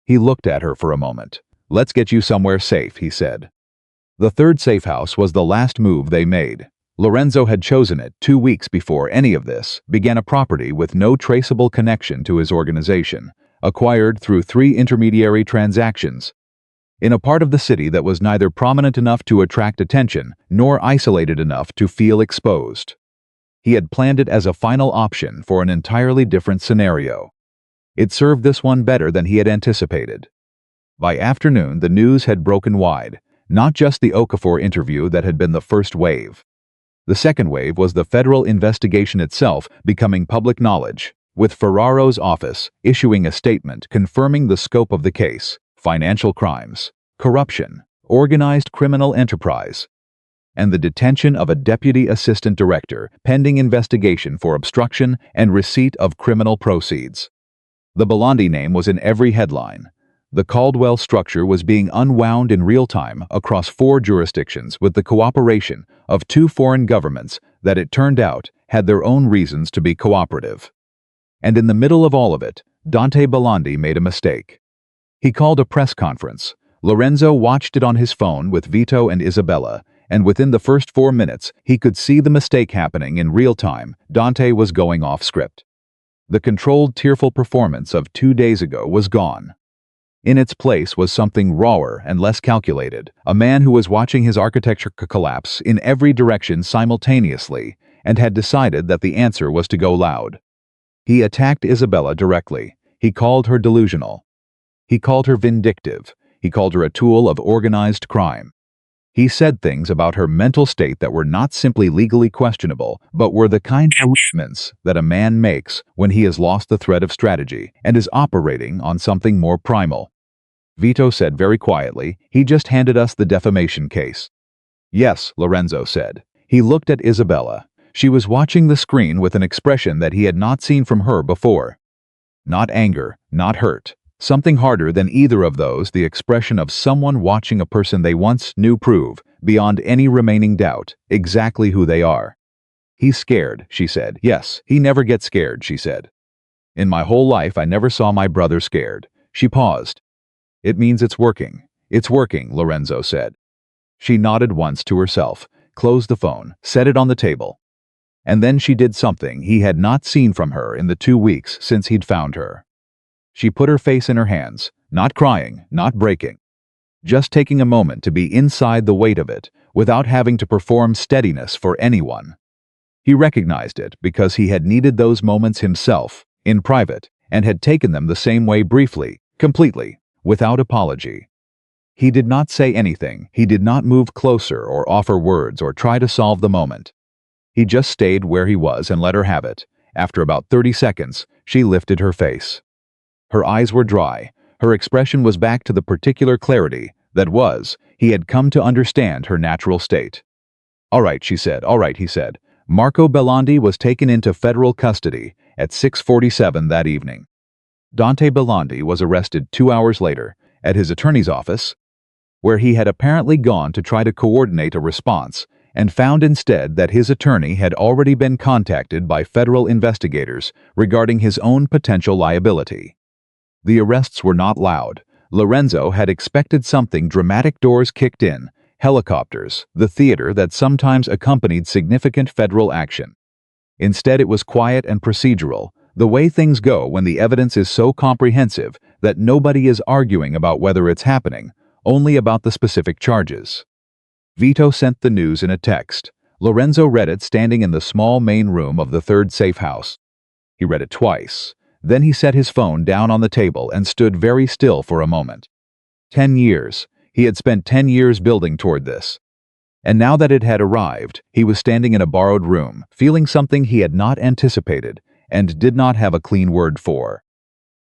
S1: He looked at her for a moment. "Let's get you somewhere safe," he said. The third safe house was the last move they made. Lorenzo had chosen it 2 weeks before any of this began, a property with no traceable connection to his organization, acquired through 3 intermediary transactions, in a part of the city that was neither prominent enough to attract attention nor isolated enough to feel exposed. He had planned it as a final option for an entirely different scenario. It served this one better than he had anticipated. By afternoon, the news had broken wide. Not just the Okafor interview that had been the first wave. The second wave was the federal investigation itself becoming public knowledge, with Ferraro's office issuing a statement confirming the scope of the case: financial crimes, corruption, organized criminal enterprise, and the detention of a deputy assistant director pending investigation for obstruction and receipt of criminal proceeds. The Belandi name was in every headline. The Caldwell structure was being unwound in real time across 4 jurisdictions with the cooperation of 2 foreign governments that, it turned out, had their own reasons to be cooperative. And in the middle of all of it, Dante Belandi made a mistake. He called a press conference. Lorenzo watched it on his phone with Vito and Isabella, and within the first 4 minutes, he could see the mistake happening in real time. Dante was going off script. The controlled, tearful performance of 2 days ago was gone. In its place was something rawer and less calculated, a man who was watching his architecture collapse in every direction simultaneously and had decided that the answer was to go loud. He attacked Isabella directly. He called her delusional. He called her vindictive. He called her a tool of organized crime. He said things about her mental state that were not simply legally questionable, but were the kind of statements that a man makes when he has lost the thread of strategy and is operating on something more primal. Vito said very quietly, "He just handed us the defamation case." "Yes," Lorenzo said. He looked at Isabella. She was watching the screen with an expression that he had not seen from her before. Not anger, not hurt. Something harder than either of those, the expression of someone watching a person they once knew prove, beyond any remaining doubt, exactly who they are. "He's scared," she said. "Yes, he never gets scared," she said. "In my whole life I never saw my brother scared." She paused. "It means it's working." "It's working," Lorenzo said. She nodded once to herself, closed the phone, set it on the table. And then she did something he had not seen from her in the 2 weeks since he'd found her. She put her face in her hands, not crying, not breaking. Just taking a moment to be inside the weight of it, without having to perform steadiness for anyone. He recognized it because he had needed those moments himself, in private, and had taken them the same way briefly, completely, without apology. He did not say anything, he did not move closer or offer words or try to solve the moment. He just stayed where he was and let her have it. After about 30 seconds, she lifted her face. Her eyes were dry, her expression was back to the particular clarity that was, he had come to understand her natural state. "All right," she said. "All right," he said. Marco Bellondi was taken into federal custody at 6:47 that evening. Dante Bellondi was arrested 2 hours later at his attorney's office, where he had apparently gone to try to coordinate a response and found instead that his attorney had already been contacted by federal investigators regarding his own potential liability. The arrests were not loud. Lorenzo had expected something dramatic. Doors kicked in, helicopters, the theater that sometimes accompanied significant federal action. Instead, it was quiet and procedural, the way things go when the evidence is so comprehensive that nobody is arguing about whether it's happening, only about the specific charges. Vito sent the news in a text. Lorenzo read it standing in the small main room of the third safe house. He read it twice. Then he set his phone down on the table and stood very still for a moment. 10 years. He had spent 10 years building toward this. And now that it had arrived, he was standing in a borrowed room, feeling something he had not anticipated and did not have a clean word for.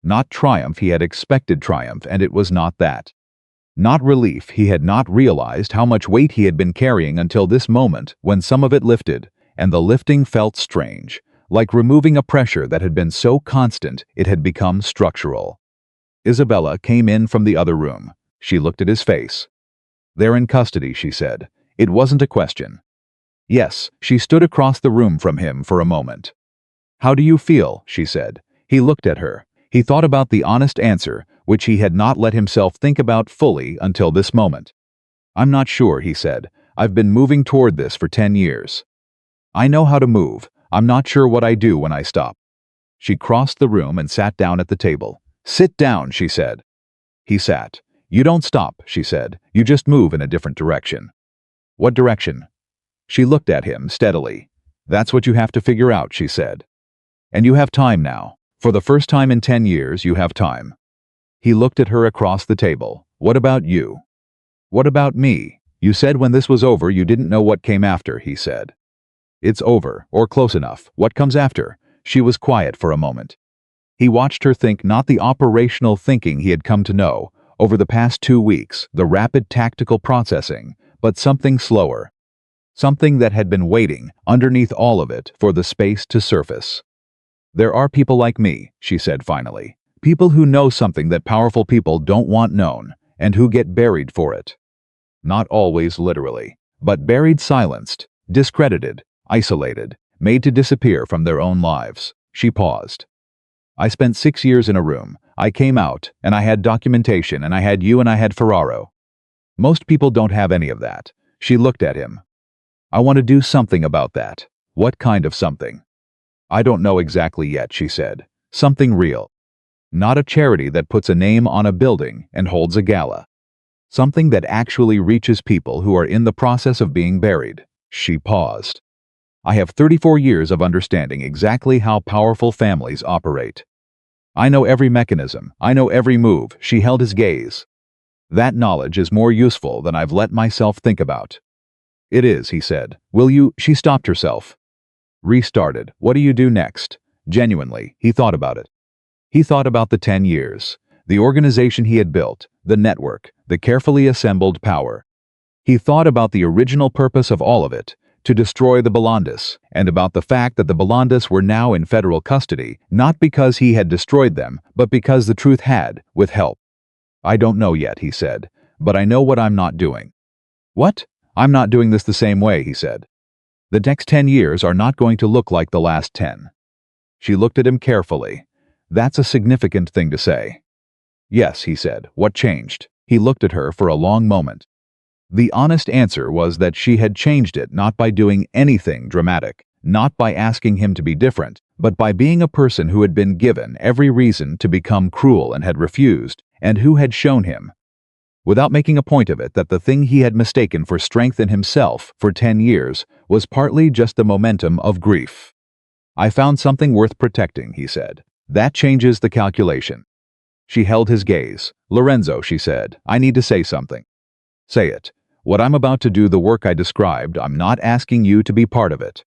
S1: Not triumph, he had expected triumph, and it was not that. Not relief, he had not realized how much weight he had been carrying until this moment when some of it lifted, and the lifting felt strange, like removing a pressure that had been so constant it had become structural. Isabella came in from the other room. She looked at his face. "They're in custody," she said. It wasn't a question. Yes, she stood across the room from him for a moment. "How do you feel?" she said. He looked at her. He thought about the honest answer, which he had not let himself think about fully until this moment. "I'm not sure," he said. "I've been moving toward this for 10 years. I know how to move. I'm not sure what I do when I stop." She crossed the room and sat down at the table. "Sit down," she said. He sat. "You don't stop," she said. "You just move in a different direction." "What direction?" She looked at him steadily. "That's what you have to figure out," she said. "And you have time now. For the first time in 10 years, you have time." He looked at her across the table. "What about you?" "What about me? You said when this was over you didn't know what came after," he said. "It's over, or close enough. What comes after?" She was quiet for a moment. He watched her think, not the operational thinking he had come to know over the past 2 weeks, the rapid tactical processing, but something slower. Something that had been waiting, underneath all of it, for the space to surface. "There are people like me," she said finally. "People who know something that powerful people don't want known, and who get buried for it. Not always literally, but buried, silenced, discredited, isolated, made to disappear from their own lives." She paused. "I spent 6 years in a room. I came out, and I had documentation, and I had you, and I had Ferraro. Most people don't have any of that." She looked at him. "I want to do something about that." "What kind of something?" "I don't know exactly yet," she said. "Something real. Not a charity that puts a name on a building and holds a gala. Something that actually reaches people who are in the process of being buried." She paused. "I have 34 years of understanding exactly how powerful families operate. I know every mechanism. I know every move." She held his gaze. "That knowledge is more useful than I've let myself think about." "It is," he said. "Will you—" She stopped herself. Restarted. "What do you do next?" Genuinely, he thought about it. He thought about the 10 years, the organization he had built, the network, the carefully assembled power. He thought about the original purpose of all of it, to destroy the Bellandis, and about the fact that the Bellandis were now in federal custody, not because he had destroyed them, but because the truth had, with help. "I don't know yet," he said, "but I know what I'm not doing." "What?" "I'm not doing this the same way," he said. "The next 10 years are not going to look like the last 10. She looked at him carefully. "That's a significant thing to say." "Yes," he said. "What changed?" He looked at her for a long moment. The honest answer was that she had changed it not by doing anything dramatic, not by asking him to be different, but by being a person who had been given every reason to become cruel and had refused, and who had shown him, without making a point of it, that the thing he had mistaken for strength in himself for 10 years was partly just the momentum of grief. "I found something worth protecting," he said. That changes the calculation. She held his gaze. Lorenzo, she said, I need to say something. Say it. What I'm about to do, the work I described, I'm not asking you to be part of it.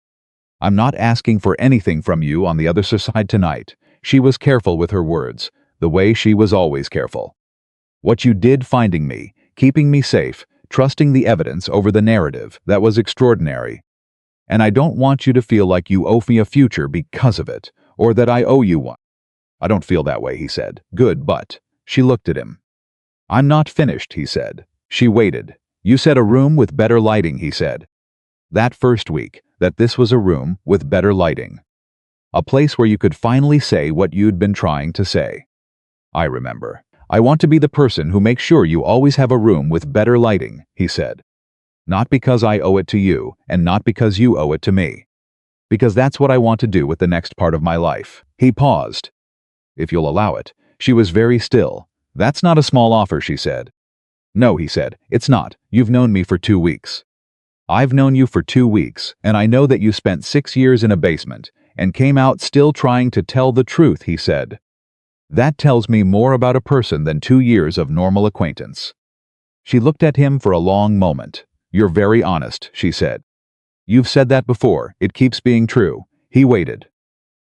S1: I'm not asking for anything from you on the other side tonight. She was careful with her words, the way she was always careful. What you did finding me, keeping me safe, trusting the evidence over the narrative, that was extraordinary. And I don't want you to feel like you owe me a future because of it, or that I owe you one. I don't feel that way, he said. Good, but... She looked at him. I'm not finished, he said. She waited. You said a room with better lighting, he said. That first week, that this was a room with better lighting. A place where you could finally say what you'd been trying to say. I remember. I want to be the person who makes sure you always have a room with better lighting, he said. Not because I owe it to you, and not because you owe it to me. Because that's what I want to do with the next part of my life. He paused. If you'll allow it. She was very still. That's not a small offer, she said. No, he said, it's not. You've known me for 2 weeks. I've known you for 2 weeks, and I know that you spent 6 years in a basement, and came out still trying to tell the truth, he said. That tells me more about a person than 2 years of normal acquaintance. She looked at him for a long moment. You're very honest, she said. You've said that before. It keeps being true. He waited.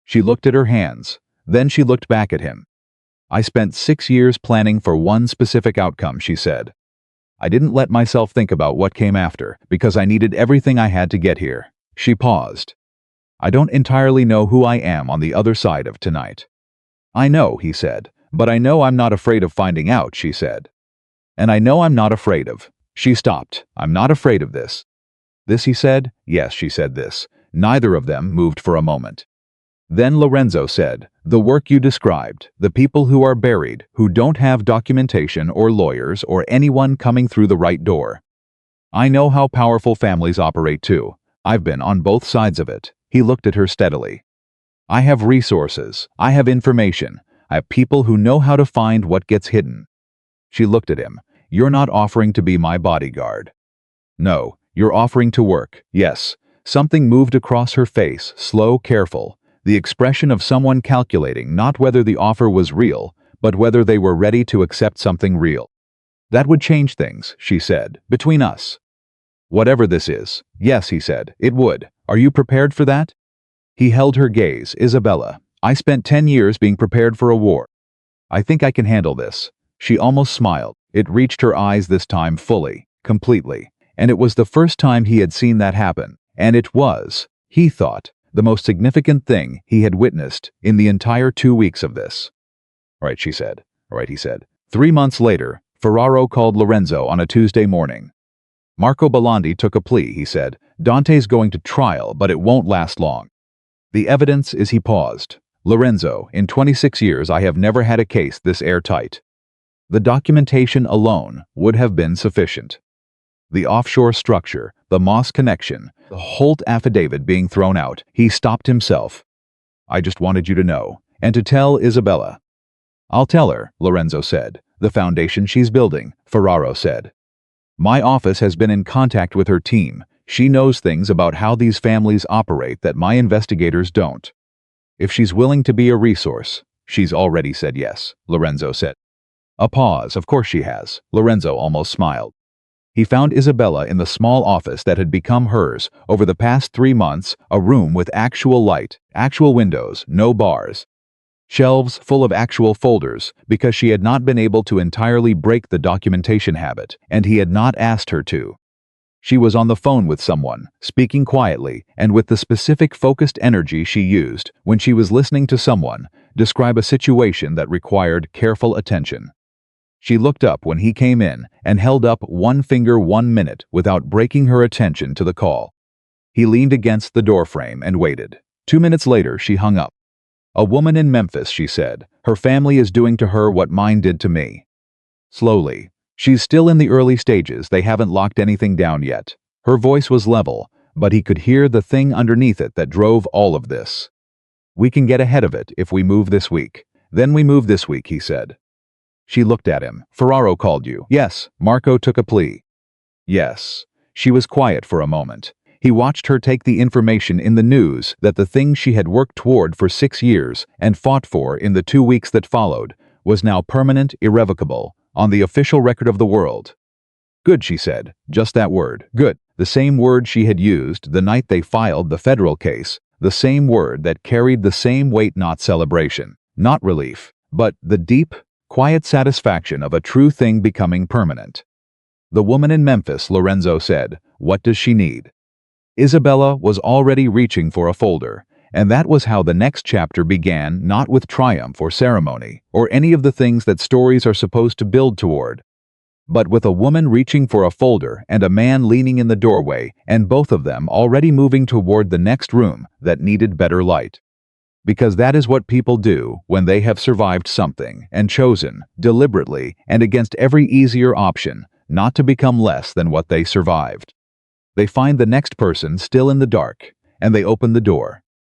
S1: She looked at her hands. Then she looked back at him. I spent 6 years planning for one specific outcome, she said. I didn't let myself think about what came after, because I needed everything I had to get here. She paused. I don't entirely know who I am on the other side of tonight. I know, he said, but I know I'm not afraid of finding out, she said. And I know I'm not afraid of. She stopped. I'm not afraid of this. This, he said. Yes, she said this. Neither of them moved for a moment. Then Lorenzo said, the work you described, the people who are buried, who don't have documentation or lawyers or anyone coming through the right door. I know how powerful families operate too. I've been on both sides of it. He looked at her steadily. I have resources. I have information. I have people who know how to find what gets hidden. She looked at him. You're not offering to be my bodyguard. No, you're offering to work. Yes. Something moved across her face, slow, careful. The expression of someone calculating not whether the offer was real, but whether they were ready to accept something real. That would change things, she said, between us. Whatever this is. Yes, he said, it would. Are you prepared for that? He held her gaze. Isabella, I spent 10 years being prepared for a war. I think I can handle this. She almost smiled. It reached her eyes this time fully, completely. And it was the first time he had seen that happen. And it was, he thought, the most significant thing he had witnessed in the entire 2 weeks of this. All right, she said. All right, he said. 3 months later, Ferraro called Lorenzo on a Tuesday morning. Marco Bellondi took a plea, he said. Dante's going to trial, but it won't last long. The evidence is, he paused. Lorenzo, in 26 years I have never had a case this airtight. The documentation alone would have been sufficient. The offshore structure, the Moss connection, the Holt affidavit being thrown out, he stopped himself. I just wanted you to know, and to tell Isabella. I'll tell her, Lorenzo said. The foundation she's building, Ferraro said. My office has been in contact with her team. She knows things about how these families operate that my investigators don't. If she's willing to be a resource, she's already said yes, Lorenzo said. A pause. Of course she has. Lorenzo almost smiled. He found Isabella in the small office that had become hers over the past 3 months, a room with actual light, actual windows, no bars. Shelves full of actual folders, because she had not been able to entirely break the documentation habit, and he had not asked her to. She was on the phone with someone, speaking quietly, and with the specific focused energy she used when she was listening to someone describe a situation that required careful attention. She looked up when he came in and held up one finger 1 minute without breaking her attention to the call. He leaned against the doorframe and waited. 2 minutes later, she hung up. A woman in Memphis, she said. Her family is doing to her what mine did to me. Slowly. She's still in the early stages. They haven't locked anything down yet. Her voice was level, but he could hear the thing underneath it that drove all of this. We can get ahead of it if we move this week. Then we move this week, he said. She looked at him. Ferraro called you. Yes. Marco took a plea. Yes. She was quiet for a moment. He watched her take the information in the news that the thing she had worked toward for 6 years and fought for in the 2 weeks that followed was now permanent, irrevocable, on the official record of the world. Good, she said. Just that word. Good. The same word she had used the night they filed the federal case. The same word that carried the same weight, not celebration, not relief, but the deep, quiet satisfaction of a true thing becoming permanent. The woman in Memphis, Lorenzo said. What does she need? Isabella was already reaching for a folder, and that was how the next chapter began, not with triumph or ceremony, or any of the things that stories are supposed to build toward, but with a woman reaching for a folder and a man leaning in the doorway, and both of them already moving toward the next room that needed better light. Because that is what people do when they have survived something and chosen, deliberately and against every easier option, not to become less than what they survived. They find the next person still in the dark, and they open the door.